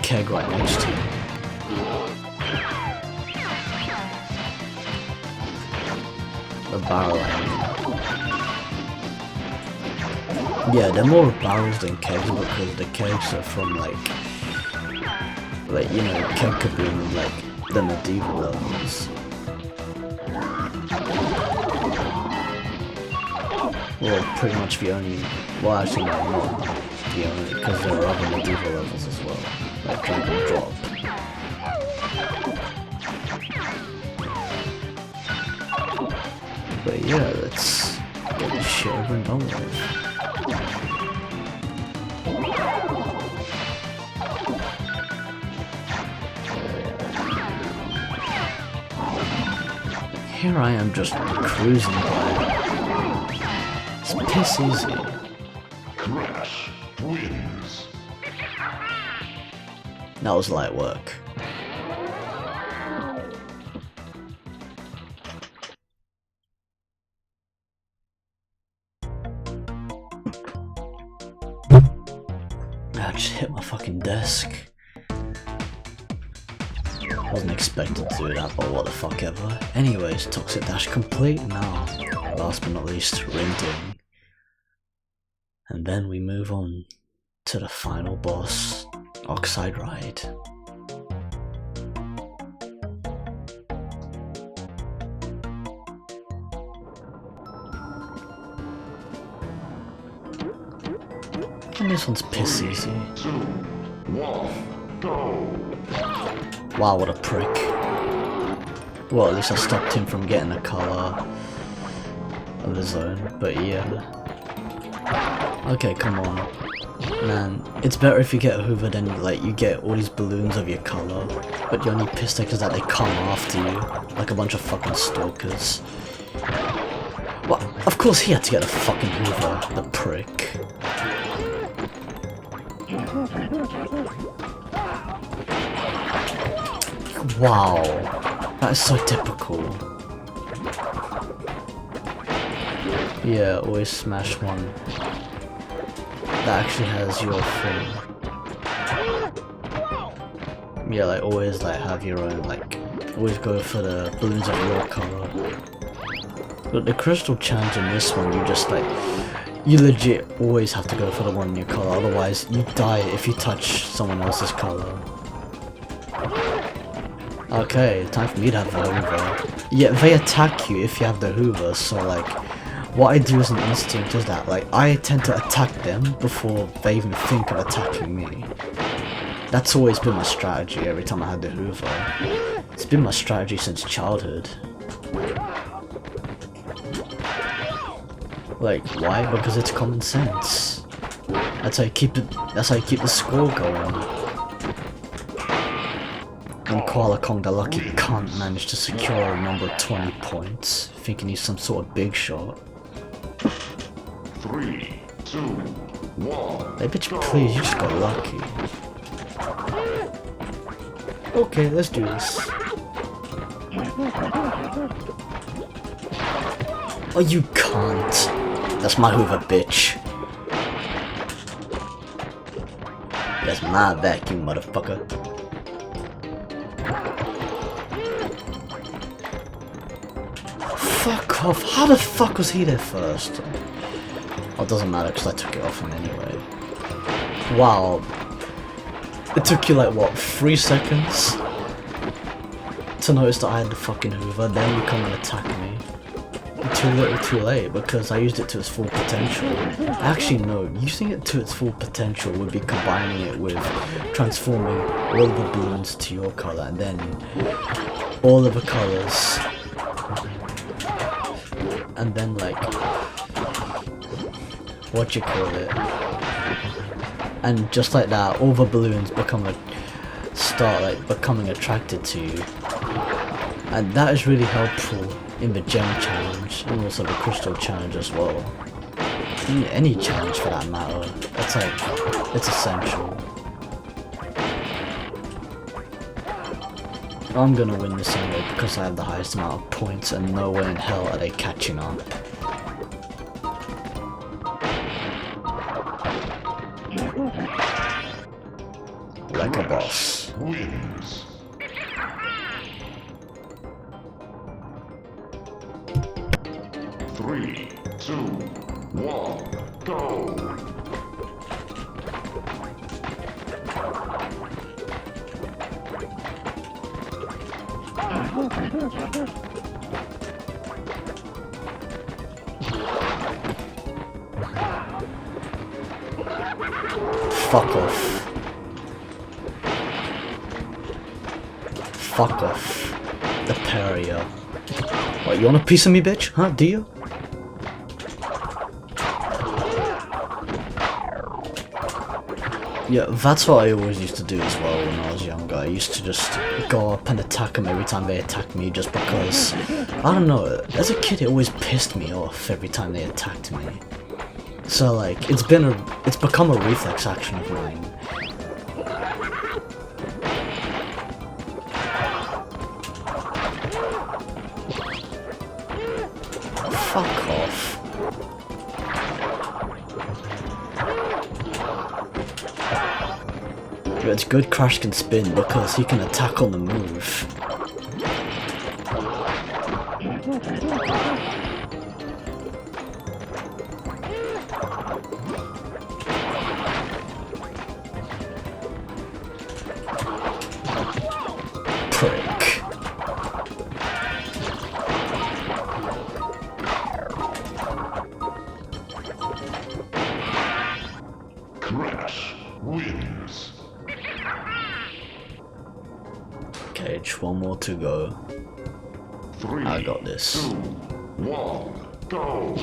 keg right next to me. The barrel, I mean. Yeah, they're more barrels than kegs because the kegs are from like you know, keg kaboom, like the medieval levels. Well, pretty much the only, well actually no, not the only, because there are other medieval levels as well, like drag and drop. But yeah, let's get this shit over and done with. Here I am just cruising by. It's piss easy. Crash wins. That was light work. I just hit my fucking desk. Wasn't expected to do that, but what the fuck ever. Anyways, Toxic Dash complete now. Last but not least, Rinting. And then we move on to the final boss, Oxide Ride. And this one's piss easy. 2, 1, go. Wow, what a prick. Well, at least I stopped him from getting the color of his own, but yeah. Okay, come on. Man, it's better if you get a Hoover than you get all these balloons of your color, but the only piss take is that they come after you, like a bunch of fucking stalkers. Well, of course he had to get a fucking Hoover, the prick. Wow, that is so typical. Yeah, always smash one that actually has your thing. Yeah, like always have your own, always go for the balloons of your color. But the crystal challenge in this one, you legit always have to go for the one in your color, otherwise you die if you touch someone else's color. Okay, time for me to have the Hoover. Yeah, they attack you if you have the Hoover, so what I do as an instinct is that I tend to attack them before they even think of attacking me. That's always been my strategy every time I had the Hoover. It's been my strategy since childhood. Why? Because it's common sense. That's how you keep the score going. And Koala Kong the Lucky can't manage to secure a number of 20 points, thinking he's some sort of big shot. 3, 2, 1. Hey bitch, please, you just got lucky. Okay, let's do this. Oh, you can't. That's my Hoover, bitch. That's my vacuum, motherfucker. Fuck off. How the fuck was he there first? Oh, it doesn't matter because I took it off him anyway. Wow. It took you what, 3 seconds? To notice that I had the fucking Hoover, then you come and attack me. Too little too late, because I used it to its full potential. Actually no, using it to its full potential would be combining it with transforming all the balloons to your color and then all of the colors, and then like, what you call it, and just like that, all the balloons start like becoming attracted to you, and that is really helpful in the gem challenge and also the crystal challenge as well. In any challenge for that matter, it's essential. I'm gonna win this anyway because I have the highest amount of points and no way in hell are they catching up. Like a boss. Wins. 3, 2, 1, go! Fuck off. Fuck off. The parrier. What, you want a piece of me, bitch? Huh, do you? Yeah, that's what I always used to do as well when I was younger. I used to just go up and attack them every time they attacked me just because, I don't know, as a kid it always pissed me off every time they attacked me. So like, it's become a reflex action of mine. Fuck off. But it's good Crash can spin because he can attack on the move. Prick. Crash wins. Okay, just one more to go. 3, I got this. 2, 1, go!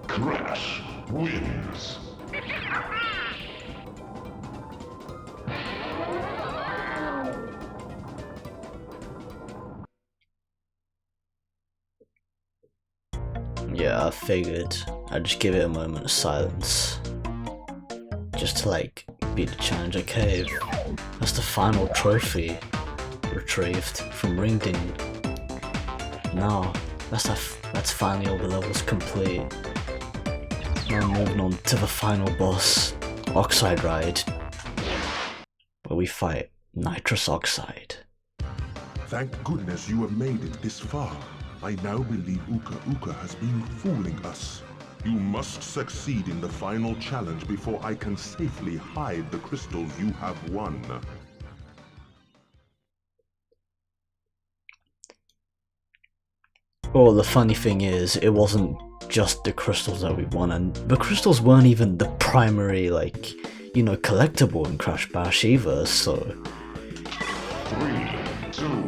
Crash wins. Yeah, I figured I'd just give it a moment of silence. Just to like beat the challenge. Okay, that's the final trophy retrieved from Ringding. Now, that's finally all the levels complete. Now moving on to the final boss, Oxide Ride, where we fight Nitrous Oxide. Thank goodness you have made it this far. I now believe Uka Uka has been fooling us. You must succeed in the final challenge before I can safely hide the crystals you have won. Well, the funny thing is, it wasn't just the crystals that we won, and the crystals weren't even the primary, like, you know, collectible in Crash Bash either, so... 3, 2,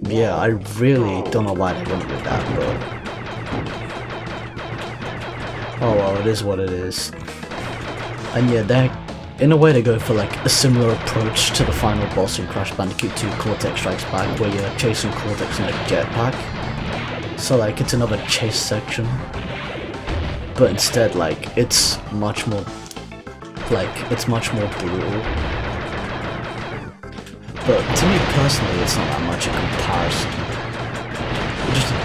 yeah, I really don't know why they went with that, but... oh well, it is what it is. And yeah, they're... in a way they go for like a similar approach to the final boss in Crash Bandicoot 2 Cortex Strikes Back, where you're chasing Cortex in a jetpack. So like, it's another chase section. But instead, like, it's much more brutal. But to me personally, it's not that much in comparison.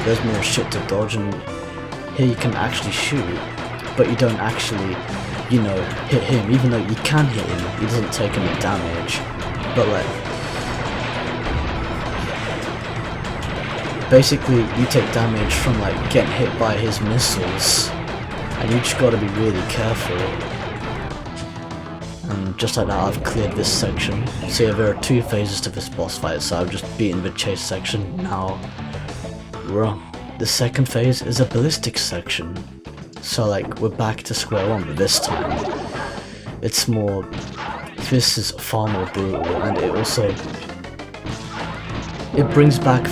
There's more shit to dodge, and here you can actually shoot, but you don't actually, you know, hit him. Even though you can hit him, he doesn't take any damage. But like, basically you take damage from like getting hit by his missiles, and you just gotta be really careful. And just like that, I've cleared this section. So yeah, there are 2 phases to this boss fight, so I've just beaten the chase section. Now, the second phase is a ballistic section. So like, we're back to square one, but this time, this is far more brutal, and it also, it brings back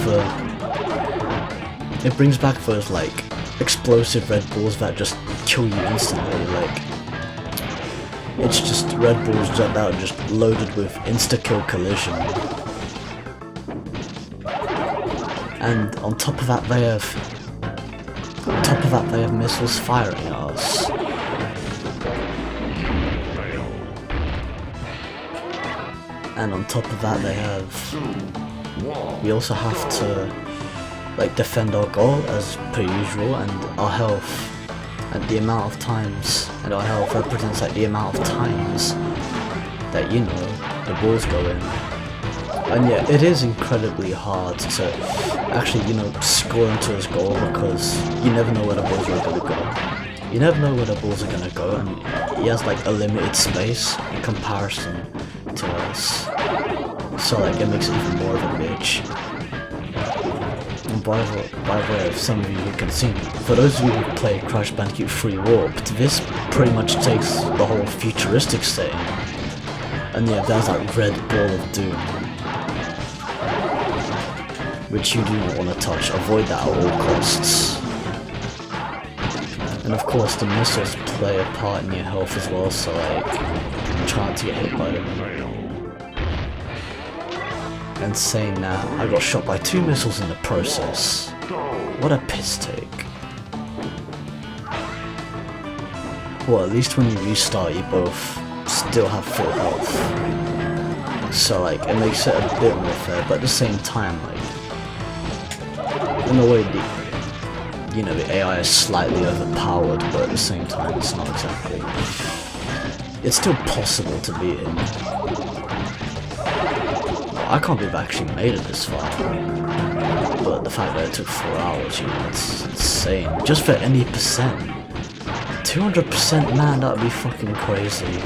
those like, explosive Red Balls that just kill you instantly, like, it's just Red Balls that are just loaded with insta-kill collision. And on top of that they have missiles firing at us. And on top of that we also have to like defend our goal as per usual, and our health, and the amount of times, and our health represents like the amount of times that, you know, the balls go in. And yeah, it is incredibly hard to actually, you know, score into his goal, because you never know where the balls are going to go. You never know where the balls are going to go, and he has like a limited space in comparison to us. So like, it makes it even more of a bitch. And by the way, if some of you can see me, for those of you who play Crash Bandicoot 3 Warped, this pretty much takes the whole futuristic setting. And yeah, there's that red ball of doom, which you do not want to touch. Avoid that at all costs. And of course, the missiles play a part in your health as well, so like, try not to get hit by them. And saying that, I got shot by 2 missiles in the process. What a piss take. Well, at least when you restart, you both still have full health. So like, it makes it a bit more fair, but at the same time, like, in a way, you know, the AI is slightly overpowered, but at the same time, it's not exactly. It's still possible to beat him. I can't believe I actually made it this far. But the fact that it took 4 hours, you know, it's insane. Just for any percent. 200%, man, that would be fucking crazy.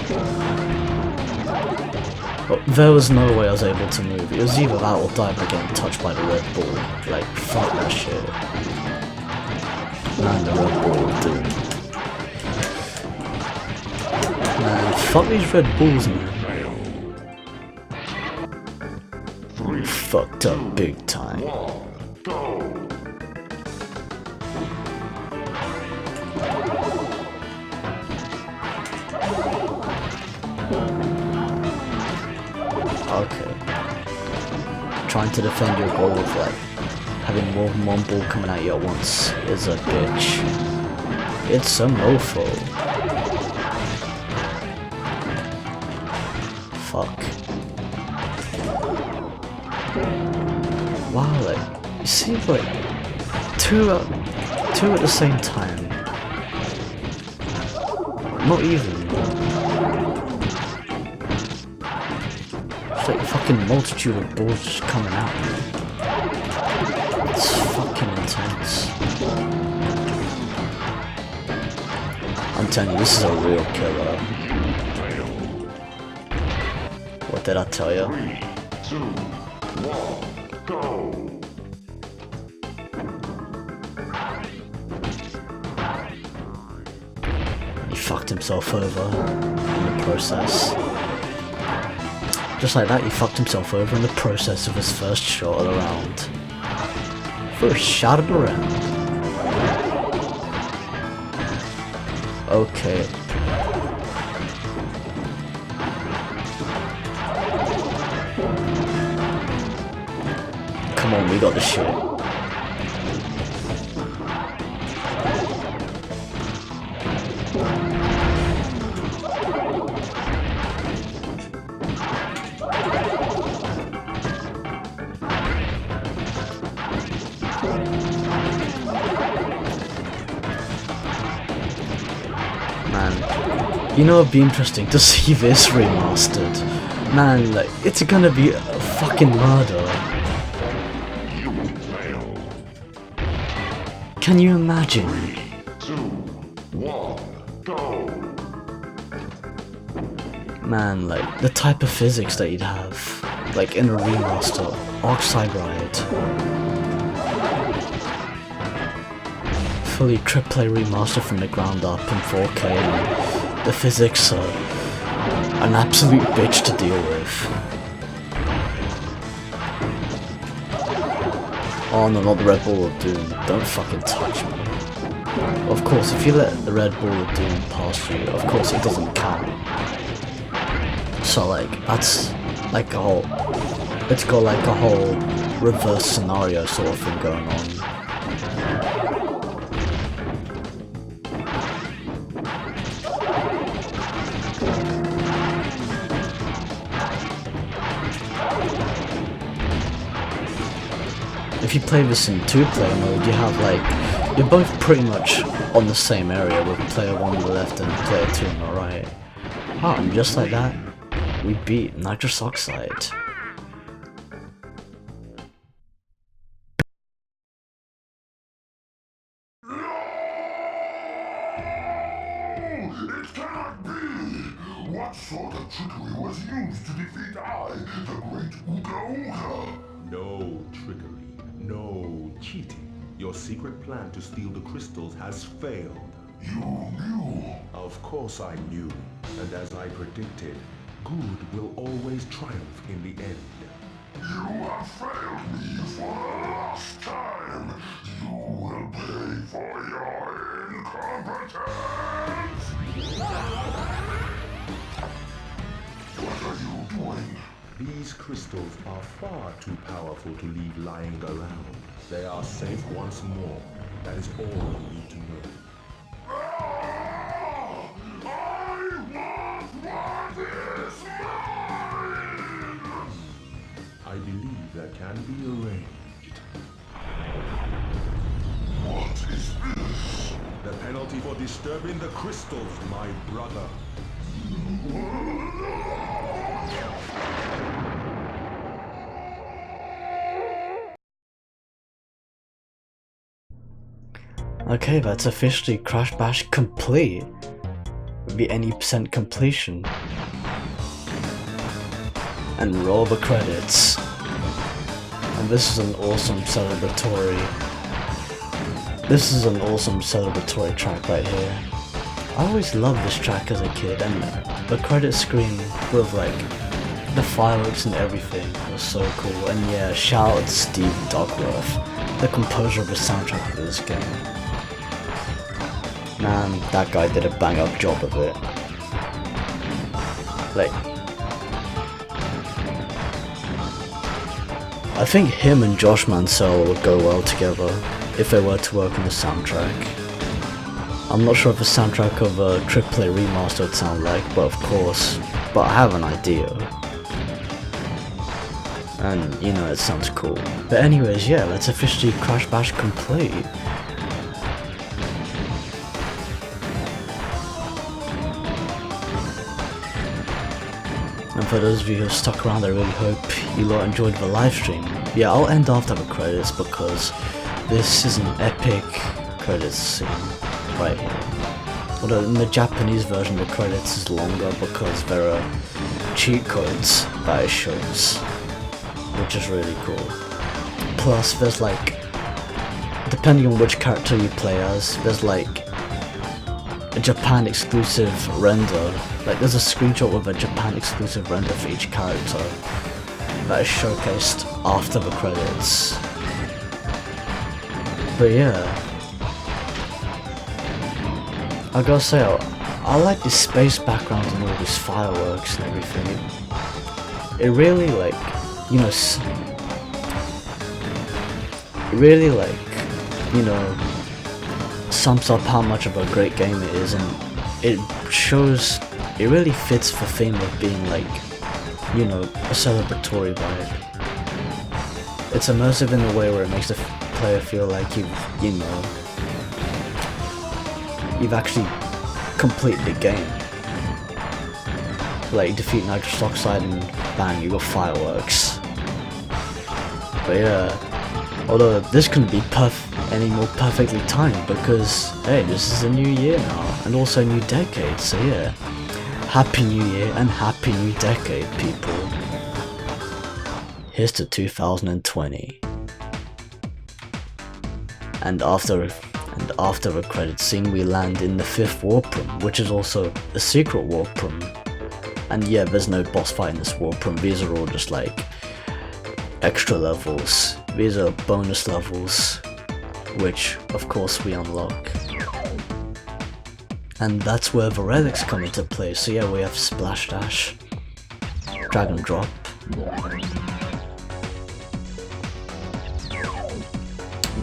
But there was no way I was able to move. It was either that or die by getting touched by the red ball. Like, fuck that shit. Man, the red ball, dude. Man, fuck these red balls, man. Fucked up big time. Okay. Trying to defend your goal with like having more than one ball coming at you at once is a bitch. It's a mofo. Fuck. Wow, like, you see, like, two at the same time. Not even. It's like a fucking multitude of balls just coming out. It's fucking intense. I'm telling you, this is a real killer. What did I tell you? 3, 2, 1, go! fucked himself over in the process. Just like that, he fucked himself over in the process of his first shot of the round. First shot of the round. Okay. Come on, we got the shit. Man, you know, it'd be interesting to see this remastered. Man, like, it's gonna be a fucking murder. Can you imagine? 3, 2, 1, go! Man, like, the type of physics that you'd have, like, in a remaster, Oxide Ride. Fully AAA remaster from the ground up in 4K, and the physics are an absolute bitch to deal with. Oh no, not the Red Ball of Doom. Don't fucking touch me. Of course, if you let the Red Ball of Doom pass you, of course it doesn't count. So like, that's like a whole... It's got like a whole reverse scenario sort of thing going on. If you play this in 2-player mode, you have like, you're both pretty much on the same area with player 1 on the left and player 2 on the right. Ah, and just like that, we beat Nitrous Oxide. It cannot be! What sort of trickery was used to defeat I, the great Ooga Ooga? No trickery, no cheating. Your secret plan to steal the crystals has failed. You knew? Of course I knew, and as I predicted, good will always triumph in the end. You have failed me for the last time. You will pay for your incompetence. What are you doing? These crystals are far too powerful to leave lying around. They are safe once more. That is all you need to know. I believe that can be arranged. What is this? The penalty for disturbing the crystals, my brother. Okay, that's officially Crash Bash complete. With the any % completion. And roll the credits. And this is an awesome celebratory track right here. I always loved this track as a kid, and the credit screen with like the fireworks and everything was so cool. And yeah, shout out to Steve Duckworth, the composer of the soundtrack of this game. Man, that guy did a bang up job of it. Like, I think him and Josh Mansell would go well together if they were to work on the soundtrack. I'm not sure if the soundtrack of a AAA remaster would sound like, but of course, but I have an idea. And you know, it sounds cool. But anyways, yeah, let's officially Crash Bash complete. And for those of you who have stuck around, I really hope you lot enjoyed the live stream. Yeah, I'll end after the credits because this is an epic credits scene right here. Although in the Japanese version the credits is longer because there are cheat codes that it shows, which is really cool. Plus there's like, depending on which character you play as, there's like a Japan exclusive render. Like there's a screenshot with a Japan exclusive render for each character that is showcased after the credits. But yeah, I gotta say, I like the space backgrounds and all these fireworks and everything. It really like, you know, it really like, you know, sums up how much of a great game it is, and it shows, it really fits the theme of being like, you know, a celebratory vibe. It's immersive in a way where it makes the player feel like you know, you've actually completed the game. Like you defeat nitrous oxide and bang, you got fireworks. But yeah, although this couldn't be any more perfectly timed because, hey, this is a new year now, and also a new decade, so yeah. Happy New Year and Happy New Decade, people. Here's to 2020. And after a credit scene, we land in the 5th warp room, which is also a secret warp room. And yeah, there's no boss fight in this warp room, these are all just like extra levels. These are bonus levels, which of course we unlock. And that's where the relics come into play. So yeah, we have Splash Dash, Drag and Drop,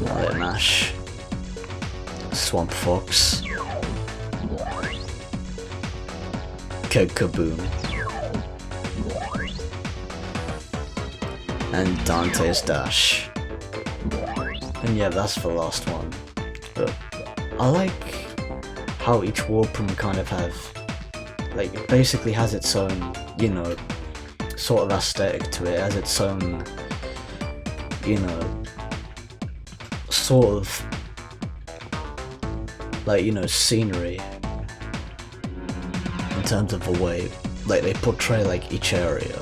Mallet Mash, Swamp Fox, Keg Kaboom, and Dante's Dash. And yeah, that's the last one. But I like how each warp room kind of like, it basically has its own, you know, sort of aesthetic to it. It has its own, you know, sort of, like, you know, scenery in terms of the way, like, they portray, like, each area.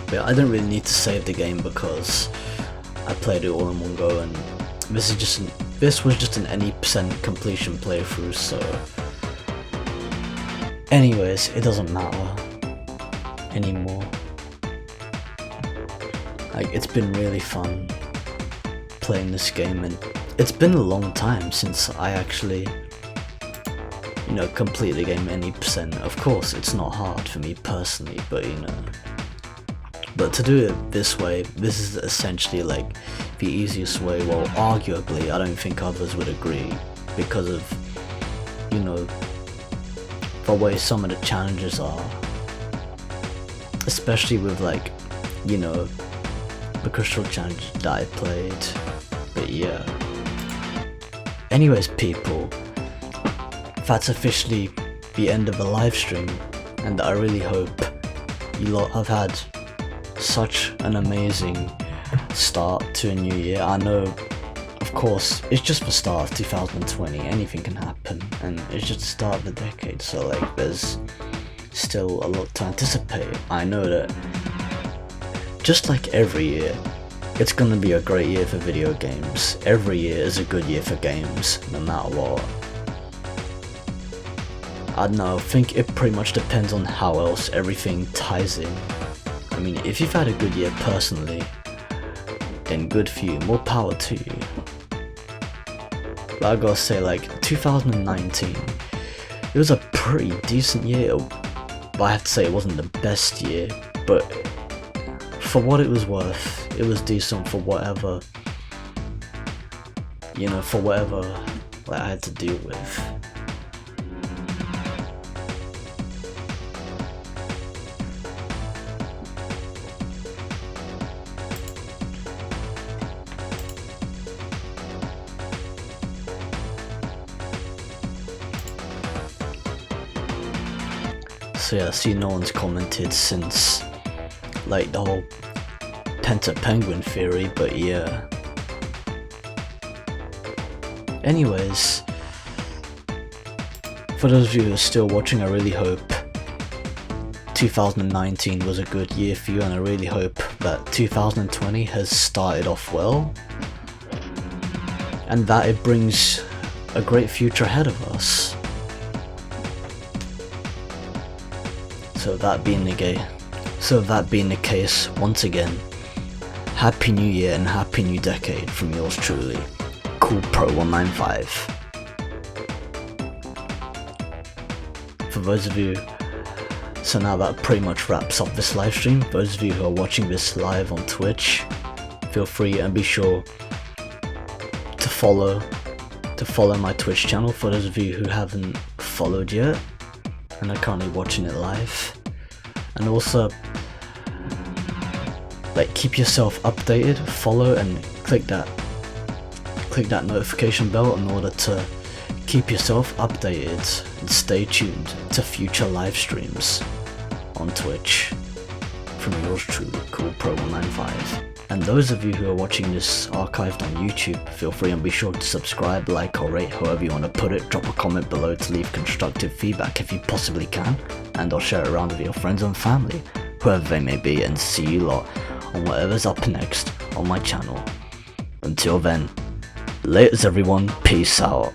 But I don't really need to save the game because I played it all in one go, and this was just an any % completion playthrough, so anyways, it doesn't matter anymore. Like, it's been really fun playing this game, and it's been a long time since I actually, you know, complete the game any %. Of course, it's not hard for me personally, but you know. But to do it this way, this is essentially like the easiest way. Well, arguably, I don't think others would agree because of, you know, the way some of the challenges are. Especially with, like, you know, the Crystal Challenge that I played. But yeah. Anyways, people, that's officially the end of the live stream, and I really hope you lot have had such an amazing start to a new year. I know, of course, it's just the start of 2020, anything can happen, and it's just the start of the decade, so like there's still a lot to anticipate. I know that just like every year, it's gonna be a great year for video games. Every year is a good year for games, no matter what. I don't know, I think it pretty much depends on how else everything ties in. I mean, if you've had a good year personally, then good for you, more power to you. But I gotta say, like, 2019, it was a pretty decent year. But I have to say it wasn't the best year, but for what it was worth, it was decent for whatever, you know, for whatever like, I had to deal with. So yeah, I see no one's commented since, like, the whole Penta Penguin theory, but yeah. Anyways, for those of you who are still watching, I really hope 2019 was a good year for you, and I really hope that 2020 has started off well, and that it brings a great future ahead of us. So that being the case, once again, Happy New Year and Happy New Decade from yours truly, Cool Pro 195. For those of you, so now that pretty much wraps up this live stream. Those of you who are watching this live on Twitch, feel free and be sure to follow my Twitch channel. For those of you who haven't followed yet and are currently watching it live, and also like keep yourself updated, follow and click that notification bell in order to keep yourself updated and stay tuned to future live streams on Twitch from yours truly, Cool Pro 195. And those of you who are watching this archived on YouTube, feel free and be sure to subscribe, like or rate, however you want to put it. Drop a comment below to leave constructive feedback if you possibly can, and I'll share it around with your friends and family, whoever they may be, and see you lot on whatever's up next on my channel. Until then, laters everyone, peace out.